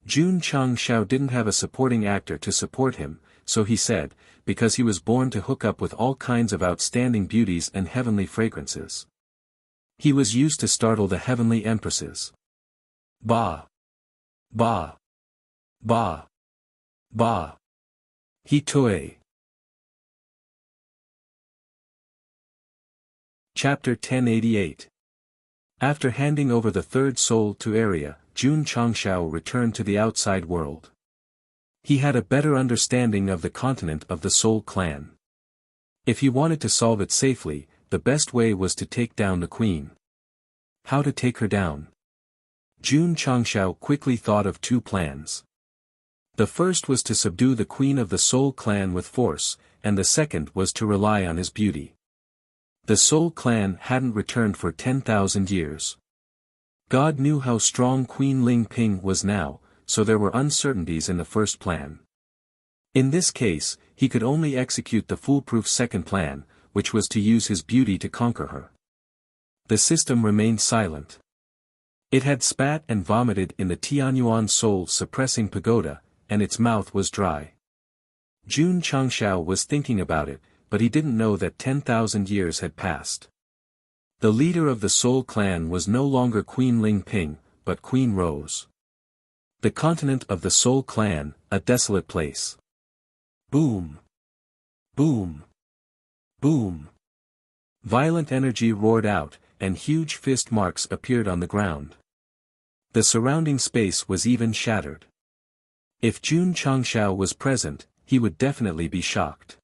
Jun Changshao didn't have a supporting actor to support him, so he said, because he was born to hook up with all kinds of outstanding beauties and heavenly fragrances. He was used to startle the heavenly empresses. Bah! Bah! Bah! Bah! Hitoe. Chapter 1088. After handing over the third soul to Arya, Jun Changshao returned to the outside world. He had a better understanding of the continent of the Soul Clan. If he wanted to solve it safely, the best way was to take down the queen. How to take her down? Jun Changshao quickly thought of 2 plans. The first was to subdue the queen of the Soul Clan with force, and the second was to rely on his beauty. The Soul Clan hadn't returned for 10,000 years. God knew how strong Queen Ling Ping was now, so there were uncertainties in the first plan. In this case, he could only execute the foolproof second plan, which was to use his beauty to conquer her. The system remained silent. It had spat and vomited in the Tianyuan soul-suppressing pagoda, and its mouth was dry. Jun Changshao was thinking about it, but he didn't know that 10,000 years had passed. The leader of the Soul Clan was no longer Queen Ling Ping, but Queen Rose. The continent of the Soul Clan, a desolate place. Boom! Boom! Boom! Violent energy roared out, and huge fist marks appeared on the ground. The surrounding space was even shattered. If Jun Changshao was present, he would definitely be shocked.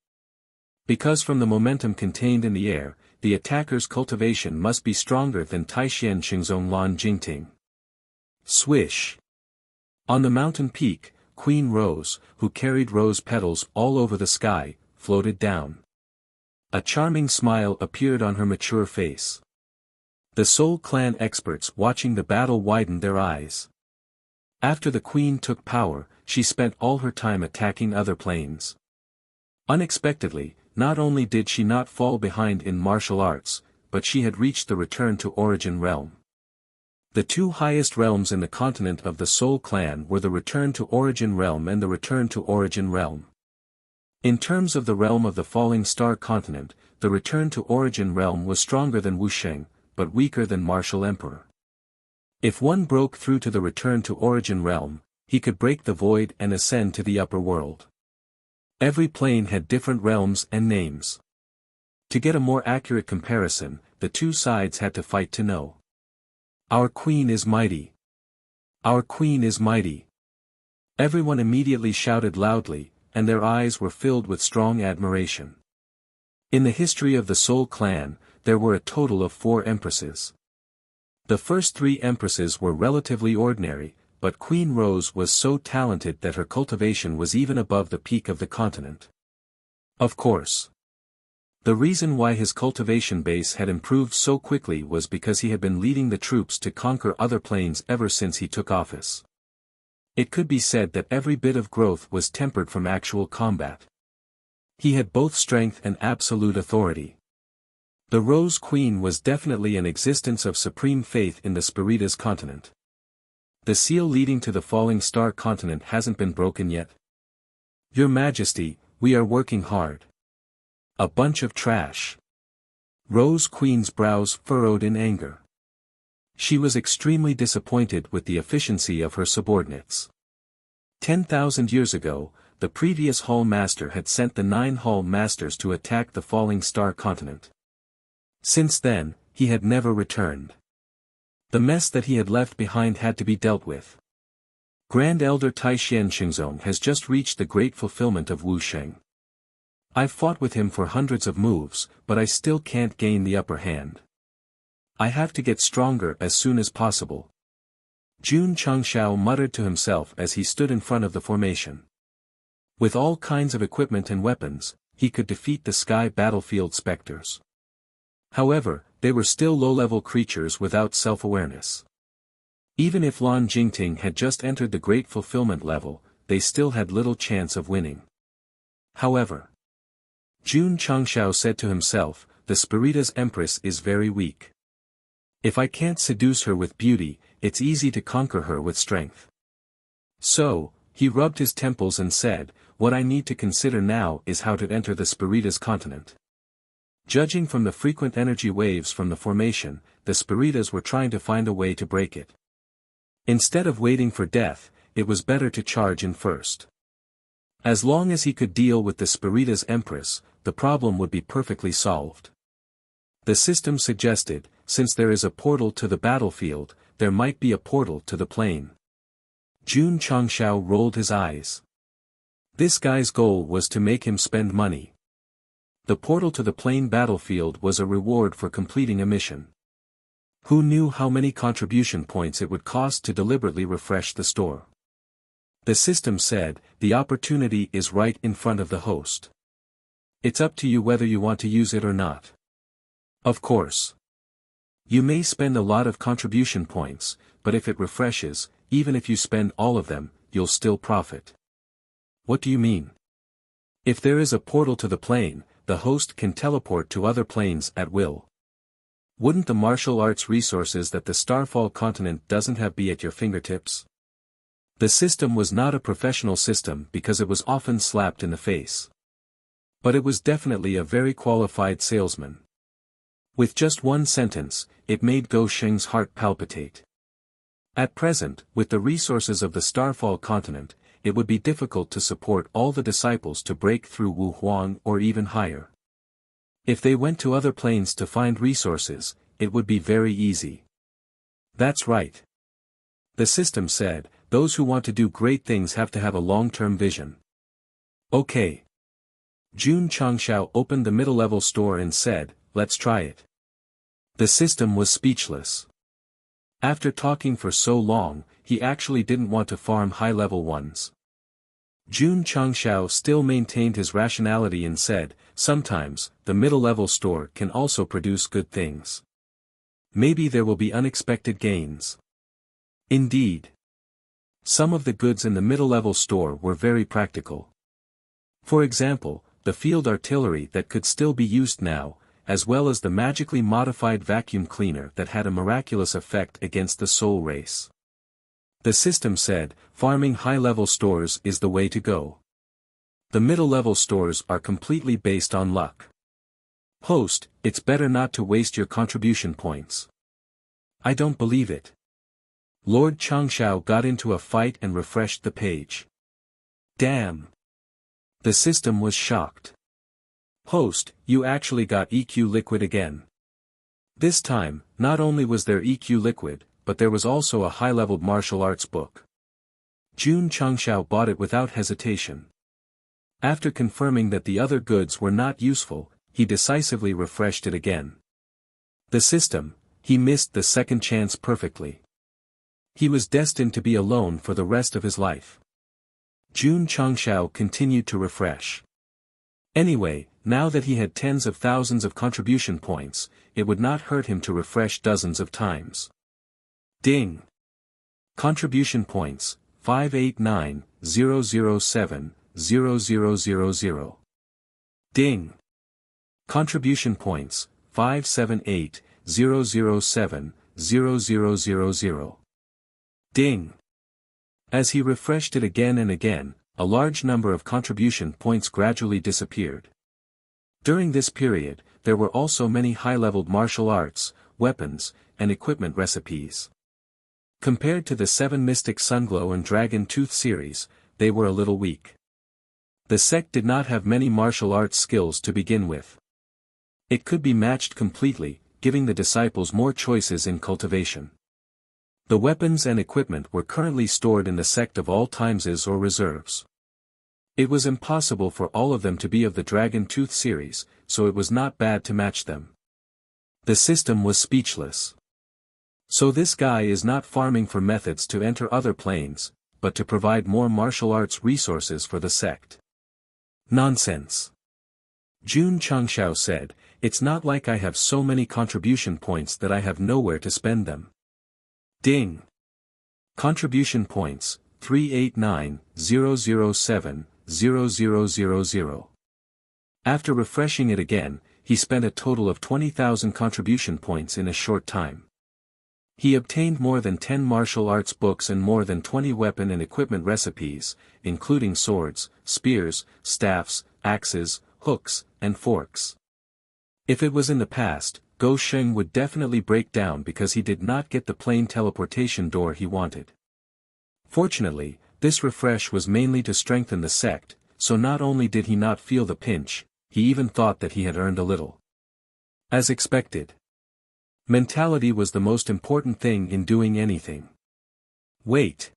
Because from the momentum contained in the air, the attacker's cultivation must be stronger than Taishian Xingzong Lan Jingting. Swish! On the mountain peak, Queen Rose, who carried rose petals all over the sky, floated down. A charming smile appeared on her mature face. The Soul Clan experts watching the battle widened their eyes. After the queen took power, she spent all her time attacking other planes. Unexpectedly, not only did she not fall behind in martial arts, but she had reached the Return to Origin realm. The 2 highest realms in the continent of the Soul Clan were the Return to Origin realm and the Return to Origin realm. In terms of the realm of the Falling Star continent, the Return to Origin realm was stronger than Wuxia, but weaker than Martial Emperor. If one broke through to the Return to Origin realm, he could break the void and ascend to the upper world. Every plane had different realms and names. To get a more accurate comparison, the 2 sides had to fight to know. Our queen is mighty. Our queen is mighty. Everyone immediately shouted loudly, and their eyes were filled with strong admiration. In the history of the Soul Clan, there were a total of 4 empresses. The first 3 empresses were relatively ordinary, but Queen Rose was so talented that her cultivation was even above the peak of the continent. Of course. The reason why his cultivation base had improved so quickly was because he had been leading the troops to conquer other planes ever since he took office. It could be said that every bit of growth was tempered from actual combat. He had both strength and absolute authority. The Rose Queen was definitely an existence of supreme faith in the Spiritas continent. The seal leading to the Falling Star continent hasn't been broken yet. Your Majesty, we are working hard. A bunch of trash. Rose Queen's brows furrowed in anger. She was extremely disappointed with the efficiency of her subordinates. 10,000 years ago, the previous Hall Master had sent the 9 Hall Masters to attack the falling star continent. Since then, he had never returned. The mess that he had left behind had to be dealt with. Grand Elder Taishan Xingzong has just reached the great fulfillment of Wuxia. I've fought with him for hundreds of moves, but I still can't gain the upper hand. I have to get stronger as soon as possible. Jun Changshao muttered to himself as he stood in front of the formation. With all kinds of equipment and weapons, he could defeat the sky battlefield specters. However, they were still low-level creatures without self-awareness. Even if Lan Jingting had just entered the great fulfillment level, they still had little chance of winning. However, Jun Changshao said to himself, the Spirita's Empress is very weak. If I can't seduce her with beauty, it's easy to conquer her with strength. So, he rubbed his temples and said, what I need to consider now is how to enter the Spirita's continent. Judging from the frequent energy waves from the formation, the Spiritas were trying to find a way to break it. Instead of waiting for death, it was better to charge in first. As long as he could deal with the Spirita's Empress, the problem would be perfectly solved. The system suggested, since there is a portal to the battlefield, there might be a portal to the plane. Jun Changshao rolled his eyes. This guy's goal was to make him spend money. The portal to the plane battlefield was a reward for completing a mission. Who knew how many contribution points it would cost to deliberately refresh the store? The system said, the opportunity is right in front of the host. It's up to you whether you want to use it or not. Of course. You may spend a lot of contribution points, but if it refreshes, even if you spend all of them, you'll still profit. What do you mean? If there is a portal to the plane, the host can teleport to other planes at will. Wouldn't the martial arts resources that the Starfall continent doesn't have be at your fingertips? The system was not a professional system because it was often slapped in the face. But it was definitely a very qualified salesman. With just one sentence, it made Go Sheng's heart palpitate. At present, with the resources of the Starfall continent, it would be difficult to support all the disciples to break through Wu Huang or even higher. If they went to other planes to find resources, it would be very easy. That's right. The system said, those who want to do great things have to have a long-term vision. Okay. Jun Changshao opened the middle-level store and said, let's try it. The system was speechless. After talking for so long, he actually didn't want to farm high-level ones. Jun Changshao still maintained his rationality and said, sometimes, the middle-level store can also produce good things. Maybe there will be unexpected gains. Indeed. Some of the goods in the middle-level store were very practical. For example, the field artillery that could still be used now, as well as the magically modified vacuum cleaner that had a miraculous effect against the soul race. The system said, farming high-level stores is the way to go. The middle-level stores are completely based on luck. Host, it's better not to waste your contribution points. I don't believe it. Lord Changshao got into a fight and refreshed the page. Damn. The system was shocked. Host, you actually got EQ liquid again. This time, not only was there EQ liquid, but there was also a high-leveled martial arts book. Jun Changshao bought it without hesitation. After confirming that the other goods were not useful, he decisively refreshed it again. The system, he missed the second chance perfectly. He was destined to be alone for the rest of his life. Jun Changshao continued to refresh. Anyway, now that he had tens of thousands of contribution points, it would not hurt him to refresh dozens of times. Ding! Contribution points, 589,007,0000. Ding! Contribution points, 578,007,0000. Ding! As he refreshed it again and again, a large number of contribution points gradually disappeared. During this period, there were also many high-leveled martial arts, weapons, and equipment recipes. Compared to the 7 Mystic Sunglow and Dragon Tooth series, they were a little weak. The sect did not have many martial arts skills to begin with. It could be matched completely, giving the disciples more choices in cultivation. The weapons and equipment were currently stored in the sect of all timeses or reserves. It was impossible for all of them to be of the Dragon Tooth series, so it was not bad to match them. The system was speechless. So this guy is not farming for methods to enter other planes, but to provide more martial arts resources for the sect. Nonsense. Jun Changshao said, it's not like I have so many contribution points that I have nowhere to spend them. Ding. Contribution points, 389,007,0000. After refreshing it again, he spent a total of 20,000 contribution points in a short time. He obtained more than 10 martial arts books and more than 20 weapon and equipment recipes, including swords, spears, staffs, axes, hooks, and forks. If it was in the past, Go Sheng would definitely break down because he did not get the plane teleportation door he wanted. Fortunately, this refresh was mainly to strengthen the sect, so not only did he not feel the pinch, he even thought that he had earned a little. As expected. Mentality was the most important thing in doing anything. Wait.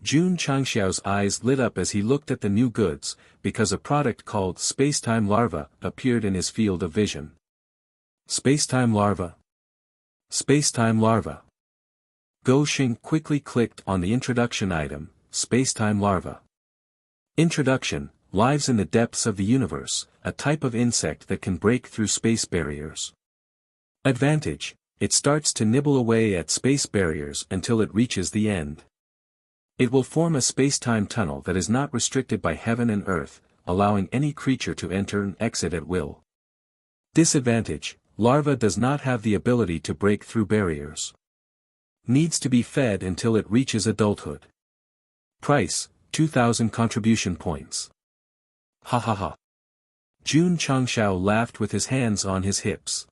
Jun Changxiao's eyes lit up as he looked at the new goods, because a product called Spacetime Larva appeared in his field of vision. Spacetime Larva. Spacetime Larva. Go Sheng quickly clicked on the introduction item, Spacetime Larva. Introduction, lives in the depths of the universe, a type of insect that can break through space barriers. Advantage, it starts to nibble away at space barriers until it reaches the end. It will form a space-time tunnel that is not restricted by heaven and earth, allowing any creature to enter and exit at will. Disadvantage, larva does not have the ability to break through barriers. Needs to be fed until it reaches adulthood. Price, 2,000 contribution points. Ha ha ha. Jun Changshao laughed with his hands on his hips.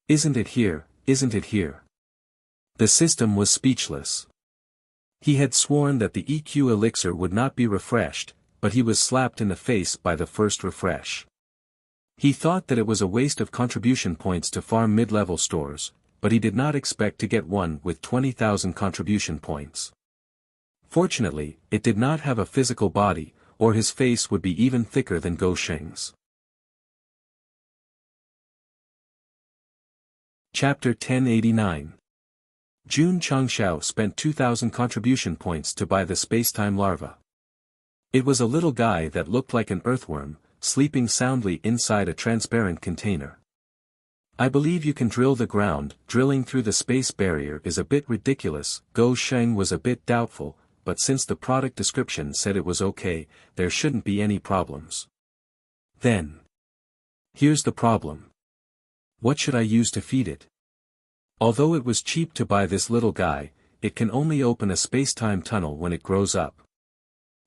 Isn't it here, isn't it here? The system was speechless. He had sworn that the EQ elixir would not be refreshed, but he was slapped in the face by the first refresh. He thought that it was a waste of contribution points to farm mid-level stores, but he did not expect to get one with 20,000 contribution points. Fortunately, it did not have a physical body, or his face would be even thicker than Go Sheng's. Chapter 1089. Jun Changshao spent 2,000 contribution points to buy the spacetime larva. It was a little guy that looked like an earthworm, sleeping soundly inside a transparent container. I believe you can drill the ground. Drilling through the space barrier is a bit ridiculous. Go Sheng was a bit doubtful, but since the product description said it was okay, there shouldn't be any problems. Then. Here's the problem. What should I use to feed it? Although it was cheap to buy this little guy, it can only open a space-time tunnel when it grows up.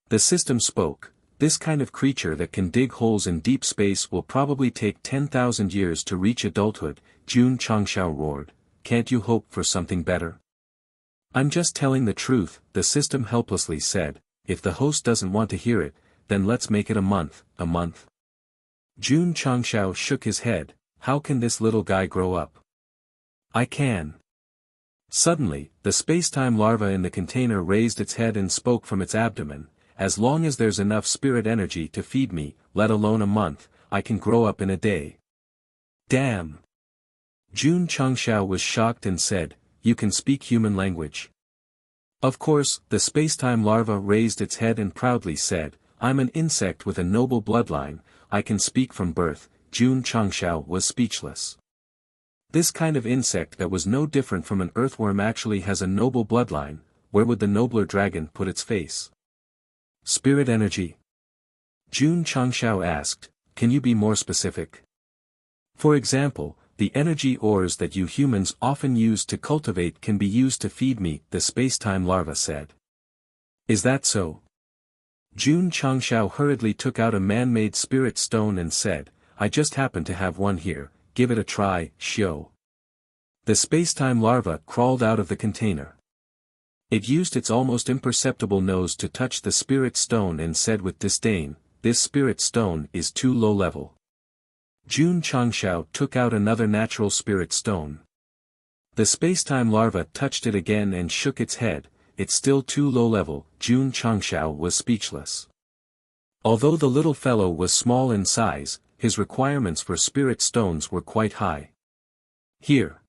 The system spoke, this kind of creature that can dig holes in deep space will probably take 10,000 years to reach adulthood. Jun Changshao roared, can't you hope for something better? I'm just telling the truth, the system helplessly said, if the host doesn't want to hear it, then let's make it a month. A month? Jun Changshao shook his head, how can this little guy grow up? I can. Suddenly, the spacetime larva in the container raised its head and spoke from its abdomen, as long as there's enough spirit energy to feed me, let alone a month, I can grow up in a day. Damn. Jun Changshao was shocked and said, you can speak human language. Of course, the spacetime larva raised its head and proudly said, I'm an insect with a noble bloodline, I can speak from birth. Jun Changshao was speechless. This kind of insect that was no different from an earthworm actually has a noble bloodline. Where would the nobler dragon put its face? Spirit energy? Jun Changshao asked, can you be more specific? For example, the energy ores that you humans often use to cultivate can be used to feed me, the spacetime larva said. Is that so? Jun Changshao hurriedly took out a man-made spirit stone and said, I just happen to have one here, give it a try, Xiao. The spacetime larva crawled out of the container. It used its almost imperceptible nose to touch the spirit stone and said with disdain, "This spirit stone is too low level." Jun Changshao took out another natural spirit stone. The spacetime larva touched it again and shook its head. "It's still too low level." Jun Changshao was speechless. Although the little fellow was small in size, his requirements for spirit stones were quite high. "Here."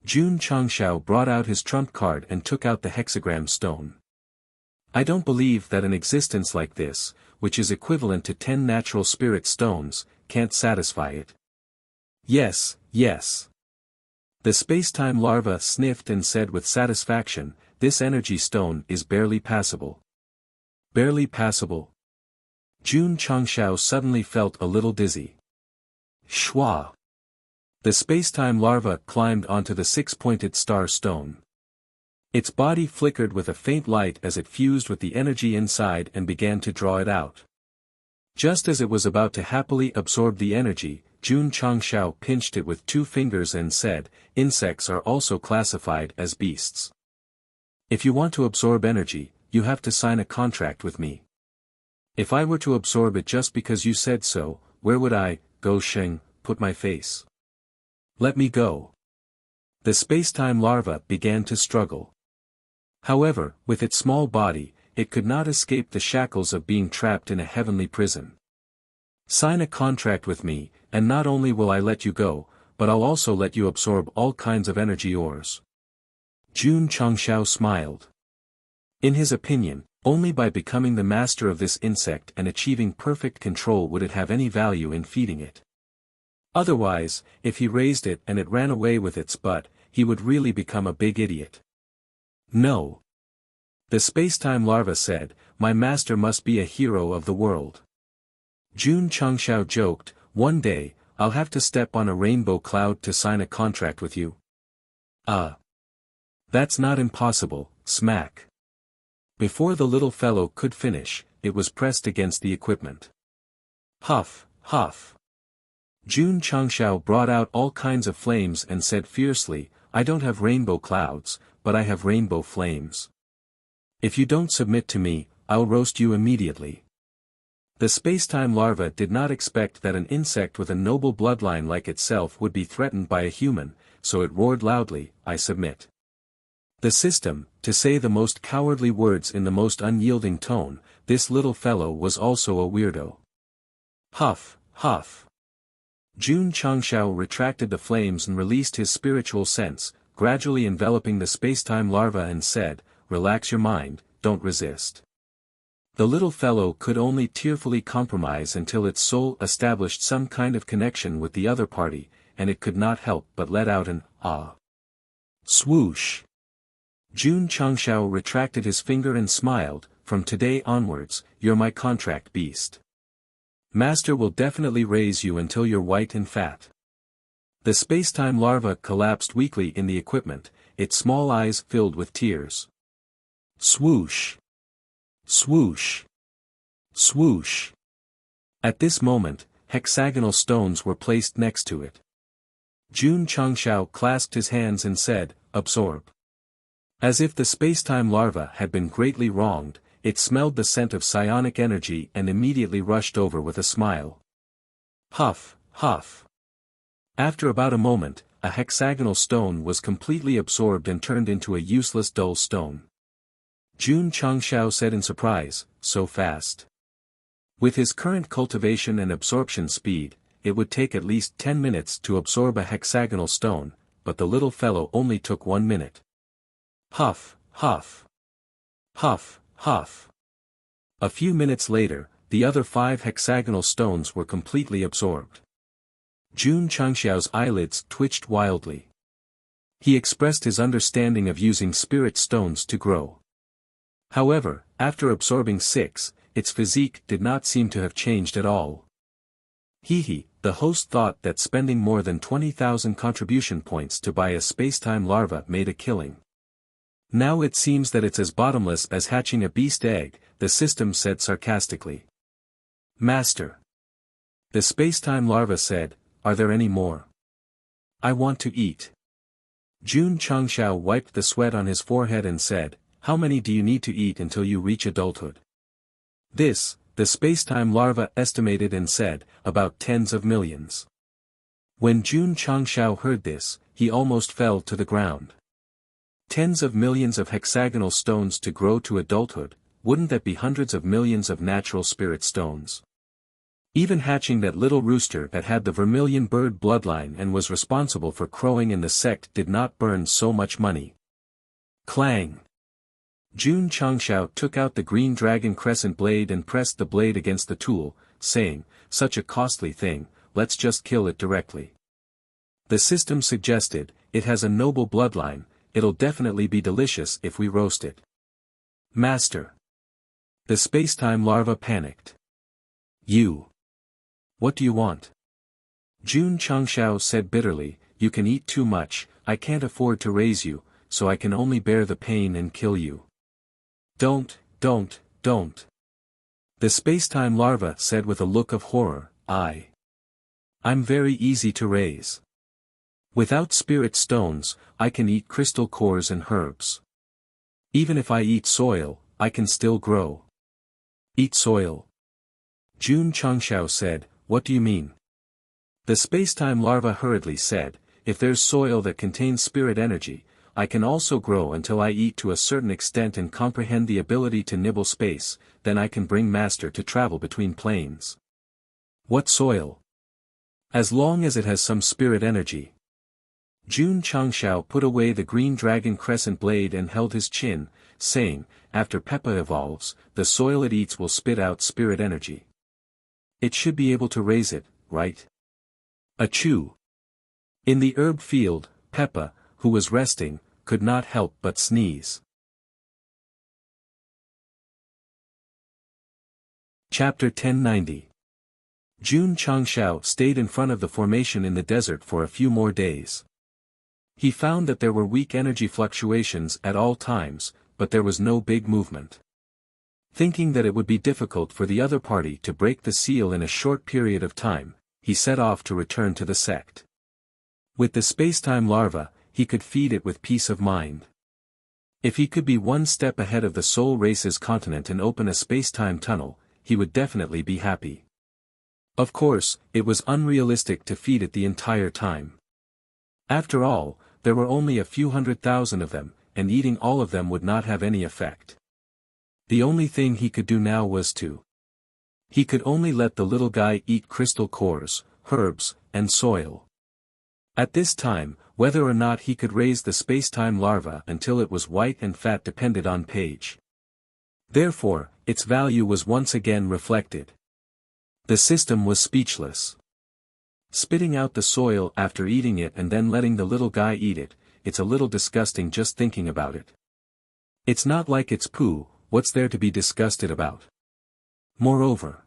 Jun Changshao brought out his trump card and took out the hexagram stone. "I don't believe that an existence like this, which is equivalent to 10 natural spirit stones, can't satisfy it." "Yes, yes." The spacetime larva sniffed and said with satisfaction, "This energy stone is barely passable." "Barely passable?" Jun Changshao suddenly felt a little dizzy. Schwa! The spacetime larva climbed onto the 6-pointed star stone. Its body flickered with a faint light as it fused with the energy inside and began to draw it out. Just as it was about to happily absorb the energy, Jun Changshao pinched it with 2 fingers and said, "Insects are also classified as beasts. If you want to absorb energy, you have to sign a contract with me. If I were to absorb it just because you said so, where would I, Go Sheng, put my face? Let me go." The spacetime larva began to struggle. However, with its small body, it could not escape the shackles of being trapped in a heavenly prison. "Sign a contract with me, and not only will I let you go, but I'll also let you absorb all kinds of energy ores." Jun Changshao smiled. In his opinion, only by becoming the master of this insect and achieving perfect control would it have any value in feeding it. Otherwise, if he raised it and it ran away with its butt, he would really become a big idiot. "No." The spacetime larva said, "My master must be a hero of the world." Jun Changshao joked, "One day, I'll have to step on a rainbow cloud to sign a contract with you." That's not impossible." Smack. Before the little fellow could finish, it was pressed against the equipment. Huff, huff. Jun Changshao brought out all kinds of flames and said fiercely, "I don't have rainbow clouds, but I have rainbow flames. If you don't submit to me, I'll roast you immediately." The spacetime larva did not expect that an insect with a noble bloodline like itself would be threatened by a human, so it roared loudly, "I submit." The system, to say the most cowardly words in the most unyielding tone, this little fellow was also a weirdo. Huff, huff. Jun Changshao retracted the flames and released his spiritual sense, gradually enveloping the spacetime larva and said, "Relax your mind, don't resist." The little fellow could only tearfully compromise until its soul established some kind of connection with the other party, and it could not help but let out an "ah." Swoosh! Jun Changshao retracted his finger and smiled, "From today onwards, you're my contract beast. Master will definitely raise you until you're white and fat." The spacetime larva collapsed weakly in the equipment, its small eyes filled with tears. Swoosh! Swoosh! Swoosh! At this moment, hexagonal stones were placed next to it. Jun Changshao clasped his hands and said, "Absorb." As if the spacetime larva had been greatly wronged, it smelled the scent of psionic energy and immediately rushed over with a smile. Huff, huff. After about a moment, a hexagonal stone was completely absorbed and turned into a useless dull stone. Jun Changshao said in surprise, "So fast." With his current cultivation and absorption speed, it would take at least 10 minutes to absorb a hexagonal stone, but the little fellow only took 1 minute. Huff, huff. Huff, huff. A few minutes later, the other 5 hexagonal stones were completely absorbed. Jun Changshao's eyelids twitched wildly. He expressed his understanding of using spirit stones to grow. However, after absorbing 6, its physique did not seem to have changed at all. The host thought that spending more than 20,000 contribution points to buy a spacetime larva made a killing. Now it seems that it's as bottomless as hatching a beast egg, the system said sarcastically. Master. The spacetime larva said, "Are there any more? I want to eat." Jun Changshao wiped the sweat on his forehead and said, "How many do you need to eat until you reach adulthood?" This, the space-time larva estimated and said, about tens of millions. When Jun Changshao heard this, he almost fell to the ground. Tens of millions of hexagonal stones to grow to adulthood, wouldn't that be hundreds of millions of natural spirit stones? Even hatching that little rooster that had the vermilion bird bloodline and was responsible for crowing in the sect did not burn so much money. Clang! Jun Changshao took out the green dragon crescent blade and pressed the blade against the tool, saying, "Such a costly thing, let's just kill it directly." The system suggested, "It has a noble bloodline, it'll definitely be delicious if we roast it." Master. The space-time larva panicked. "You. What do you want?" Jun Changshao said bitterly, "You can eat too much, I can't afford to raise you, so I can only bear the pain and kill you." Don't. The space-time larva said with a look of horror, I'm very easy to raise. Without spirit stones, I can eat crystal cores and herbs. Even if I eat soil, I can still grow. Eat soil? Jun Changshao said, "What do you mean?" The space-time larva hurriedly said, "If there's soil that contains spirit energy, I can also grow until I eat to a certain extent and comprehend the ability to nibble space, then I can bring Master to travel between planes." What soil? As long as it has some spirit energy. Jun Changshao put away the green dragon crescent blade and held his chin, saying, "After Peppa evolves, the soil it eats will spit out spirit energy. It should be able to raise it, right?" Achoo! In the herb field, Peppa, who was resting, could not help but sneeze. Chapter 1090. Jun Changshao stayed in front of the formation in the desert for a few more days. He found that there were weak energy fluctuations at all times, but there was no big movement. Thinking that it would be difficult for the other party to break the seal in a short period of time, he set off to return to the sect. With the space-time larva, he could feed it with peace of mind. If he could be one step ahead of the soul race's continent and open a space-time tunnel, he would definitely be happy. Of course, it was unrealistic to feed it the entire time. After all, there were only a few 100,000 of them, and eating all of them would not have any effect. The only thing he could do now was to. He could only let the little guy eat crystal cores, herbs, and soil. At this time, whether or not he could raise the space-time larva until it was white and fat depended on Paige. Therefore, its value was once again reflected. The system was speechless. Spitting out the soil after eating it and then letting the little guy eat it, it's a little disgusting just thinking about it. It's not like it's poo, what's there to be disgusted about? Moreover,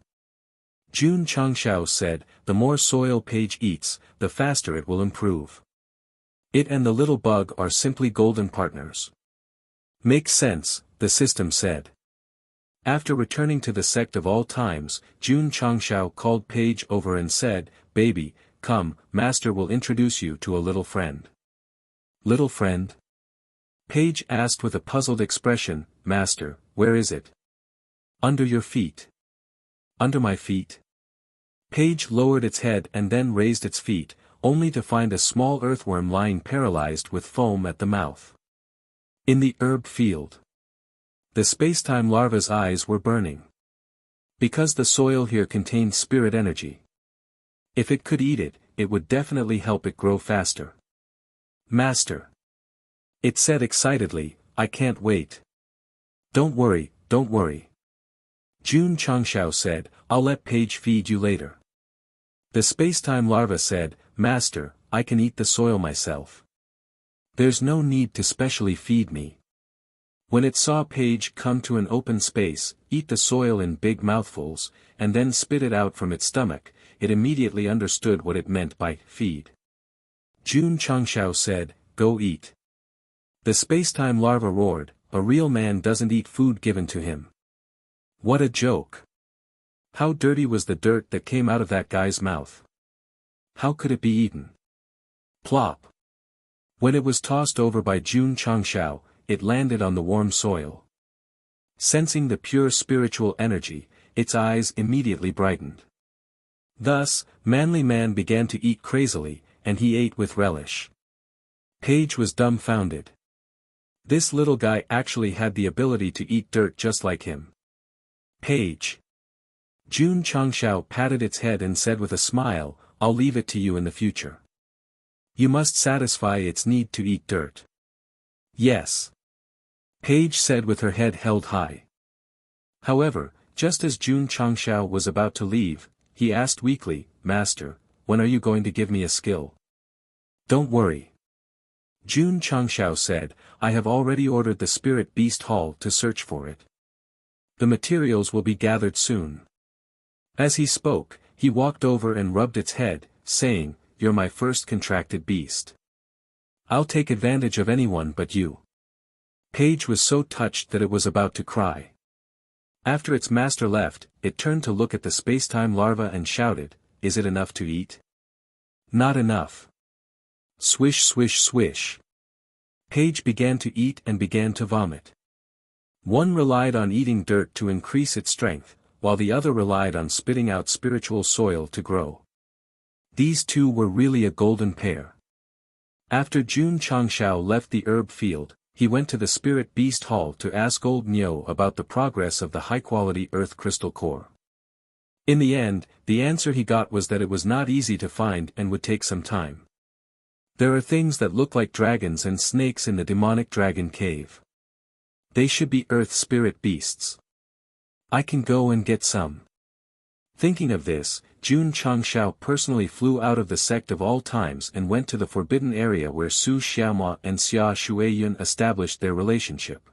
Jun Changshao said, the more soil Paige eats, the faster it will improve. It and the little bug are simply golden partners. Makes sense, the system said. After returning to the sect of all times, Jun Changshao called Paige over and said, "Baby, come, Master will introduce you to a little friend." Little friend? Paige asked with a puzzled expression, "Master, where is it?" "Under your feet." "Under my feet?" Paige lowered its head and then raised its feet, only to find a small earthworm lying paralyzed with foam at the mouth. In the herb field. The space-time larva's eyes were burning. Because the soil here contained spirit energy. If it could eat it, it would definitely help it grow faster. "Master." It said excitedly, "I can't wait." Don't worry. Jun Changshao said, "I'll let Paige feed you later." The space-time larva said, "Master, I can eat the soil myself. There's no need to specially feed me." When it saw Paige come to an open space, eat the soil in big mouthfuls, and then spit it out from its stomach, it immediately understood what it meant by feed. Jun Changshao said, "Go eat." The space-time larva roared, "A real man doesn't eat food given to him." What a joke. How dirty was the dirt that came out of that guy's mouth? How could it be eaten? Plop. When it was tossed over by Jun Changshao, it landed on the warm soil. Sensing the pure spiritual energy, its eyes immediately brightened. Thus, Manly Man began to eat crazily, and he ate with relish. Paige was dumbfounded. This little guy actually had the ability to eat dirt just like him. Paige. Jun Changshao patted its head and said with a smile, "I'll leave it to you in the future. You must satisfy its need to eat dirt." "Yes." Paige said with her head held high. However, just as Jun Changshao was about to leave, he asked weakly, "Master, when are you going to give me a skill?" "Don't worry." Jun Changshao said, "I have already ordered the Spirit Beast Hall to search for it. The materials will be gathered soon." As he spoke, he walked over and rubbed its head, saying, "You're my first contracted beast. I'll take advantage of anyone but you." Paige was so touched that it was about to cry. After its master left, it turned to look at the spacetime larva and shouted, "Is it enough to eat?" "Not enough." Swish swish swish. Paige began to eat and began to vomit. One relied on eating dirt to increase its strength, while the other relied on spitting out spiritual soil to grow. These two were really a golden pair. After Jun Changshao left the herb field, he went to the Spirit Beast Hall to ask Old Nyo about the progress of the high-quality earth crystal core. In the end, the answer he got was that it was not easy to find and would take some time. There are things that look like dragons and snakes in the demonic dragon cave. They should be earth spirit beasts. I can go and get some. Thinking of this, Jun Changshao personally flew out of the Sect of all times and went to the forbidden area where Su Xiaomua and Xia Shuiyun established their relationship.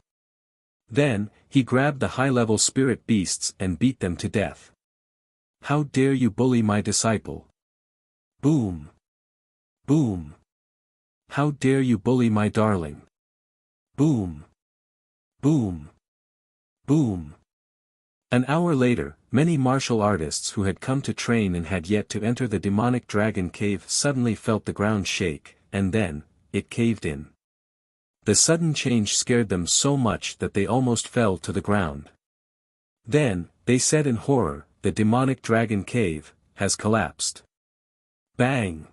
Then, he grabbed the high-level spirit beasts and beat them to death. "How dare you bully my disciple?" Boom! Boom! "How dare you bully my darling?" Boom! Boom! Boom! An hour later, many martial artists who had come to train and had yet to enter the demonic dragon cave suddenly felt the ground shake, and then, it caved in. The sudden change scared them so much that they almost fell to the ground. Then, they said in horror, "The demonic dragon cave has collapsed." Bang!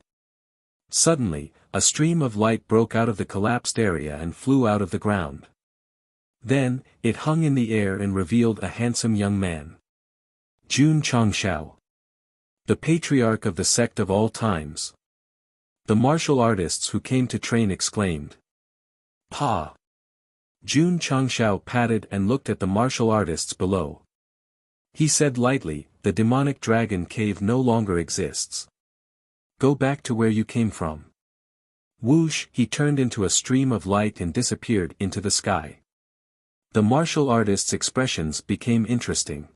Suddenly, a stream of light broke out of the collapsed area and flew out of the ground. Then, it hung in the air and revealed a handsome young man. Jun Changshao. The patriarch of the Sect of all times. The martial artists who came to train exclaimed. "Pa!" Jun Changshao patted and looked at the martial artists below. He said lightly, "The demonic dragon cave no longer exists. Go back to where you came from." Whoosh! He turned into a stream of light and disappeared into the sky. The martial artist's expressions became interesting.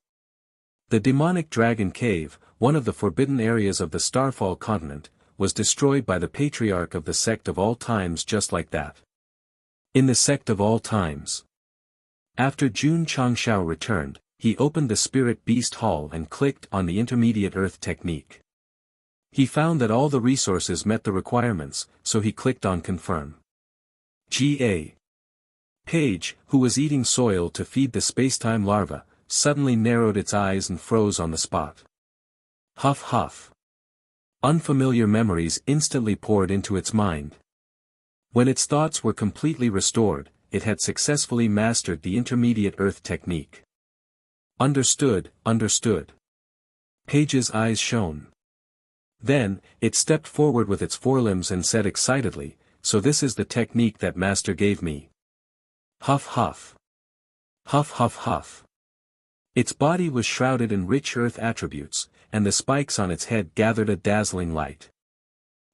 The demonic dragon cave, one of the forbidden areas of the Starfall continent, was destroyed by the patriarch of the Sect of all times just like that. In the Sect of all times. After Jun Changshao returned, he opened the Spirit Beast Hall and clicked on the Intermediate Earth technique. He found that all the resources met the requirements, so he clicked on Confirm. G.A. Paige, who was eating soil to feed the spacetime larva, suddenly narrowed its eyes and froze on the spot. Huff huff. Unfamiliar memories instantly poured into its mind. When its thoughts were completely restored, it had successfully mastered the Intermediate Earth technique. Understood, understood. Paige's eyes shone. Then, it stepped forward with its forelimbs and said excitedly, "So this is the technique that Master gave me." Huff huff. Huff huff huff. Its body was shrouded in rich earth attributes, and the spikes on its head gathered a dazzling light.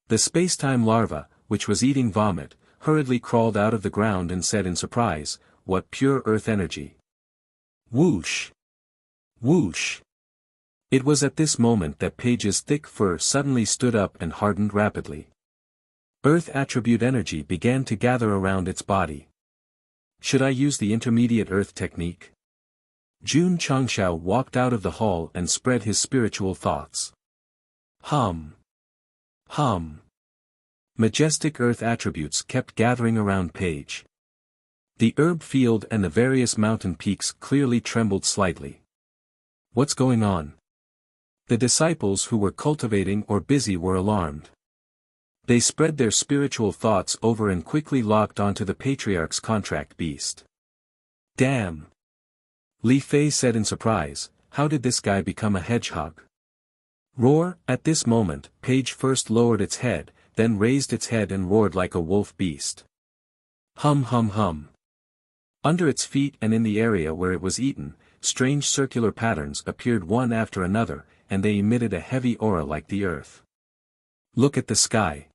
The spacetime larva, which was eating vomit, hurriedly crawled out of the ground and said in surprise, "What pure earth energy!" Whoosh! Whoosh! It was at this moment that Paige's thick fur suddenly stood up and hardened rapidly. Earth attribute energy began to gather around its body. Should I use the Intermediate Earth technique? Jun Changshao walked out of the hall and spread his spiritual thoughts. Hum. Hum. Majestic earth attributes kept gathering around Page. The herb field and the various mountain peaks clearly trembled slightly. What's going on? The disciples who were cultivating or busy were alarmed. They spread their spiritual thoughts over and quickly locked onto the patriarch's contract beast. Damn! Li Fei said in surprise, how did this guy become a hedgehog? Roar! At this moment, Page first lowered its head, then raised its head and roared like a wolf beast. Hum hum hum. Under its feet and in the area where it was eaten, strange circular patterns appeared one after another, and they emitted a heavy aura like the earth. Look at the sky!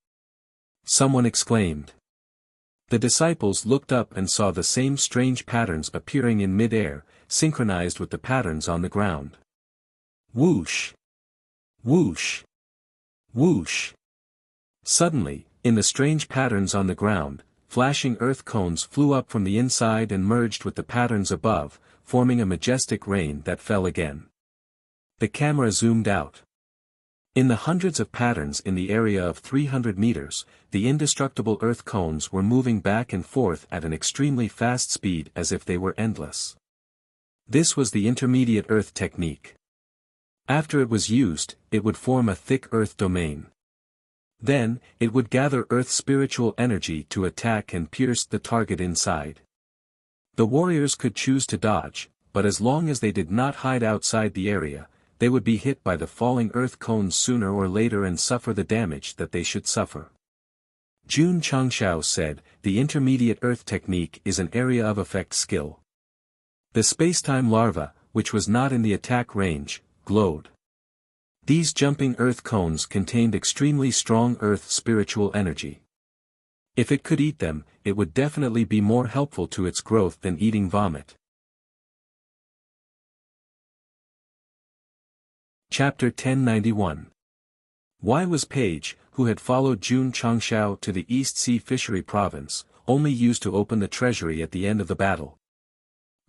Someone exclaimed. The disciples looked up and saw the same strange patterns appearing in mid-air, synchronized with the patterns on the ground. Whoosh! Whoosh! Whoosh! Suddenly, in the strange patterns on the ground, flashing earth cones flew up from the inside and merged with the patterns above, forming a majestic rain that fell again. The camera zoomed out. In the hundreds of patterns in the area of 300 meters, the indestructible earth cones were moving back and forth at an extremely fast speed as if they were endless. This was the intermediate earth technique. After it was used, it would form a thick earth domain. Then, it would gather earth's spiritual energy to attack and pierce the target inside. The warriors could choose to dodge, but as long as they did not hide outside the area, they would be hit by the falling earth cones sooner or later and suffer the damage that they should suffer. Jun Changshao said, the intermediate earth technique is an area of effect skill. The spacetime larva, which was not in the attack range, glowed. These jumping earth cones contained extremely strong earth spiritual energy. If it could eat them, it would definitely be more helpful to its growth than eating vomit. Chapter 1091. Why was Page, who had followed Jun Changshao to the East Sea Fishery Province, only used to open the treasury at the end of the battle?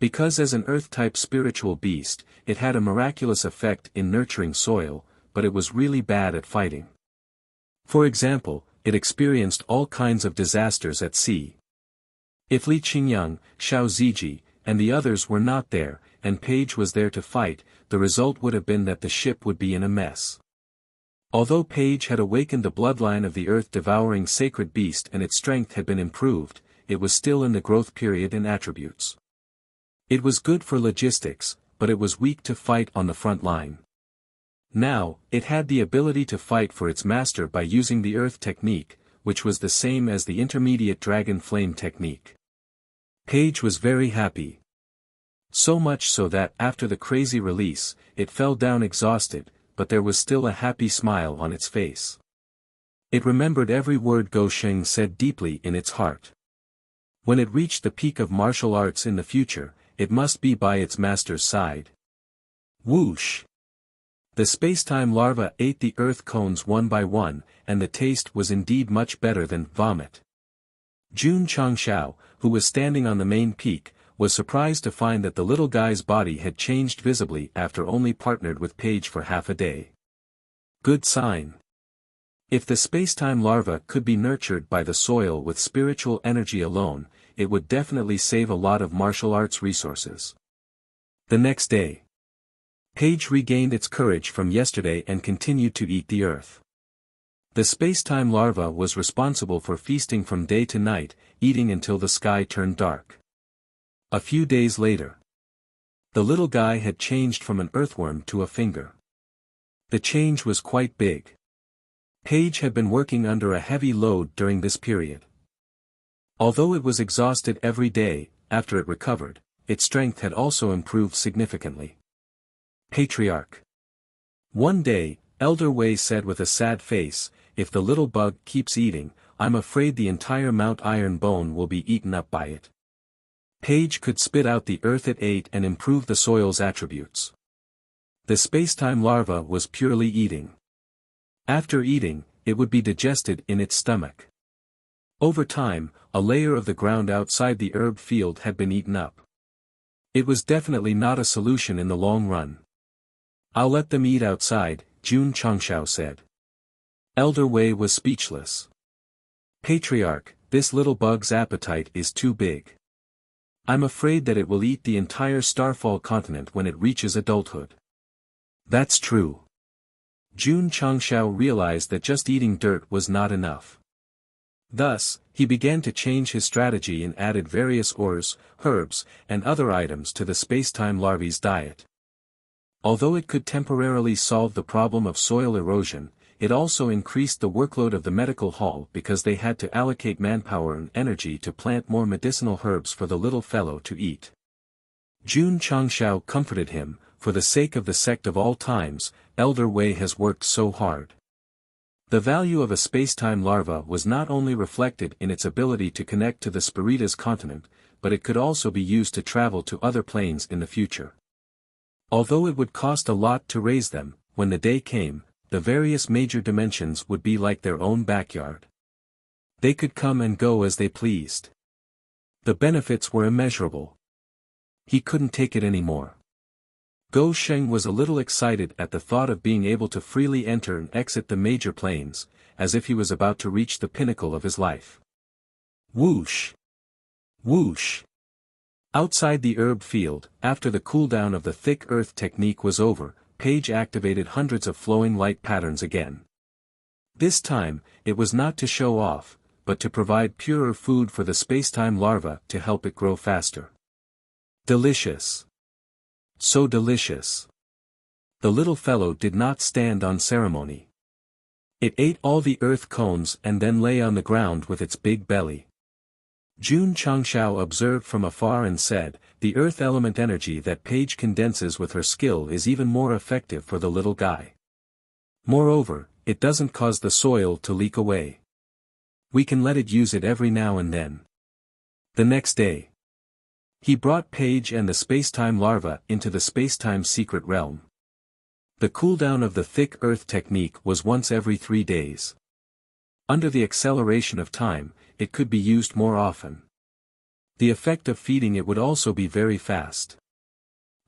Because as an earth-type spiritual beast, it had a miraculous effect in nurturing soil, but it was really bad at fighting. For example, it experienced all kinds of disasters at sea. If Li Qingyang, Xiao Ziji, and the others were not there, and Page was there to fight, the result would have been that the ship would be in a mess. Although Page had awakened the bloodline of the earth-devouring sacred beast and its strength had been improved, it was still in the growth period in attributes. It was good for logistics, but it was weak to fight on the front line. Now, it had the ability to fight for its master by using the earth technique, which was the same as the intermediate dragon flame technique. Page was very happy. So much so that after the crazy release, it fell down exhausted, but there was still a happy smile on its face. It remembered every word Go Sheng said deeply in its heart. When it reached the peak of martial arts in the future, it must be by its master's side. Whoosh! The spacetime larva ate the earth cones one by one, and the taste was indeed much better than vomit. Jun Changshao, who was standing on the main peak, was surprised to find that the little guy's body had changed visibly after only partnered with Page for half a day. Good sign. If the spacetime larva could be nurtured by the soil with spiritual energy alone, it would definitely save a lot of martial arts resources. The next day, Page regained its courage from yesterday and continued to eat the earth. The spacetime larva was responsible for feasting from day to night, eating until the sky turned dark. A few days later, the little guy had changed from an earthworm to a finger. The change was quite big. Page had been working under a heavy load during this period. Although it was exhausted every day, after it recovered, its strength had also improved significantly. Patriarch. One day, Elder Wei said with a sad face, if the little bug keeps eating, I'm afraid the entire Mount Iron Bone will be eaten up by it. Page could spit out the earth it ate and improve the soil's attributes. The spacetime larva was purely eating. After eating, it would be digested in its stomach. Over time, a layer of the ground outside the herb field had been eaten up. It was definitely not a solution in the long run. I'll let them eat outside, Jun Changshao said. Elder Wei was speechless. Patriarch, this little bug's appetite is too big. I'm afraid that it will eat the entire Starfall continent when it reaches adulthood. That's true. Jun Changshao realized that just eating dirt was not enough. Thus, he began to change his strategy and added various ores, herbs, and other items to the space-time larvae's diet. Although it could temporarily solve the problem of soil erosion, it also increased the workload of the medical hall because they had to allocate manpower and energy to plant more medicinal herbs for the little fellow to eat. Jun Changshao comforted him, for the sake of the sect of all times, Elder Wei has worked so hard. The value of a space-time larva was not only reflected in its ability to connect to the Spiritas continent, but it could also be used to travel to other planes in the future. Although it would cost a lot to raise them, when the day came, the various major dimensions would be like their own backyard. They could come and go as they pleased. The benefits were immeasurable. He couldn't take it anymore. Go Sheng was a little excited at the thought of being able to freely enter and exit the major planes, as if he was about to reach the pinnacle of his life. Whoosh! Whoosh! Outside the herb field, after the cooldown of the thick earth technique was over, Paige activated hundreds of flowing light patterns again. This time, it was not to show off, but to provide purer food for the space-time larva to help it grow faster. Delicious! So delicious. The little fellow did not stand on ceremony. It ate all the earth cones and then lay on the ground with its big belly. Jun Changshao observed from afar and said, the earth element energy that Paige condenses with her skill is even more effective for the little guy. Moreover, it doesn't cause the soil to leak away. We can let it use it every now and then. The next day, he brought Paige and the space-time larva into the space-time secret realm. The cooldown of the thick earth technique was once every 3 days. Under the acceleration of time, it could be used more often. The effect of feeding it would also be very fast.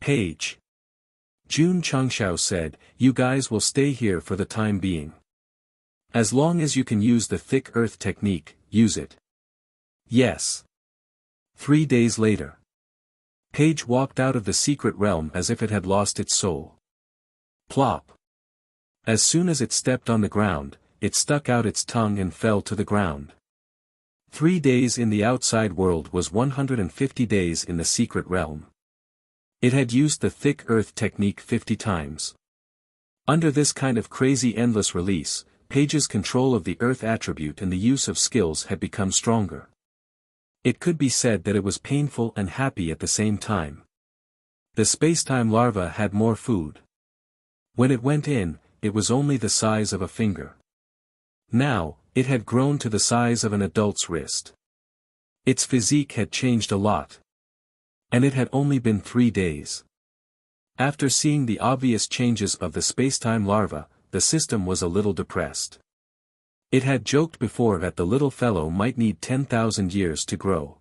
Paige, Jun Changshao said, you guys will stay here for the time being. As long as you can use the thick earth technique, use it. Yes. 3 days later. Paige walked out of the secret realm as if it had lost its soul. Plop. As soon as it stepped on the ground, it stuck out its tongue and fell to the ground. 3 days in the outside world was 150 days in the secret realm. It had used the thick earth technique 50 times. Under this kind of crazy endless release, Paige's control of the earth attribute and the use of skills had become stronger. It could be said that it was painful and happy at the same time. The space-time larva had more food. When it went in, it was only the size of a finger. Now, it had grown to the size of an adult's wrist. Its physique had changed a lot. And it had only been 3 days. After seeing the obvious changes of the space-time larva, the system was a little depressed. It had joked before that the little fellow might need 10,000 years to grow.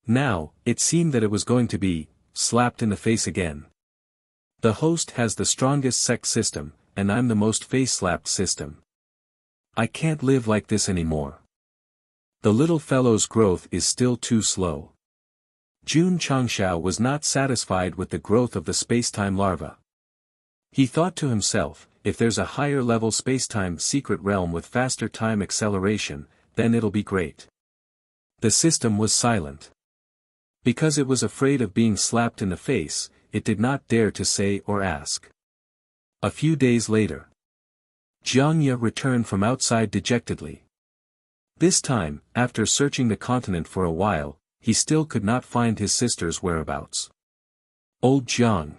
Now, it seemed that it was going to be slapped in the face again. The host has the strongest sect system, and I'm the most face-slapped system. I can't live like this anymore. The little fellow's growth is still too slow. Jun Changshao was not satisfied with the growth of the space-time larva. He thought to himself, if there's a higher level space-time secret realm with faster time acceleration, then it'll be great. The system was silent. Because it was afraid of being slapped in the face, it did not dare to say or ask. A few days later, Jiangye returned from outside dejectedly. This time, after searching the continent for a while, he still could not find his sister's whereabouts. Old Jiang,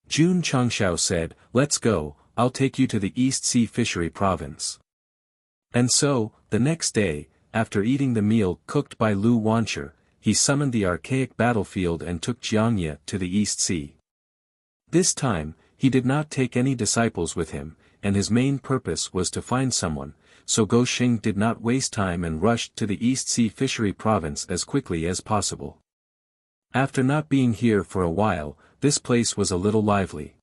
Jun Changshao said, let's go, I'll take you to the East Sea Fishery Province. And so, the next day, after eating the meal cooked by Lu Wancher, he summoned the archaic battlefield and took Jiangye to the East Sea. This time, he did not take any disciples with him, and his main purpose was to find someone, so Go Xing did not waste time and rushed to the East Sea Fishery Province as quickly as possible. After not being here for a while, this place was a little lively.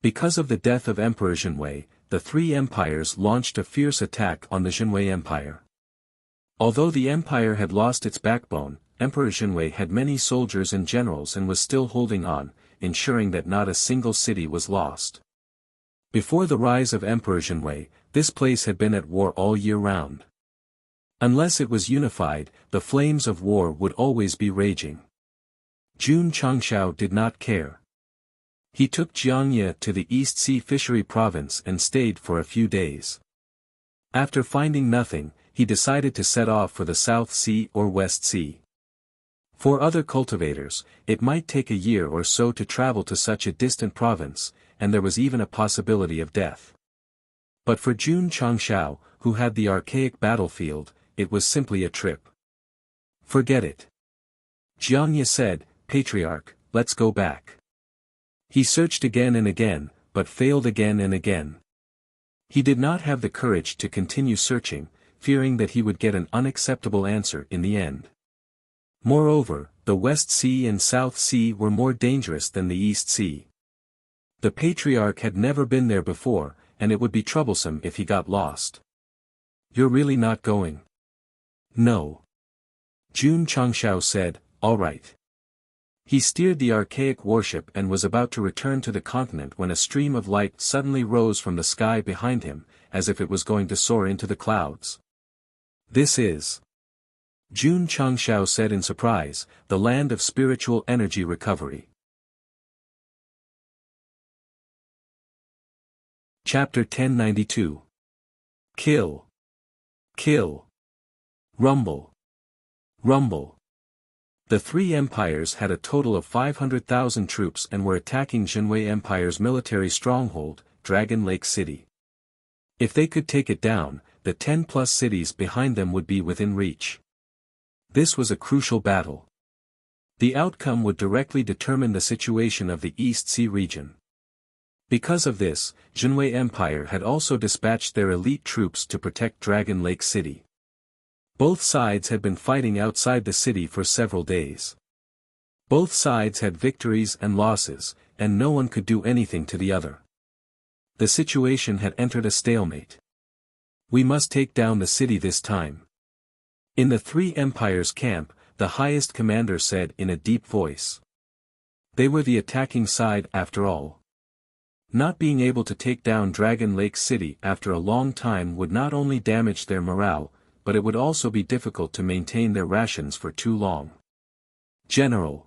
Because of the death of Emperor Zhenwei, the 3 empires launched a fierce attack on the Zhenwei Empire. Although the empire had lost its backbone, Emperor Zhenwei had many soldiers and generals and was still holding on, ensuring that not a single city was lost. Before the rise of Emperor Zhenwei, this place had been at war all year round. Unless it was unified, the flames of war would always be raging. Jun Changshao did not care. He took Jiangye to the East Sea Fishery Province and stayed for a few days. After finding nothing, he decided to set off for the South Sea or West Sea. For other cultivators, it might take a year or so to travel to such a distant province, and there was even a possibility of death. But for Jun Changshao, who had the archaic battlefield, it was simply a trip. Forget it. Jiangye said, Patriarch, let's go back. He searched again and again, but failed again and again. He did not have the courage to continue searching, fearing that he would get an unacceptable answer in the end. Moreover, the West Sea and South Sea were more dangerous than the East Sea. The Patriarch had never been there before, and it would be troublesome if he got lost. You're really not going? No. Jun Changshao said, all right. He steered the archaic warship and was about to return to the continent when a stream of light suddenly rose from the sky behind him, as if it was going to soar into the clouds. This is, Jun Changshao said in surprise, the land of spiritual energy recovery. Chapter 1092. Kill. Kill. Rumble. Rumble. The three empires had a total of 500,000 troops and were attacking Zhenwei Empire's military stronghold, Dragon Lake City. If they could take it down, the 10+ cities behind them would be within reach. This was a crucial battle. The outcome would directly determine the situation of the East Sea region. Because of this, Zhenwei Empire had also dispatched their elite troops to protect Dragon Lake City. Both sides had been fighting outside the city for several days. Both sides had victories and losses, and no one could do anything to the other. The situation had entered a stalemate. We must take down the city this time. In the three empires' camp, the highest commander said in a deep voice. They were the attacking side after all. Not being able to take down Dragon Lake City after a long time would not only damage their morale, but it would also be difficult to maintain their rations for too long. General.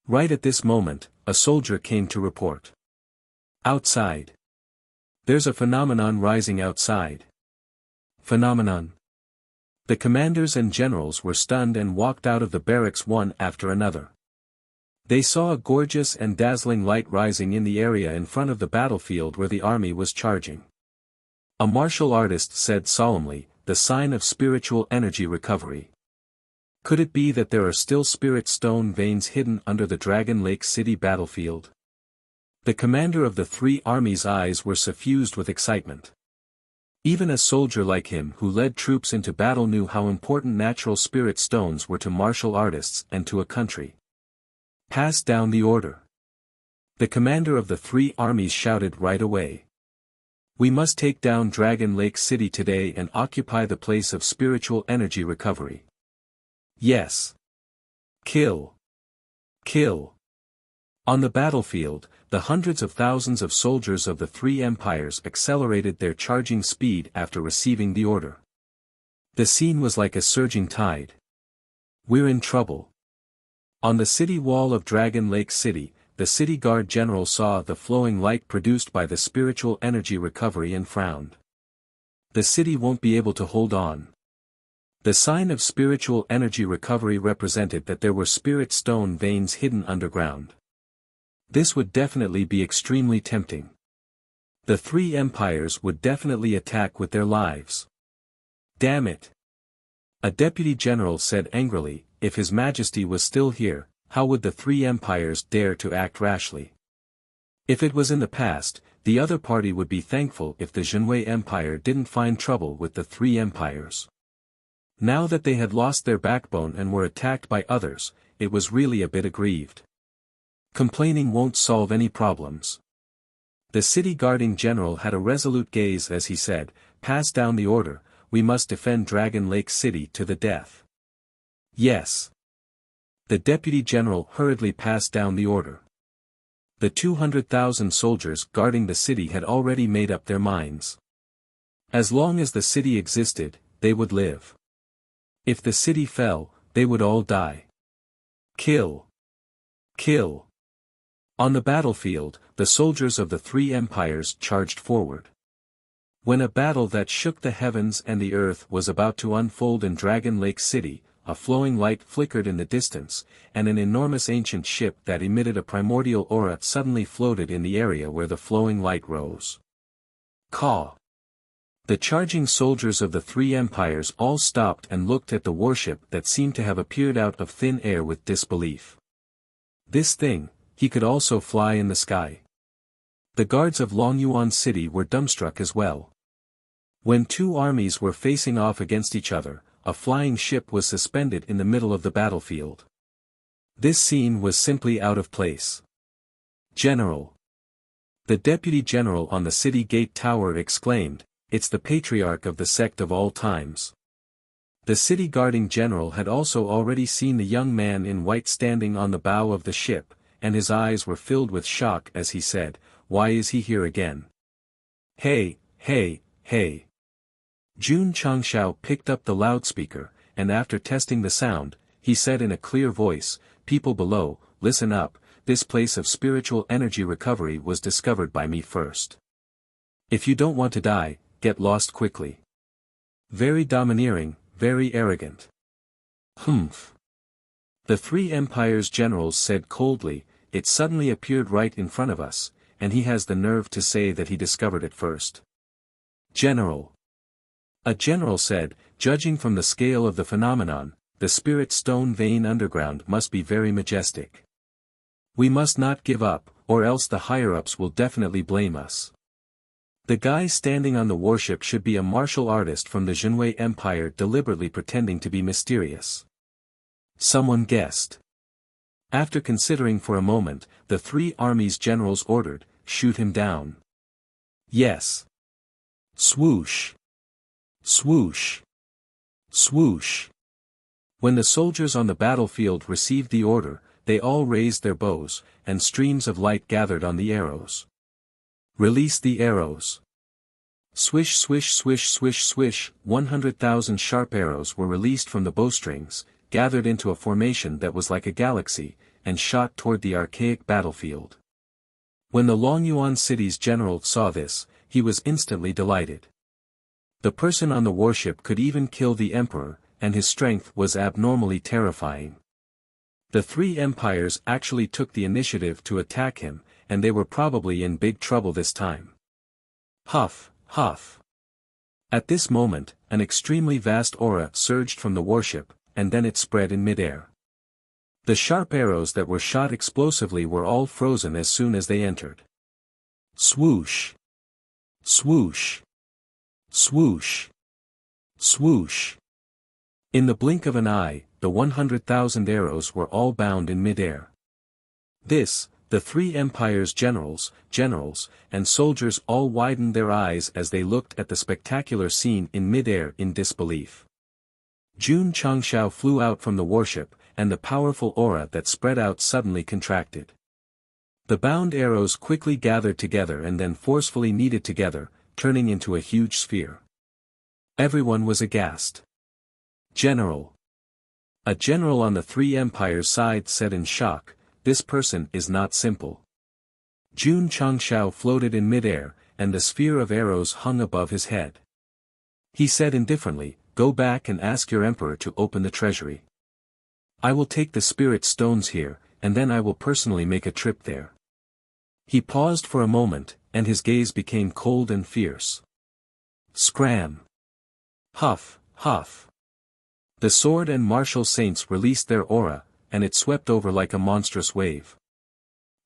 Right at this moment, a soldier came to report. Outside. There's a phenomenon rising outside. Phenomenon. The commanders and generals were stunned and walked out of the barracks one after another. They saw a gorgeous and dazzling light rising in the area in front of the battlefield where the army was charging. A martial artist said solemnly, the sign of spiritual energy recovery. Could it be that there are still spirit stone veins hidden under the Dragon Lake City battlefield? The commander of the three armies' eyes were suffused with excitement. Even a soldier like him who led troops into battle knew how important natural spirit stones were to martial artists and to a country. Pass down the order. The commander of the three armies shouted right away. We must take down Dragon Lake City today and occupy the place of spiritual energy recovery. Yes. Kill. Kill. On the battlefield, the hundreds of thousands of soldiers of the three empires accelerated their charging speed after receiving the order. The scene was like a surging tide. We're in trouble. On the city wall of Dragon Lake City, the city guard general saw the flowing light produced by the spiritual energy recovery and frowned. The city won't be able to hold on. The sign of spiritual energy recovery represented that there were spirit stone veins hidden underground. This would definitely be extremely tempting. The three empires would definitely attack with their lives. Damn it! A deputy general said angrily, if His Majesty was still here, how would the three empires dare to act rashly? If it was in the past, the other party would be thankful if the Zhenwei Empire didn't find trouble with the three empires. Now that they had lost their backbone and were attacked by others, it was really a bit aggrieved. Complaining won't solve any problems. The city guarding general had a resolute gaze as he said, pass down the order, we must defend Dragon Lake City to the death. Yes. The deputy general hurriedly passed down the order. The 200,000 soldiers guarding the city had already made up their minds. As long as the city existed, they would live. If the city fell, they would all die. Kill. Kill. On the battlefield, the soldiers of the three empires charged forward. When a battle that shook the heavens and the earth was about to unfold in Dragon Lake City, a flowing light flickered in the distance, and an enormous ancient ship that emitted a primordial aura suddenly floated in the area where the flowing light rose. Caw! The charging soldiers of the three empires all stopped and looked at the warship that seemed to have appeared out of thin air with disbelief. This thing, he could also fly in the sky. The guards of Longyuan City were dumbstruck as well. When two armies were facing off against each other, a flying ship was suspended in the middle of the battlefield. This scene was simply out of place. General. The deputy general on the city gate tower exclaimed, "It's the patriarch of the sect of all times." The city guarding general had also already seen the young man in white standing on the bow of the ship, and his eyes were filled with shock as he said, "Why is he here again?" "Hey, hey, hey." Jun Changshao picked up the loudspeaker, and after testing the sound, he said in a clear voice, "People below, listen up, this place of spiritual energy recovery was discovered by me first. If you don't want to die, get lost quickly." Very domineering, very arrogant. Humph. The three empires' generals said coldly, "It suddenly appeared right in front of us, and he has the nerve to say that he discovered it first." General. A general said, "Judging from the scale of the phenomenon, the spirit stone vein underground must be very majestic. We must not give up, or else the higher-ups will definitely blame us. The guy standing on the warship should be a martial artist from the Zhenwei Empire deliberately pretending to be mysterious." Someone guessed. After considering for a moment, the three armies' generals ordered, "Shoot him down." Yes. Swoosh. Swoosh. Swoosh. When the soldiers on the battlefield received the order, they all raised their bows, and streams of light gathered on the arrows. Release the arrows. Swish swish swish swish swish, 100,000 sharp arrows were released from the bowstrings, gathered into a formation that was like a galaxy, and shot toward the archaic battlefield. When the Longyuan city's general saw this, he was instantly delighted. The person on the warship could even kill the emperor, and his strength was abnormally terrifying. The three empires actually took the initiative to attack him, and they were probably in big trouble this time. Huff, huff. At this moment, an extremely vast aura surged from the warship, and then it spread in midair. The sharp arrows that were shot explosively were all frozen as soon as they entered. Swoosh. Swoosh. Swoosh. Swoosh. In the blink of an eye, the 100,000 arrows were all bound in midair. This, the three empires' generals, and soldiers all widened their eyes as they looked at the spectacular scene in midair in disbelief. Jun Changshao flew out from the warship, and the powerful aura that spread out suddenly contracted. The bound arrows quickly gathered together and then forcefully kneaded together, turning into a huge sphere. Everyone was aghast. General. A general on the three empires' side said in shock, "This person is not simple." Jun Changshao floated in midair, and the sphere of arrows hung above his head. He said indifferently, "Go back and ask your emperor to open the treasury. I will take the spirit stones here, and then I will personally make a trip there." He paused for a moment, and his gaze became cold and fierce. Scram. Huff, huff. The sword and martial saints released their aura, and it swept over like a monstrous wave.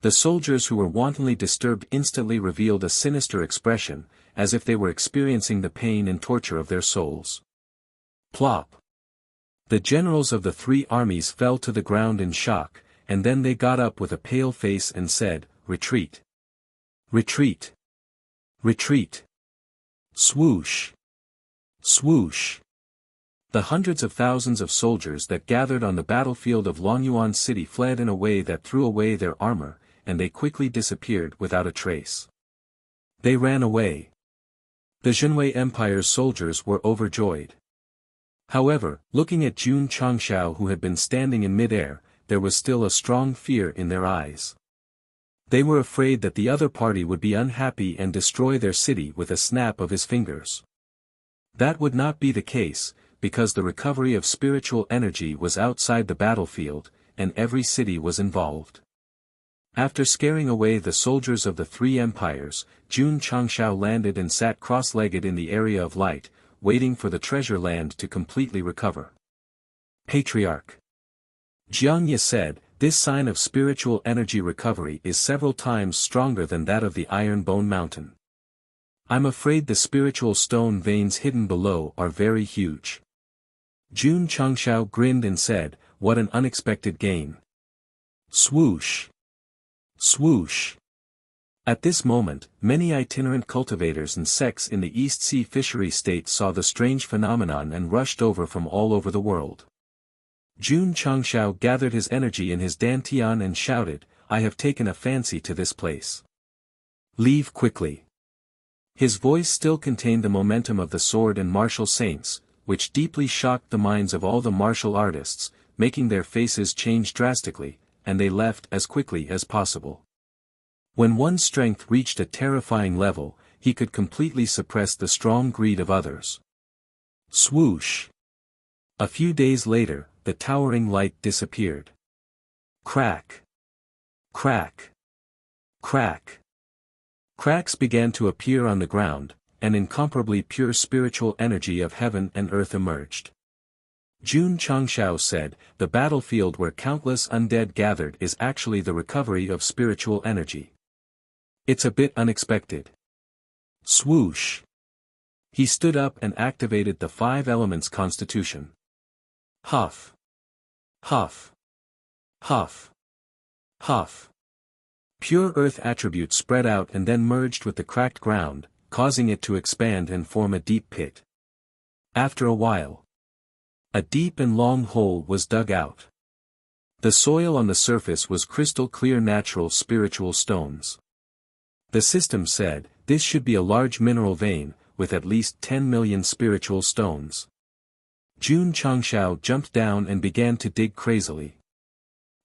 The soldiers who were wantonly disturbed instantly revealed a sinister expression, as if they were experiencing the pain and torture of their souls. Plop. The generals of the three armies fell to the ground in shock, and then they got up with a pale face and said, "Retreat. Retreat. Retreat." Swoosh. Swoosh! The hundreds of thousands of soldiers that gathered on the battlefield of Longyuan City fled in a way that threw away their armor, and they quickly disappeared without a trace. They ran away. The Zhenwei Empire's soldiers were overjoyed. However, looking at Jun Changshao who had been standing in mid-air, there was still a strong fear in their eyes. They were afraid that the other party would be unhappy and destroy their city with a snap of his fingers. That would not be the case, because the recovery of spiritual energy was outside the battlefield, and every city was involved. After scaring away the soldiers of the three empires, Jun Changshao landed and sat cross-legged in the area of light, waiting for the treasure land to completely recover. Patriarch Jiang Ye said, "This sign of spiritual energy recovery is several times stronger than that of the Iron Bone Mountain. I'm afraid the spiritual stone veins hidden below are very huge." Jun Changshao grinned and said, "What an unexpected gain." Swoosh! Swoosh! At this moment, many itinerant cultivators and sects in the East Sea fishery state saw the strange phenomenon and rushed over from all over the world. Jun Changshao gathered his energy in his dantian and shouted, "I have taken a fancy to this place. Leave quickly." His voice still contained the momentum of the sword and martial saints, which deeply shocked the minds of all the martial artists, making their faces change drastically, and they left as quickly as possible. When one's strength reached a terrifying level, he could completely suppress the strong greed of others. Swoosh! A few days later, the towering light disappeared. Crack! Crack! Crack! Cracks began to appear on the ground, and incomparably pure spiritual energy of heaven and earth emerged. Jun Changshao said, "The battlefield where countless undead gathered is actually the recovery of spiritual energy. It's a bit unexpected." Swoosh! He stood up and activated the 5 elements constitution. Huff! Huff! Huff! Huff! Pure earth attributes spread out and then merged with the cracked ground, causing it to expand and form a deep pit. After a while, a deep and long hole was dug out. The soil on the surface was crystal clear natural spiritual stones. The system said, "This should be a large mineral vein, with at least 10 million spiritual stones." Jun Changshao jumped down and began to dig crazily.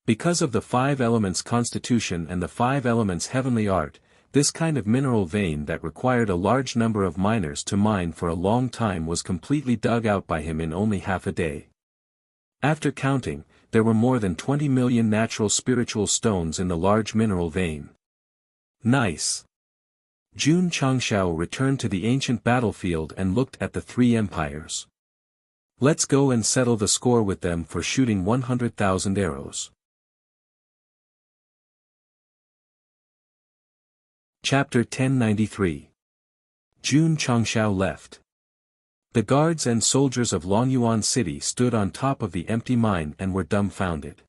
Because of the 5 elements constitution and the 5 elements heavenly art, this kind of mineral vein that required a large number of miners to mine for a long time was completely dug out by him in only half a day. After counting, there were more than 20 million natural spiritual stones in the large mineral vein. Nice! Jun Changshao returned to the ancient battlefield and looked at the 3 empires. "Let's go and settle the score with them for shooting 100,000 arrows." Chapter 1093. Jun Changshao left. The guards and soldiers of Longyuan City stood on top of the empty mine and were dumbfounded.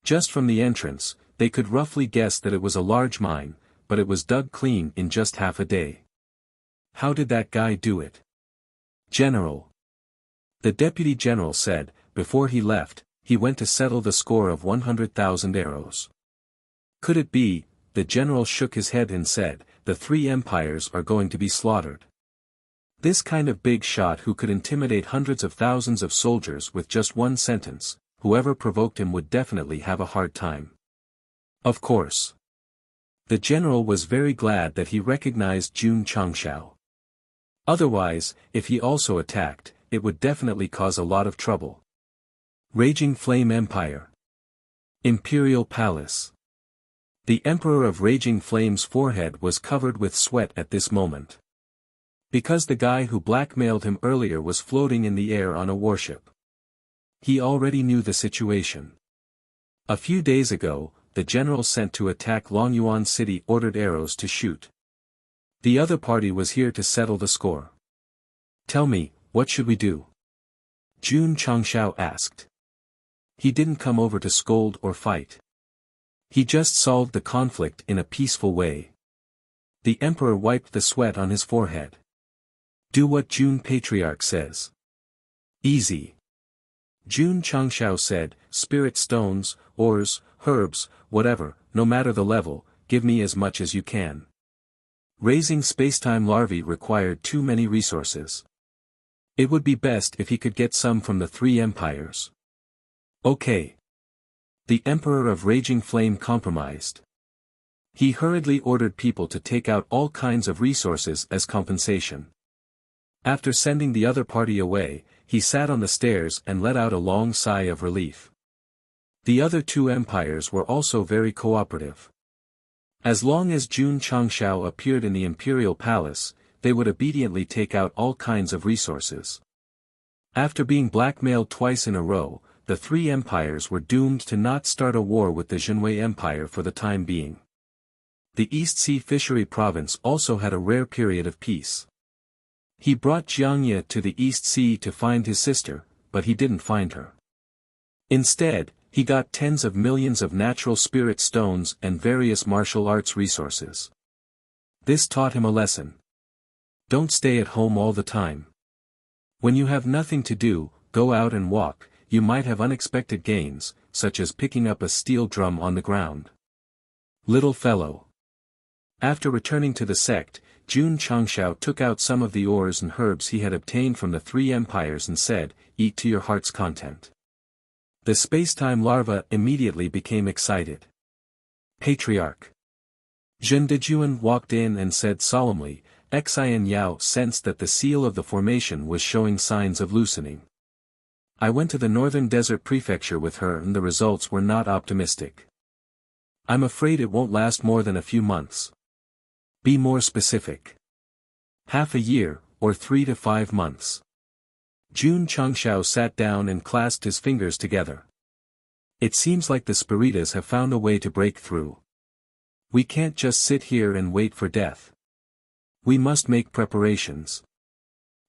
Just from the entrance, they could roughly guess that it was a large mine, but it was dug clean in just half a day. How did that guy do it? General. The deputy general said, before he left, he went to settle the score of 100,000 arrows. Could it be? The general shook his head and said, "The 3 empires are going to be slaughtered." This kind of big shot who could intimidate hundreds of thousands of soldiers with just one sentence, whoever provoked him would definitely have a hard time. Of course. The general was very glad that he recognized Jun Changshao. Otherwise, if he also attacked, it would definitely cause a lot of trouble. Raging Flame Empire. Imperial Palace. The Emperor of Raging Flame's forehead was covered with sweat at this moment. Because the guy who blackmailed him earlier was floating in the air on a warship. He already knew the situation. A few days ago, the general sent to attack Longyuan City ordered arrows to shoot. The other party was here to settle the score. "Tell me, what should we do?" Jun Changshao asked. He didn't come over to scold or fight. He just solved the conflict in a peaceful way. The emperor wiped the sweat on his forehead. Do what Jun Patriarch says. Easy. Jun Changshao said, spirit stones, ores, herbs, whatever, no matter the level, give me as much as you can. Raising spacetime larvae required too many resources. It would be best if he could get some from the three empires. Okay. The Emperor of Raging Flame compromised. He hurriedly ordered people to take out all kinds of resources as compensation. After sending the other party away, he sat on the stairs and let out a long sigh of relief. The other two empires were also very cooperative. As long as Jun Changshao appeared in the imperial palace, they would obediently take out all kinds of resources. After being blackmailed twice in a row, the three empires were doomed to not start a war with the Zhenwei Empire for the time being. The East Sea Fishery Province also had a rare period of peace. He brought Jiangye to the East Sea to find his sister, but he didn't find her. Instead, he got tens of millions of natural spirit stones and various martial arts resources. This taught him a lesson. Don't stay at home all the time. When you have nothing to do, go out and walk. You might have unexpected gains, such as picking up a steel drum on the ground. Little fellow. After returning to the sect, Jun Changshao took out some of the ores and herbs he had obtained from the three empires and said, eat to your heart's content. The spacetime larva immediately became excited. Patriarch. Zhen Dejuan walked in and said solemnly, Xian Yao sensed that the seal of the formation was showing signs of loosening. I went to the northern desert prefecture with her and the results were not optimistic. I'm afraid it won't last more than a few months. Be more specific. Half a year, or 3 to 5 months. Jun Changshao sat down and clasped his fingers together. It seems like the Spiritas have found a way to break through. We can't just sit here and wait for death. We must make preparations.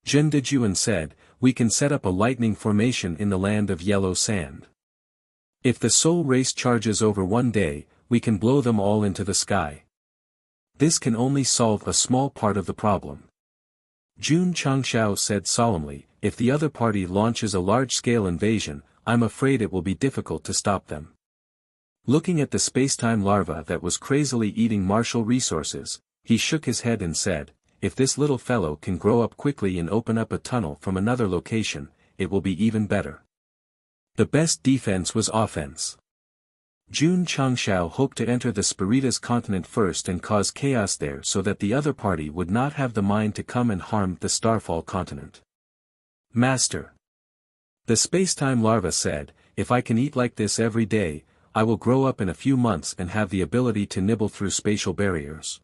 Zhen Dejuan said, we can set up a lightning formation in the land of yellow sand. If the soul race charges over one day, we can blow them all into the sky. This can only solve a small part of the problem. Jun Changshao said solemnly, if the other party launches a large-scale invasion, I'm afraid it will be difficult to stop them. Looking at the spacetime larva that was crazily eating martial resources, he shook his head and said, if this little fellow can grow up quickly and open up a tunnel from another location, it will be even better. The best defense was offense. Jun Changshao hoped to enter the Spiritas continent first and cause chaos there so that the other party would not have the mind to come and harm the Starfall continent. Master. The spacetime larva said, if I can eat like this every day, I will grow up in a few months and have the ability to nibble through spatial barriers.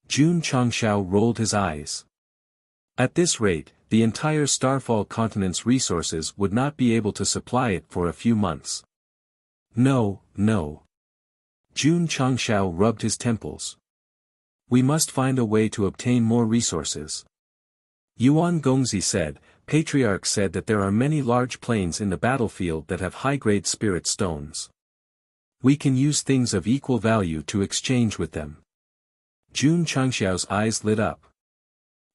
Jun Changshao rolled his eyes. At this rate, the entire Starfall continent's resources would not be able to supply it for a few months. No, no. Jun Changshao rubbed his temples. We must find a way to obtain more resources. Yuan Gongzi said, Patriarch said that there are many large plains in the battlefield that have high-grade spirit stones. We can use things of equal value to exchange with them. Jun Changshao's eyes lit up.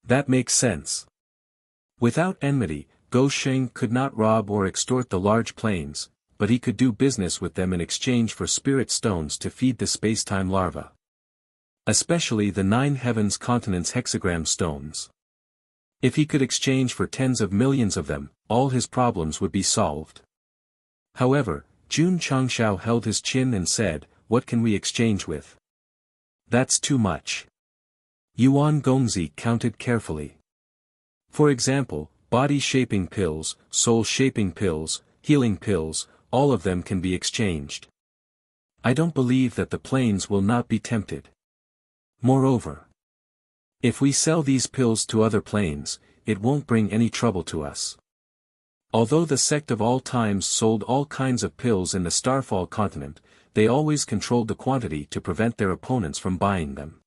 That makes sense. Without enmity, Gou Sheng could not rob or extort the large plains, but he could do business with them in exchange for spirit stones to feed the spacetime larva. Especially the 9 heavens continents hexagram stones. If he could exchange for tens of millions of them, all his problems would be solved. However, Jun Changshao held his chin and said, what can we exchange with? That's too much. Yuan Gongzi counted carefully. For example, body-shaping pills, soul-shaping pills, healing pills, all of them can be exchanged. I don't believe that the plains will not be tempted. Moreover, if we sell these pills to other plains, it won't bring any trouble to us. Although the sect of all times sold all kinds of pills in the Starfall continent, they always controlled the quantity to prevent their opponents from buying them.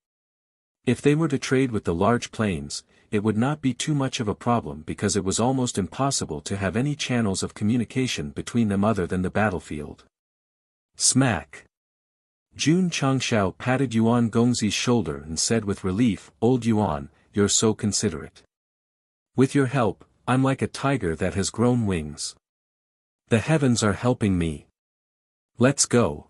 If they were to trade with the large plains, it would not be too much of a problem because it was almost impossible to have any channels of communication between them other than the battlefield. Smack. Jun Changshao patted Yuan Gongzi's shoulder and said with relief, Old Yuan, you're so considerate. With your help, I'm like a tiger that has grown wings. The heavens are helping me. Let's go.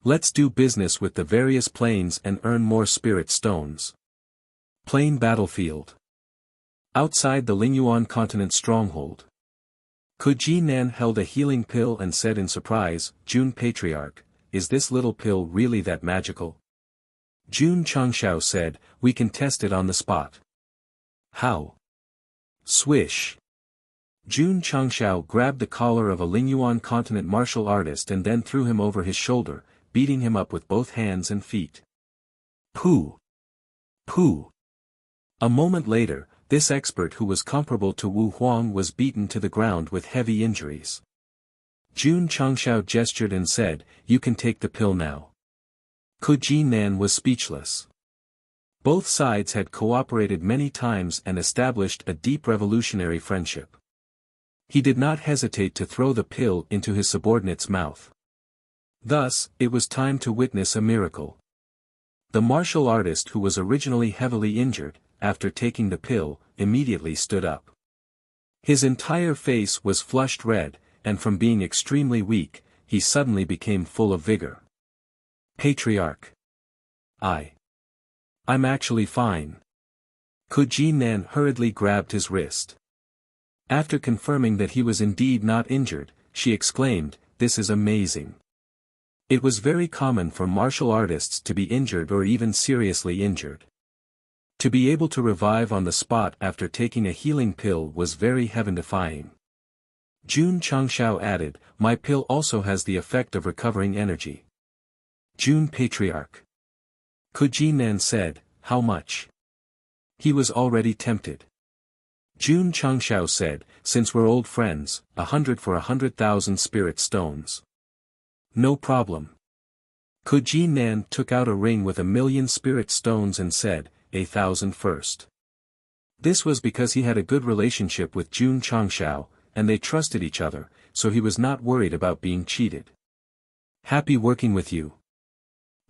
Let's do business with the various planes and earn more spirit stones. Plane battlefield. Outside the Lingyuan continent stronghold. Kuji Nan held a healing pill and said in surprise, Jun Patriarch, is this little pill really that magical? Jun Changshao said, we can test it on the spot. How? Swish. Jun Changshao grabbed the collar of a Lingyuan continent martial artist and then threw him over his shoulder, beating him up with both hands and feet. Pooh! Pooh! A moment later, this expert who was comparable to Wu Huang was beaten to the ground with heavy injuries. Jun Changshao gestured and said, you can take the pill now. Kuji Nan was speechless. Both sides had cooperated many times and established a deep revolutionary friendship. He did not hesitate to throw the pill into his subordinate's mouth. Thus, it was time to witness a miracle. The martial artist who was originally heavily injured, after taking the pill, immediately stood up. His entire face was flushed red, and from being extremely weak, he suddenly became full of vigor. Patriarch. I'm actually fine. Kuji Nan hurriedly grabbed his wrist. After confirming that he was indeed not injured, she exclaimed, this is amazing. It was very common for martial artists to be injured or even seriously injured. To be able to revive on the spot after taking a healing pill was very heaven-defying. Jun Changshao added, my pill also has the effect of recovering energy. Jun Patriarch. Kuji Nan said, how much? He was already tempted. Jun Changshao said, since we're old friends, 100 for 100,000 spirit stones. No problem. Kuji Nan took out a ring with 1,000,000 spirit stones and said, 1,000 first. This was because he had a good relationship with Jun Changshao, and they trusted each other, so he was not worried about being cheated. Happy working with you.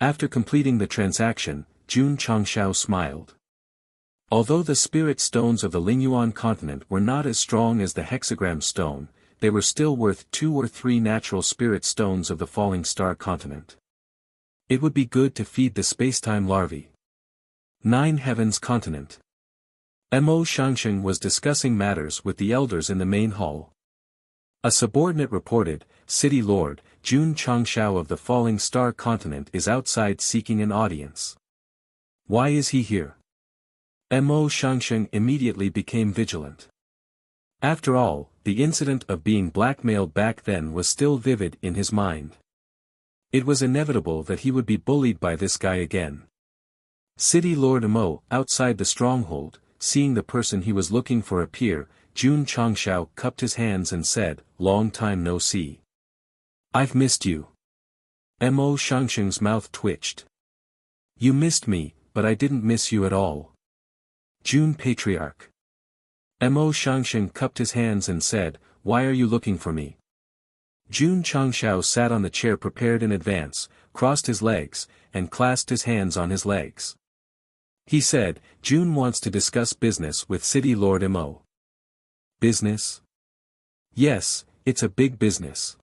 After completing the transaction, Jun Changshao smiled. Although the spirit stones of the Lingyuan continent were not as strong as the hexagram stone, they were still worth 2 or 3 natural spirit stones of the falling star continent. It would be good to feed the spacetime larvae. 9 Heavens Continent. Mo Shangsheng was discussing matters with the elders in the main hall. A subordinate reported, City Lord, Jun Changshao of the falling star continent is outside seeking an audience. Why is he here? Mo Shangsheng immediately became vigilant. After all, the incident of being blackmailed back then was still vivid in his mind. It was inevitable that he would be bullied by this guy again. City Lord Mo, outside the stronghold, seeing the person he was looking for appear, Jun Changshao cupped his hands and said, long time no see. I've missed you. Mo Shangsheng's mouth twitched. You missed me, but I didn't miss you at all. Jun Patriarch. Mo Shangsheng cupped his hands and said, why are you looking for me? Jun Changshao sat on the chair prepared in advance, crossed his legs, and clasped his hands on his legs. He said, Jun wants to discuss business with City Lord Mo. Business? Yes, it's a big business.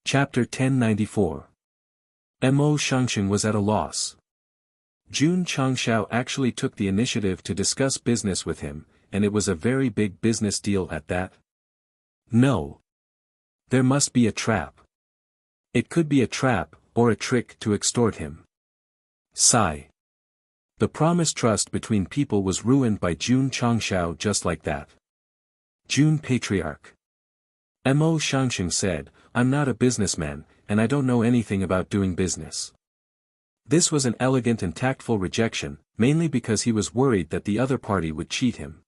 Chapter 1094. Mo Shangsheng was at a loss. Jun Changshao actually took the initiative to discuss business with him, and it was a very big business deal at that. No. There must be a trap. It could be a trap, or a trick to extort him. Sigh. The promised trust between people was ruined by Jun Changshao just like that. Jun Patriarch. Mo Shangsheng said, I'm not a businessman, and I don't know anything about doing business. This was an elegant and tactful rejection, mainly because he was worried that the other party would cheat him.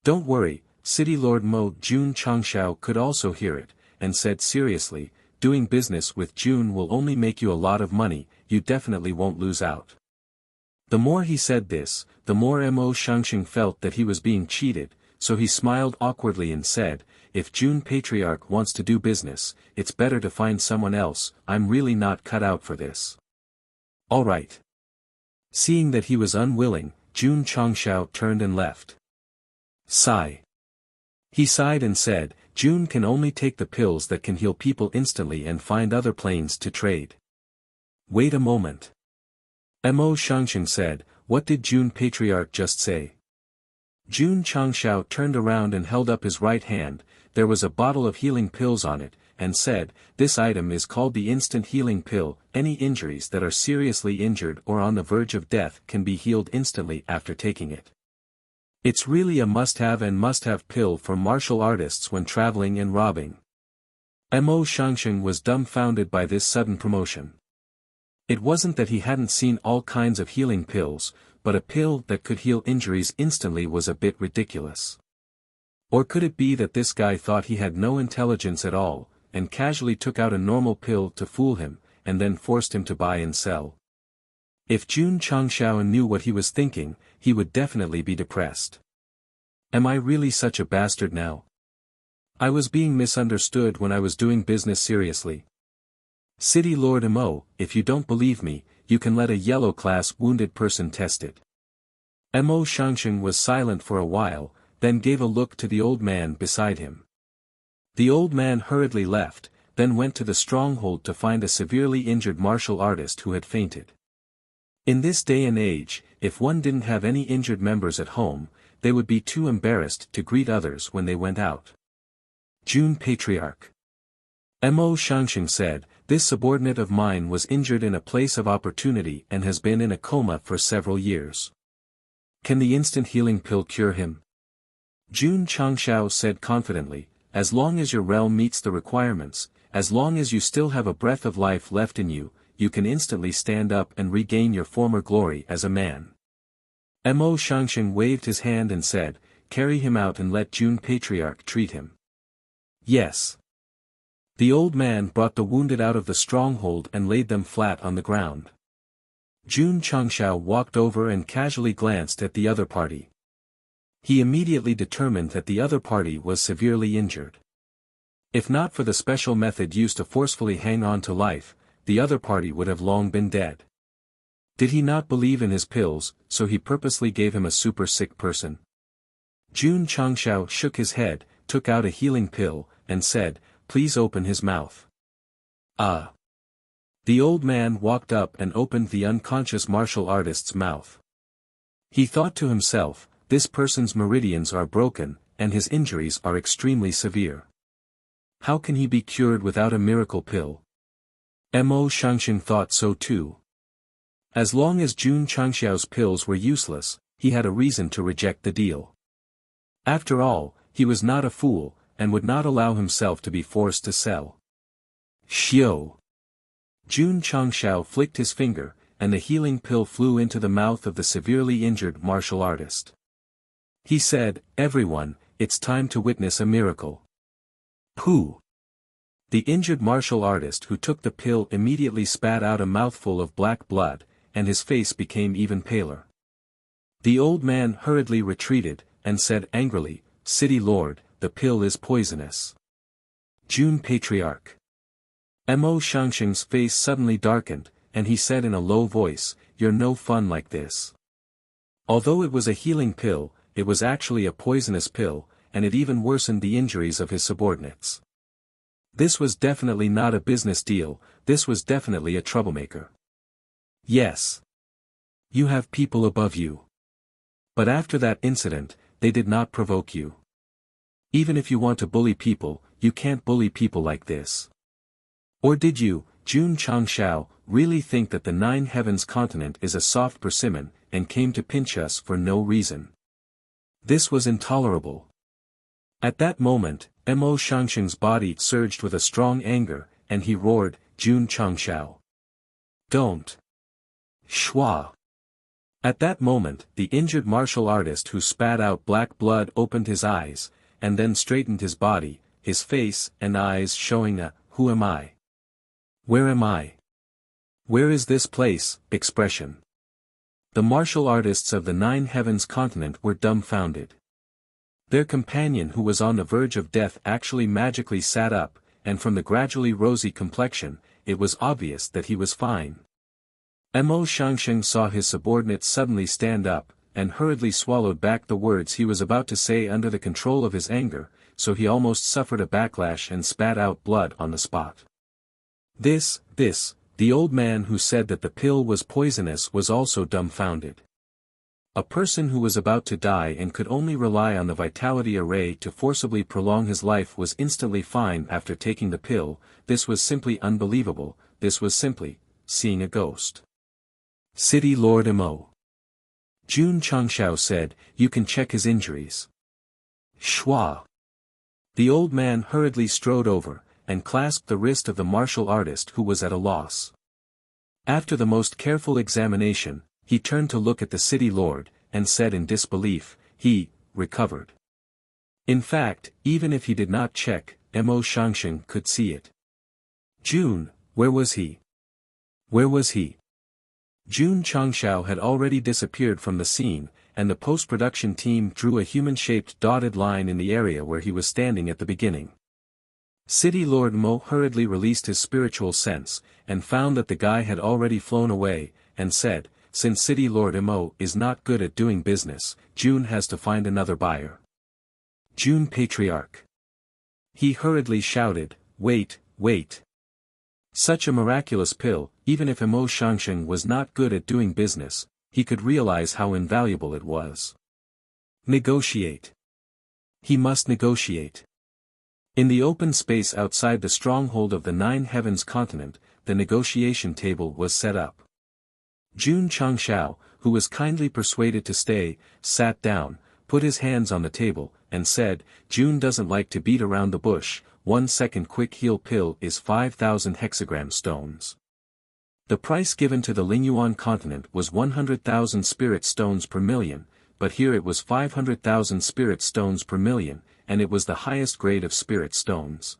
Don't worry, City Lord Mo. Jun Changshao could also hear it, and said seriously, doing business with Jun will only make you a lot of money, you definitely won't lose out. The more he said this, the more Mo Shangsheng felt that he was being cheated, so he smiled awkwardly and said, if Jun Patriarch wants to do business, it's better to find someone else, I'm really not cut out for this. Alright. Seeing that he was unwilling, Jun Changshao turned and left. Sigh. He sighed and said, Jun can only take the pills that can heal people instantly and find other planes to trade. Wait a moment. Mo Shangsheng said, what did Jun Patriarch just say? Jun Changshao turned around and held up his right hand. There was a bottle of healing pills on it, and said, this item is called the instant healing pill. Any injuries that are seriously injured or on the verge of death can be healed instantly after taking it. It's really a must-have and must-have pill for martial artists when traveling and robbing. Mo Shangsheng was dumbfounded by this sudden promotion. It wasn't that he hadn't seen all kinds of healing pills, but a pill that could heal injuries instantly was a bit ridiculous. Or could it be that this guy thought he had no intelligence at all, and casually took out a normal pill to fool him, and then forced him to buy and sell? If Jun Changshao knew what he was thinking, he would definitely be depressed. Am I really such a bastard now? I was being misunderstood when I was doing business seriously. City Lord Mo, if you don't believe me, you can let a yellow-class wounded person test it. Mo Shangsheng was silent for a while, then gave a look to the old man beside him. The old man hurriedly left, then went to the stronghold to find a severely injured martial artist who had fainted. In this day and age, if one didn't have any injured members at home, they would be too embarrassed to greet others when they went out. Jun Patriarch. Mo Shangsheng said, this subordinate of mine was injured in a place of opportunity and has been in a coma for several years. Can the instant healing pill cure him? Jun Changshao said confidently, as long as your realm meets the requirements, as long as you still have a breath of life left in you, you can instantly stand up and regain your former glory as a man. Mo Shangsheng waved his hand and said, carry him out and let Jun Patriarch treat him. Yes. The old man brought the wounded out of the stronghold and laid them flat on the ground. Jun Changshao walked over and casually glanced at the other party. He immediately determined that the other party was severely injured. If not for the special method used to forcefully hang on to life, the other party would have long been dead. Did he not believe in his pills, so he purposely gave him a super sick person? Jun Changshao shook his head, took out a healing pill, and said, please open his mouth. Ah. The old man walked up and opened the unconscious martial artist's mouth. He thought to himself, this person's meridians are broken, and his injuries are extremely severe. How can he be cured without a miracle pill? Mo Shangsheng thought so too. As long as Jun Changshao's pills were useless, he had a reason to reject the deal. After all, he was not a fool, and would not allow himself to be forced to sell. Xiao. Jun Changshao flicked his finger, and the healing pill flew into the mouth of the severely injured martial artist. He said, everyone, it's time to witness a miracle. Pooh. The injured martial artist who took the pill immediately spat out a mouthful of black blood, and his face became even paler. The old man hurriedly retreated, and said angrily, City Lord, the pill is poisonous. Jun Patriarch. Mo Shangsheng's face suddenly darkened, and he said in a low voice, you're no fun like this. Although it was a healing pill, it was actually a poisonous pill, and it even worsened the injuries of his subordinates. This was definitely not a business deal, this was definitely a troublemaker. Yes. You have people above you. But after that incident, they did not provoke you. Even if you want to bully people, you can't bully people like this. Or did you, Jun Changshao, really think that the Nine Heavens continent is a soft persimmon, and came to pinch us for no reason? This was intolerable. At that moment, Mo Shangsheng's body surged with a strong anger, and he roared, Jun Changshao. Don't. Shua. At that moment, the injured martial artist who spat out black blood opened his eyes, and then straightened his body, his face and eyes showing a, who am I? Where am I? Where is this place, expression. The martial artists of the Nine Heavens continent were dumbfounded. Their companion who was on the verge of death actually magically sat up, and from the gradually rosy complexion, it was obvious that he was fine. Mo Shangsheng saw his subordinate suddenly stand up, and hurriedly swallowed back the words he was about to say under the control of his anger, so he almost suffered a backlash and spat out blood on the spot. The old man who said that the pill was poisonous was also dumbfounded. A person who was about to die and could only rely on the vitality array to forcibly prolong his life was instantly fine after taking the pill. This was simply unbelievable. This was simply seeing a ghost. City Lord Mo. Jun Changshao said, "You can check his injuries." Schwa. The old man hurriedly strode over, and clasped the wrist of the martial artist who was at a loss. After the most careful examination, he turned to look at the city lord, and said in disbelief, "He recovered." In fact, even if he did not check, Mo Shangsheng could see it. Jun, where was he? Where was he? Jun Changshao had already disappeared from the scene, and the post-production team drew a human-shaped dotted line in the area where he was standing at the beginning. City Lord Mo hurriedly released his spiritual sense, and found that the guy had already flown away, and said, "Since City Lord Mo is not good at doing business, Jun has to find another buyer." Jun Patriarch. He hurriedly shouted, "Wait, wait." Such a miraculous pill, even if Mo Shangsheng was not good at doing business, he could realize how invaluable it was. Negotiate. He must negotiate. In the open space outside the stronghold of the Nine Heavens continent, the negotiation table was set up. Jun Changshao, who was kindly persuaded to stay, sat down, put his hands on the table, and said, "Jun doesn't like to beat around the bush. 1 second quick heal pill is 5,000 hexagram stones." The price given to the Lingyuan continent was 100,000 spirit stones per million, but here it was 500,000 spirit stones per million, and it was the highest grade of spirit stones.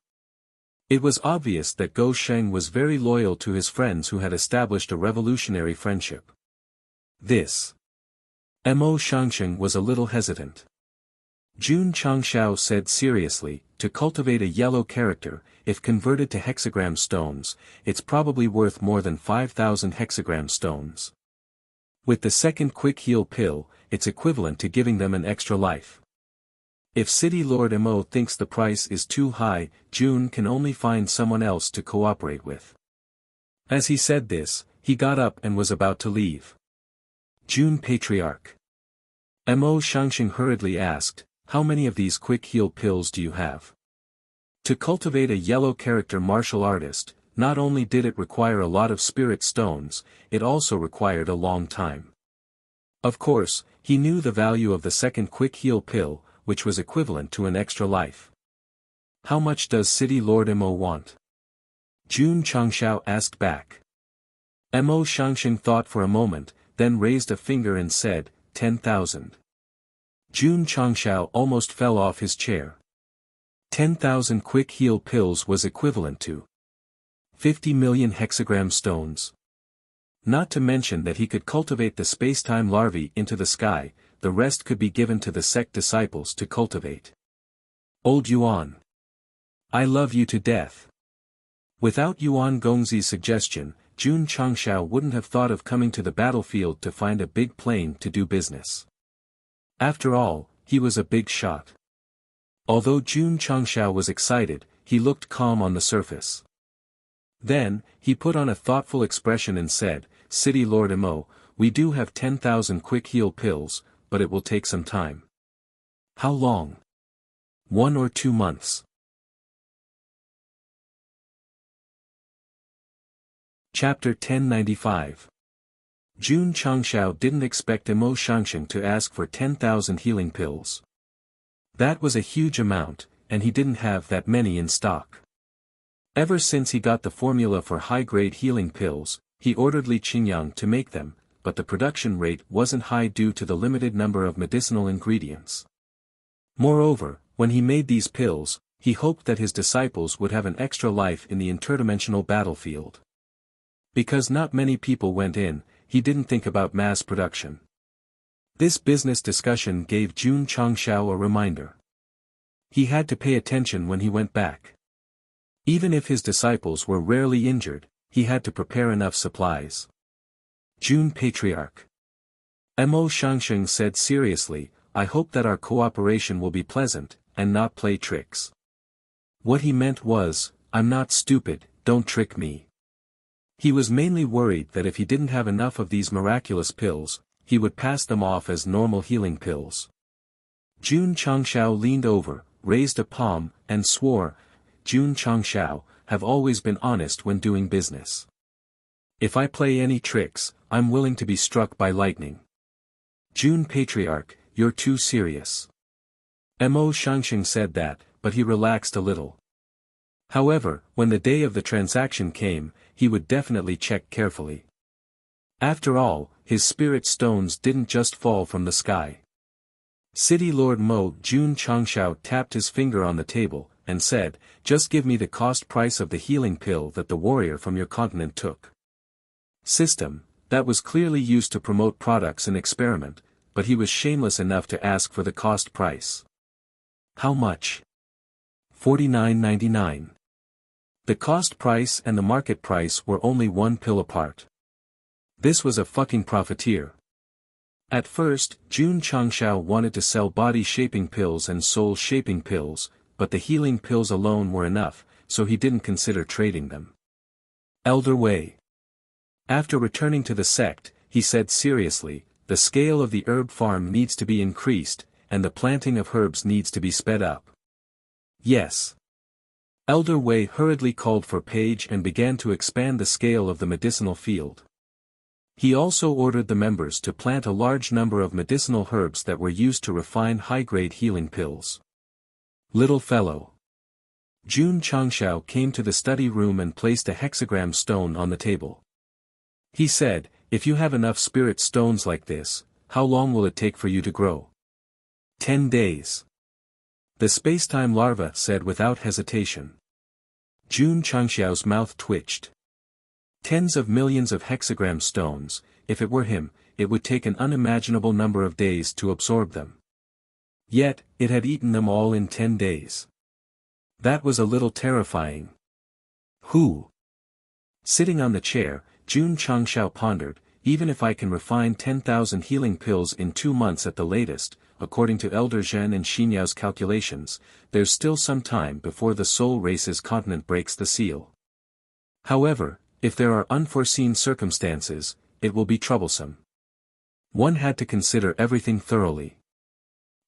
It was obvious that Go Sheng was very loyal to his friends who had established a revolutionary friendship. Mo Shangsheng was a little hesitant. Jun Changshao said seriously, "To cultivate a yellow character, if converted to hexagram stones, it's probably worth more than 5,000 hexagram stones. With the second quick heal pill, it's equivalent to giving them an extra life. If City Lord Mo thinks the price is too high, Jun can only find someone else to cooperate with." As he said this, he got up and was about to leave. Jun Patriarch. Mo Shangsheng hurriedly asked, "How many of these quick heal pills do you have?" To cultivate a yellow character martial artist, not only did it require a lot of spirit stones, it also required a long time. Of course, he knew the value of the second quick heal pill, which was equivalent to an extra life. "How much does City Lord Mo want?" Jun Changshao asked back. Mo Shangsheng thought for a moment, then raised a finger and said, 10,000. Jun Changshao almost fell off his chair. 10,000 quick heal pills was equivalent to 50 million hexagram stones. Not to mention that he could cultivate the space-time larvae into the sky, the rest could be given to the sect disciples to cultivate. Old Yuan. I love you to death. Without Yuan Gongzi's suggestion, Jun Changshao wouldn't have thought of coming to the battlefield to find a big plane to do business. After all, he was a big shot. Although Jun Changshao was excited, he looked calm on the surface. Then, he put on a thoughtful expression and said, "City Lord Mo, we do have 10,000 quick heal pills, but it will take some time." "How long?" 1 or 2 months. Chapter 1095. Jun Changshao didn't expect Mo Shangsheng to ask for 10,000 healing pills. That was a huge amount, and he didn't have that many in stock. Ever since he got the formula for high-grade healing pills, he ordered Li Qingyang to make them, but the production rate wasn't high due to the limited number of medicinal ingredients. Moreover, when he made these pills, he hoped that his disciples would have an extra life in the interdimensional battlefield. Because not many people went in, he didn't think about mass production. This business discussion gave Jun Changshao a reminder. He had to pay attention when he went back. Even if his disciples were rarely injured, he had to prepare enough supplies. June Patriarch. Mo Shangsheng said seriously, I hope that our cooperation will be pleasant, and not play tricks. What he meant was, I'm not stupid, don't trick me. He was mainly worried that if he didn't have enough of these miraculous pills, he would pass them off as normal healing pills. Jun Changshao leaned over, raised a palm, and swore, Jun Changshao, have always been honest when doing business. If I play any tricks, I'm willing to be struck by lightning. Jun Patriarch, you're too serious. Mo Shangsheng said that, but he relaxed a little. However, when the day of the transaction came, he would definitely check carefully. After all, his spirit stones didn't just fall from the sky. City Lord Mo Jun Changshao tapped his finger on the table, and said, just give me the cost price of the healing pill that the warrior from your continent took. System, that was clearly used to promote products and experiment, but he was shameless enough to ask for the cost price. How much? $49.99. The cost price and the market price were only one pill apart. This was a fucking profiteer. At first, Jun Changshao wanted to sell body-shaping pills and soul-shaping pills, but the healing pills alone were enough, so he didn't consider trading them. Elder Wei. After returning to the sect, he said seriously, the scale of the herb farm needs to be increased, and the planting of herbs needs to be sped up. Yes. Elder Wei hurriedly called for Page and began to expand the scale of the medicinal field. He also ordered the members to plant a large number of medicinal herbs that were used to refine high-grade healing pills. Little fellow. Jun Changshao came to the study room and placed a hexagram stone on the table. He said, if you have enough spirit stones like this, how long will it take for you to grow? 10 days. The space-time larva said without hesitation. Jun Changxiao's mouth twitched. Tens of millions of hexagram stones, if it were him, it would take an unimaginable number of days to absorb them. Yet, it had eaten them all in 10 days. That was a little terrifying. Who? Sitting on the chair, Jun Changxiao pondered, even if I can refine 10,000 healing pills in 2 months at the latest, according to Elder Zhen and Xinyao's calculations, there's still some time before the soul race's continent breaks the seal. However, if there are unforeseen circumstances, it will be troublesome. One had to consider everything thoroughly.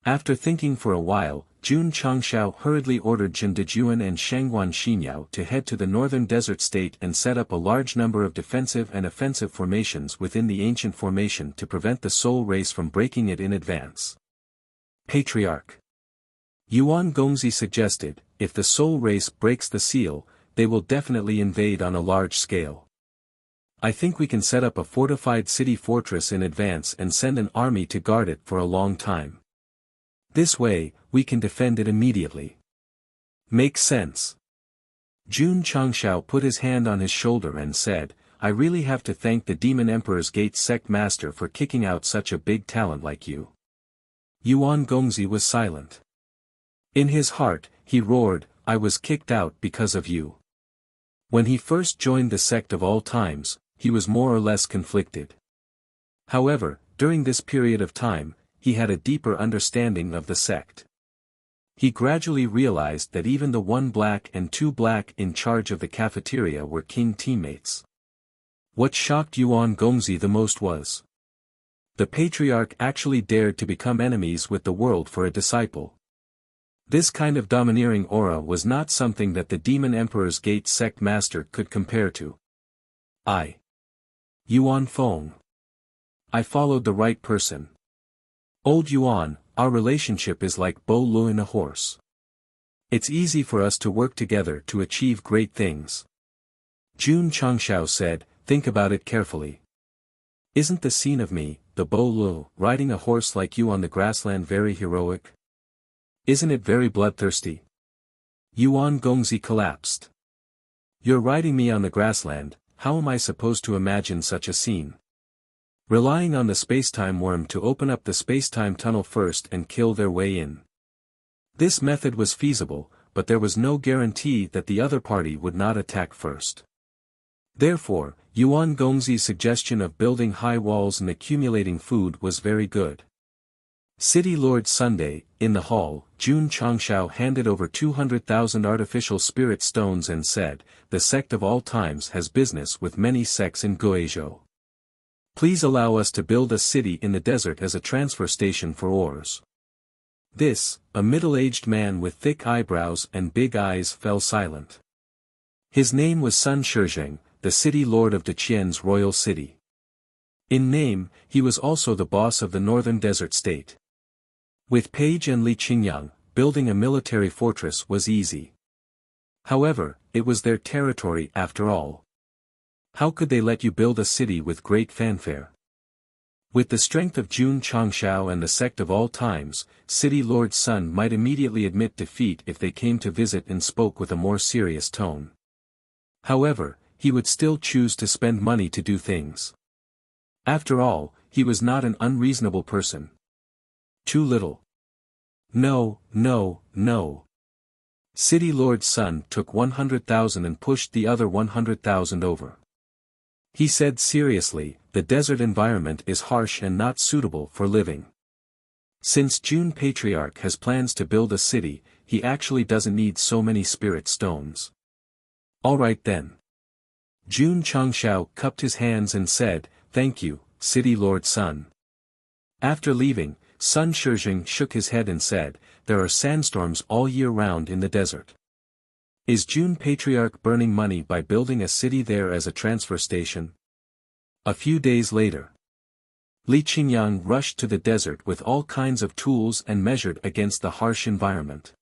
After thinking for a while, Jun Changxiao hurriedly ordered Jin Dejuan and Shangguan Xinyao to head to the northern desert state and set up a large number of defensive and offensive formations within the ancient formation to prevent the soul race from breaking it in advance. Patriarch. Yuan Gongzi suggested, if the soul race breaks the seal, they will definitely invade on a large scale. I think we can set up a fortified city fortress in advance and send an army to guard it for a long time. This way, we can defend it immediately. Makes sense. Jun Changxiao put his hand on his shoulder and said, I really have to thank the Demon Emperor's Gate Sect Master for kicking out such a big talent like you. Yuan Gongzi was silent. In his heart, he roared, I was kicked out because of you. When he first joined the sect of all times, he was more or less conflicted. However, during this period of time, he had a deeper understanding of the sect. He gradually realized that even the 1 black and 2 black in charge of the cafeteria were king teammates. What shocked Yuan Gongzi the most was the Patriarch actually dared to become enemies with the world for a disciple. This kind of domineering aura was not something that the Demon Emperor's Gate Sect Master could compare to. Yuan Feng. I followed the right person. Old Yuan, our relationship is like Bo Lu and a horse. It's easy for us to work together to achieve great things. Jun Changxiao said, think about it carefully. Isn't the scene of me, the Bo Lu, riding a horse like you on the grassland very heroic? Isn't it very bloodthirsty? Yuan Gongzi collapsed. You're riding me on the grassland, how am I supposed to imagine such a scene? Relying on the spacetime worm to open up the spacetime tunnel first and kill their way in. This method was feasible, but there was no guarantee that the other party would not attack first. Therefore, Yuan Gongzi's suggestion of building high walls and accumulating food was very good. City Lord Sunday, in the hall, Jun Changshao handed over 200,000 artificial spirit stones and said, "The sect of all times has business with many sects in Guizhou. Please allow us to build a city in the desert as a transfer station for ores." This, a middle-aged man with thick eyebrows and big eyes fell silent. His name was Sun Shizheng, the city lord of Deqian's royal city. In name, he was also the boss of the northern desert state. With Page and Li Qingyang, building a military fortress was easy. However, it was their territory after all. How could they let you build a city with great fanfare? With the strength of Jun Changshao and the sect of all times, City Lord Sun might immediately admit defeat if they came to visit and spoke with a more serious tone. However, he would still choose to spend money to do things. After all, he was not an unreasonable person. Too little. No, no, no. City Lord Sun took 100,000 and pushed the other 100,000 over. He said seriously, the desert environment is harsh and not suitable for living. Since Jun Patriarch has plans to build a city, he actually doesn't need so many spirit stones. Alright then. Jun Changshao cupped his hands and said, "Thank you, City Lord Sun." After leaving, Sun Shizheng shook his head and said, "There are sandstorms all year round in the desert. Is Jun Patriarch burning money by building a city there as a transfer station?" A few days later, Li Qingyang rushed to the desert with all kinds of tools and measured against the harsh environment.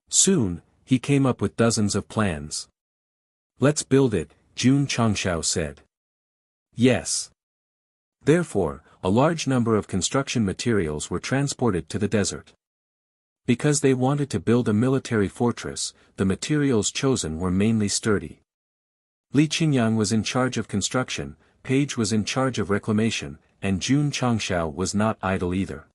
Soon, he came up with dozens of plans. "Let's build it," Jun Changshao said. Yes. Therefore, a large number of construction materials were transported to the desert. Because they wanted to build a military fortress, the materials chosen were mainly sturdy. Li Qingyang was in charge of construction, Page was in charge of reclamation, and Jun Changshao was not idle either.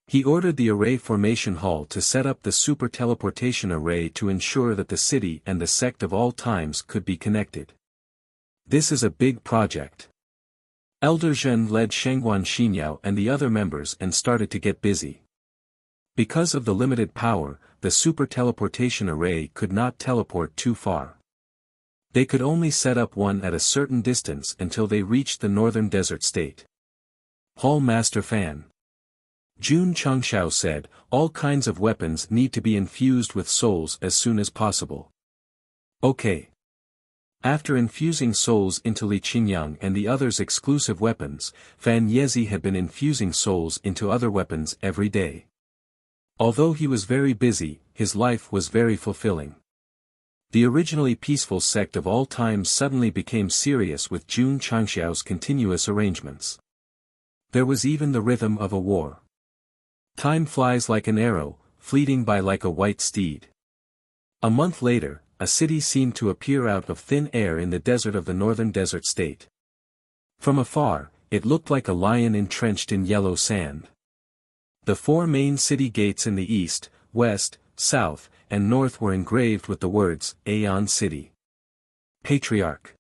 He ordered the array formation hall to set up the super teleportation array to ensure that the city and the sect of all times could be connected. This is a big project. Elder Zhen led Shengguan Xinyao and the other members and started to get busy. Because of the limited power, the super teleportation array could not teleport too far. They could only set up one at a certain distance until they reached the northern desert state. Hall Master Fan. Jun Changshao said, "All kinds of weapons need to be infused with souls as soon as possible." Okay. After infusing souls into Li Qingyang and the others' exclusive weapons, Fan Yezi had been infusing souls into other weapons every day. Although he was very busy, his life was very fulfilling. The originally peaceful sect of all times suddenly became serious with Jun Changshao's continuous arrangements. There was even the rhythm of a war. Time flies like an arrow, fleeting by like a white steed. A month later, a city seemed to appear out of thin air in the desert of the northern desert state. From afar, it looked like a lion entrenched in yellow sand. The four main city gates in the east, west, south, and north were engraved with the words, Aeon City. Patriarch.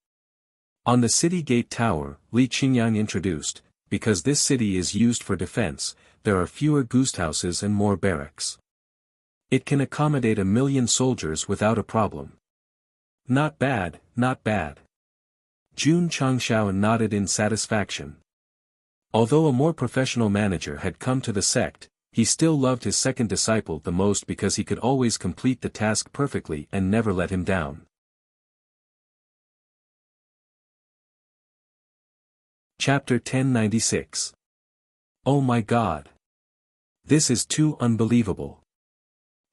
On the city gate tower, Li Qingyang introduced, because this city is used for defense, there are fewer guesthouses and more barracks. It can accommodate 1 million soldiers without a problem. Not bad, not bad. Jun Changshao nodded in satisfaction. Although a more professional manager had come to the sect, he still loved his second disciple the most because he could always complete the task perfectly and never let him down. Chapter 1096. Oh my God! This is too unbelievable.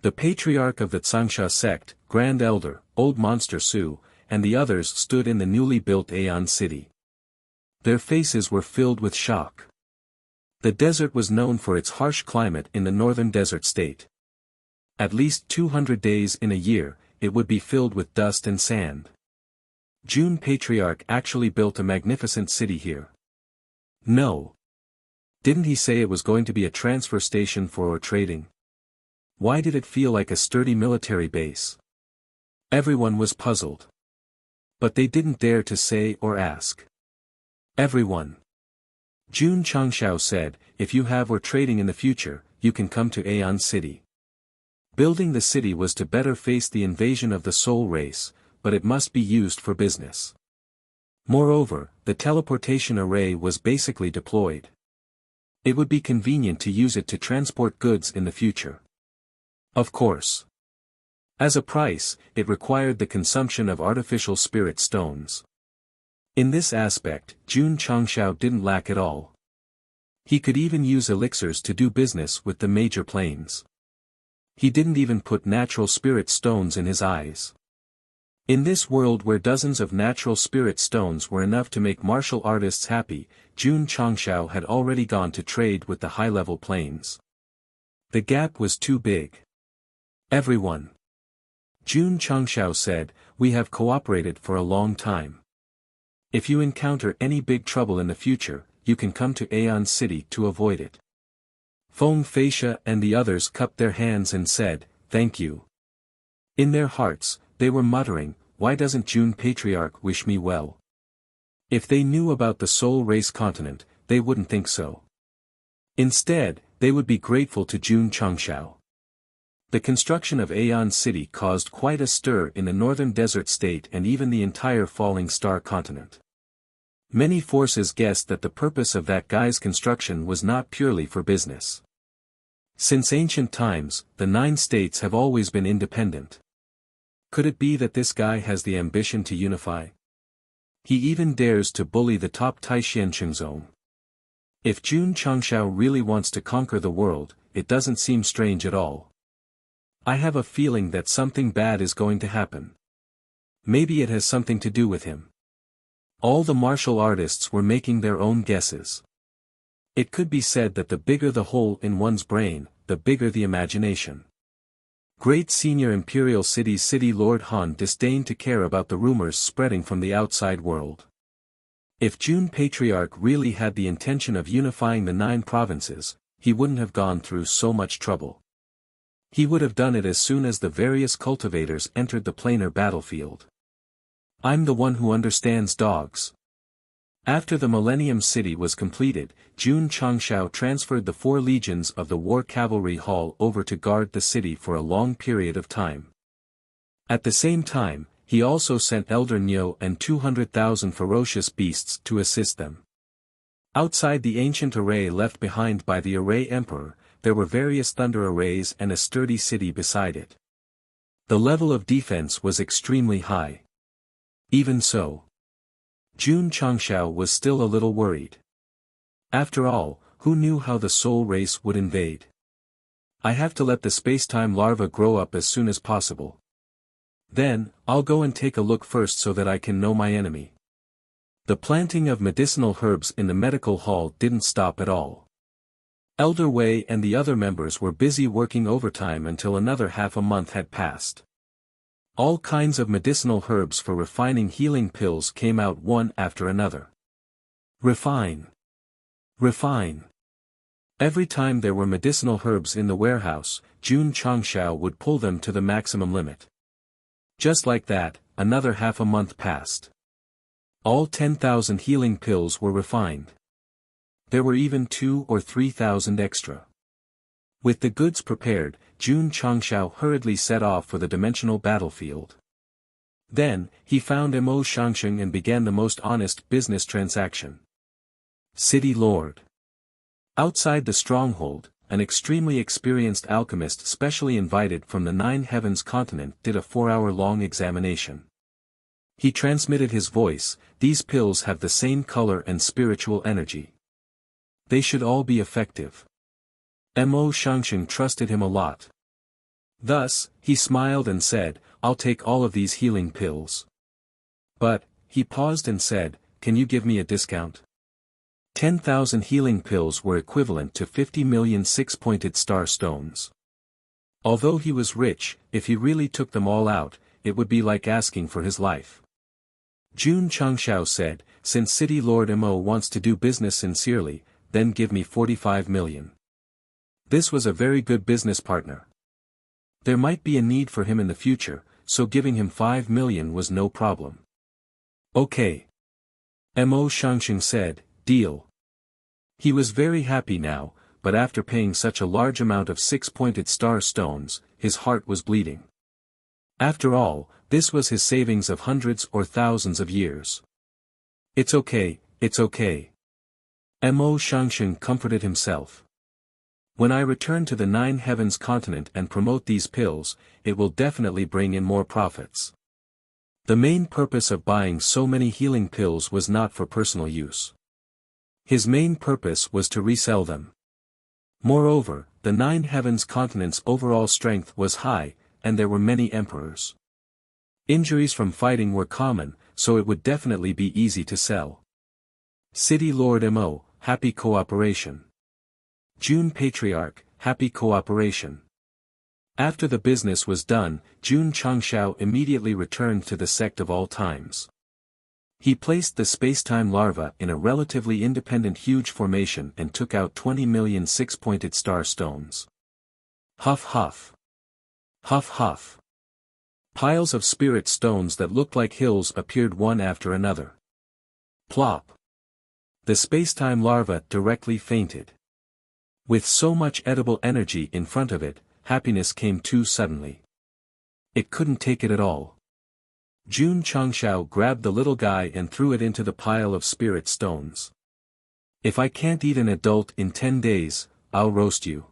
The patriarch of the Tsangsha sect, Grand Elder, Old Monster Su, and the others stood in the newly built Aeon City. Their faces were filled with shock. The desert was known for its harsh climate in the northern desert state. At least 200 days in a year, it would be filled with dust and sand. Jun Patriarch actually built a magnificent city here. No. Didn't he say it was going to be a transfer station for ore trading? Why did it feel like a sturdy military base? Everyone was puzzled. But they didn't dare to say or ask. Everyone. Jun Changshao said, if you have or trading in the future, you can come to Aeon City. Building the city was to better face the invasion of the soul race, but it must be used for business. Moreover, the teleportation array was basically deployed. It would be convenient to use it to transport goods in the future. Of course. As a price, it required the consumption of artificial spirit stones. In this aspect, Jun Changshao didn't lack at all. He could even use elixirs to do business with the major planes. He didn't even put natural spirit stones in his eyes. In this world where dozens of natural spirit stones were enough to make martial artists happy, Jun Changshao had already gone to trade with the high-level planes. The gap was too big. Everyone. Jun Changshao said, we have cooperated for a long time. If you encounter any big trouble in the future, you can come to Aeon City to avoid it. Feng Feisha and the others cupped their hands and said, thank you. In their hearts, they were muttering, why doesn't Jun Patriarch wish me well? If they knew about the soul race continent, they wouldn't think so. Instead, they would be grateful to Jun Changshao. The construction of Aeon City caused quite a stir in the northern desert state and even the entire Falling Star continent. Many forces guessed that the purpose of that guy's construction was not purely for business. Since ancient times, the 9 states have always been independent. Could it be that this guy has the ambition to unify? He even dares to bully the top Taishansheng zone. If Jun Changshao really wants to conquer the world, it doesn't seem strange at all. I have a feeling that something bad is going to happen. Maybe it has something to do with him. All the martial artists were making their own guesses. It could be said that the bigger the hole in one's brain, the bigger the imagination. Great senior imperial city's city Lord Han disdained to care about the rumors spreading from the outside world. If Jun Patriarch really had the intention of unifying the 9 provinces, he wouldn't have gone through so much trouble. He would have done it as soon as the various cultivators entered the planar battlefield. I'm the one who understands dogs. After the Millennium City was completed, Jun Changshao transferred the 4 legions of the War Cavalry Hall over to guard the city for a long period of time. At the same time, he also sent Elder Nyo and 200,000 ferocious beasts to assist them. Outside the ancient array left behind by the Array Emperor, there were various thunder arrays and a sturdy city beside it. The level of defense was extremely high. Even so, Jun Changshao was still a little worried. After all, who knew how the soul race would invade? I have to let the space-time larva grow up as soon as possible. Then, I'll go and take a look first so that I can know my enemy. The planting of medicinal herbs in the medical hall didn't stop at all. Elder Wei and the other members were busy working overtime until another half a month had passed. All kinds of medicinal herbs for refining healing pills came out one after another. Refine. Refine. Every time there were medicinal herbs in the warehouse, Jun Changshao would pull them to the maximum limit. Just like that, another half a month passed. All 10,000 healing pills were refined. There were even 2,000 or 3,000 extra. With the goods prepared, Jun Changshao hurriedly set off for the dimensional battlefield. Then, he found Mo Shangsheng and began the most honest business transaction. City Lord. Outside the stronghold, an extremely experienced alchemist specially invited from the 9 Heavens continent did a 4-hour-long examination. He transmitted his voice, these pills have the same color and spiritual energy. They should all be effective. Mo Shangsheng trusted him a lot. Thus, he smiled and said, I'll take all of these healing pills. But, he paused and said, can you give me a discount? 10,000 healing pills were equivalent to 50 million 6-pointed star stones. Although he was rich, if he really took them all out, it would be like asking for his life. Jun Changshao said, since City Lord Mo wants to do business sincerely, then give me 45 million. This was a very good business partner. There might be a need for him in the future, so giving him 5 million was no problem. Okay. Mo Shangsheng said, deal. He was very happy now, but after paying such a large amount of six-pointed star stones, his heart was bleeding. After all, this was his savings of hundreds or thousands of years. It's okay, it's okay. Mo Shangsheng comforted himself. When I return to the Nine Heavens continent and promote these pills, it will definitely bring in more profits. The main purpose of buying so many healing pills was not for personal use. His main purpose was to resell them. Moreover, the Nine Heavens continent's overall strength was high, and there were many emperors. Injuries from fighting were common, so it would definitely be easy to sell. City Lord Mo, happy cooperation. June Patriarch, happy cooperation. After the business was done, Jun Changshao immediately returned to the Sect of all times. He placed the spacetime larva in a relatively independent huge formation and took out 20 million six-pointed star stones. Huff huff. Huff huff. Piles of spirit stones that looked like hills appeared one after another. Plop. The spacetime larva directly fainted. With so much edible energy in front of it, happiness came too suddenly. It couldn't take it at all. Jun Changshao grabbed the little guy and threw it into the pile of spirit stones. If I can't eat an adult in 10 days, I'll roast you.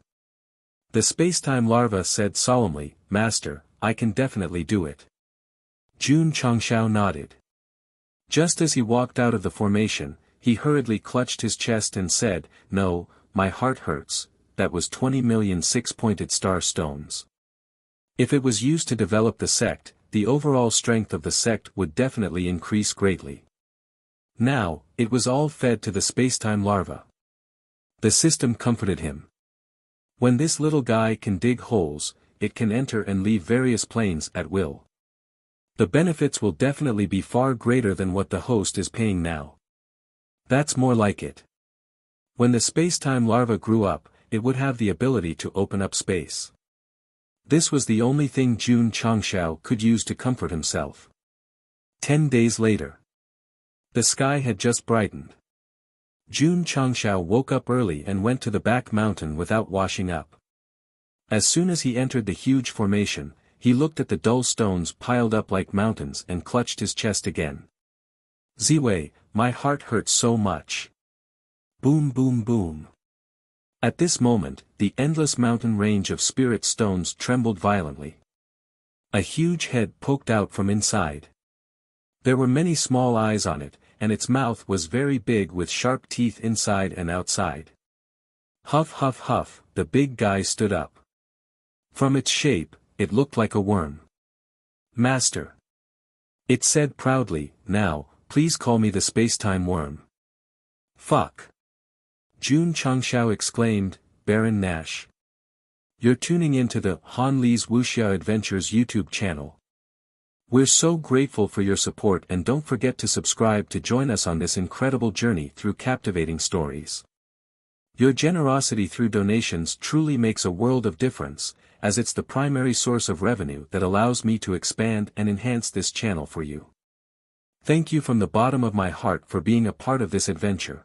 The spacetime larva said solemnly, Master, I can definitely do it. Jun Changshao nodded. Just as he walked out of the formation, he hurriedly clutched his chest and said, No, my heart hurts. That was 20 million six-pointed star stones. If it was used to develop the sect, the overall strength of the sect would definitely increase greatly. Now, it was all fed to the spacetime larva. The system comforted him. When this little guy can dig holes, it can enter and leave various planes at will. The benefits will definitely be far greater than what the host is paying now. That's more like it. When the spacetime larva grew up, it would have the ability to open up space. This was the only thing Jun Changshao could use to comfort himself. 10 days later. The sky had just brightened. Jun Changshao woke up early and went to the back mountain without washing up. As soon as he entered the huge formation, he looked at the dull stones piled up like mountains and clutched his chest again. Ziwei, my heart hurts so much. Boom boom boom. At this moment, the endless mountain range of spirit stones trembled violently. A huge head poked out from inside. There were many small eyes on it, and its mouth was very big with sharp teeth inside and outside. Huff huff huff, the big guy stood up. From its shape, it looked like a worm. Master. It said proudly, now, please call me the spacetime worm. Fuck. Jun Changshao exclaimed, Baron Nash. You're tuning into the Han Li's Wuxia Adventures YouTube channel. We're so grateful for your support and don't forget to subscribe to join us on this incredible journey through captivating stories. Your generosity through donations truly makes a world of difference, as it's the primary source of revenue that allows me to expand and enhance this channel for you. Thank you from the bottom of my heart for being a part of this adventure.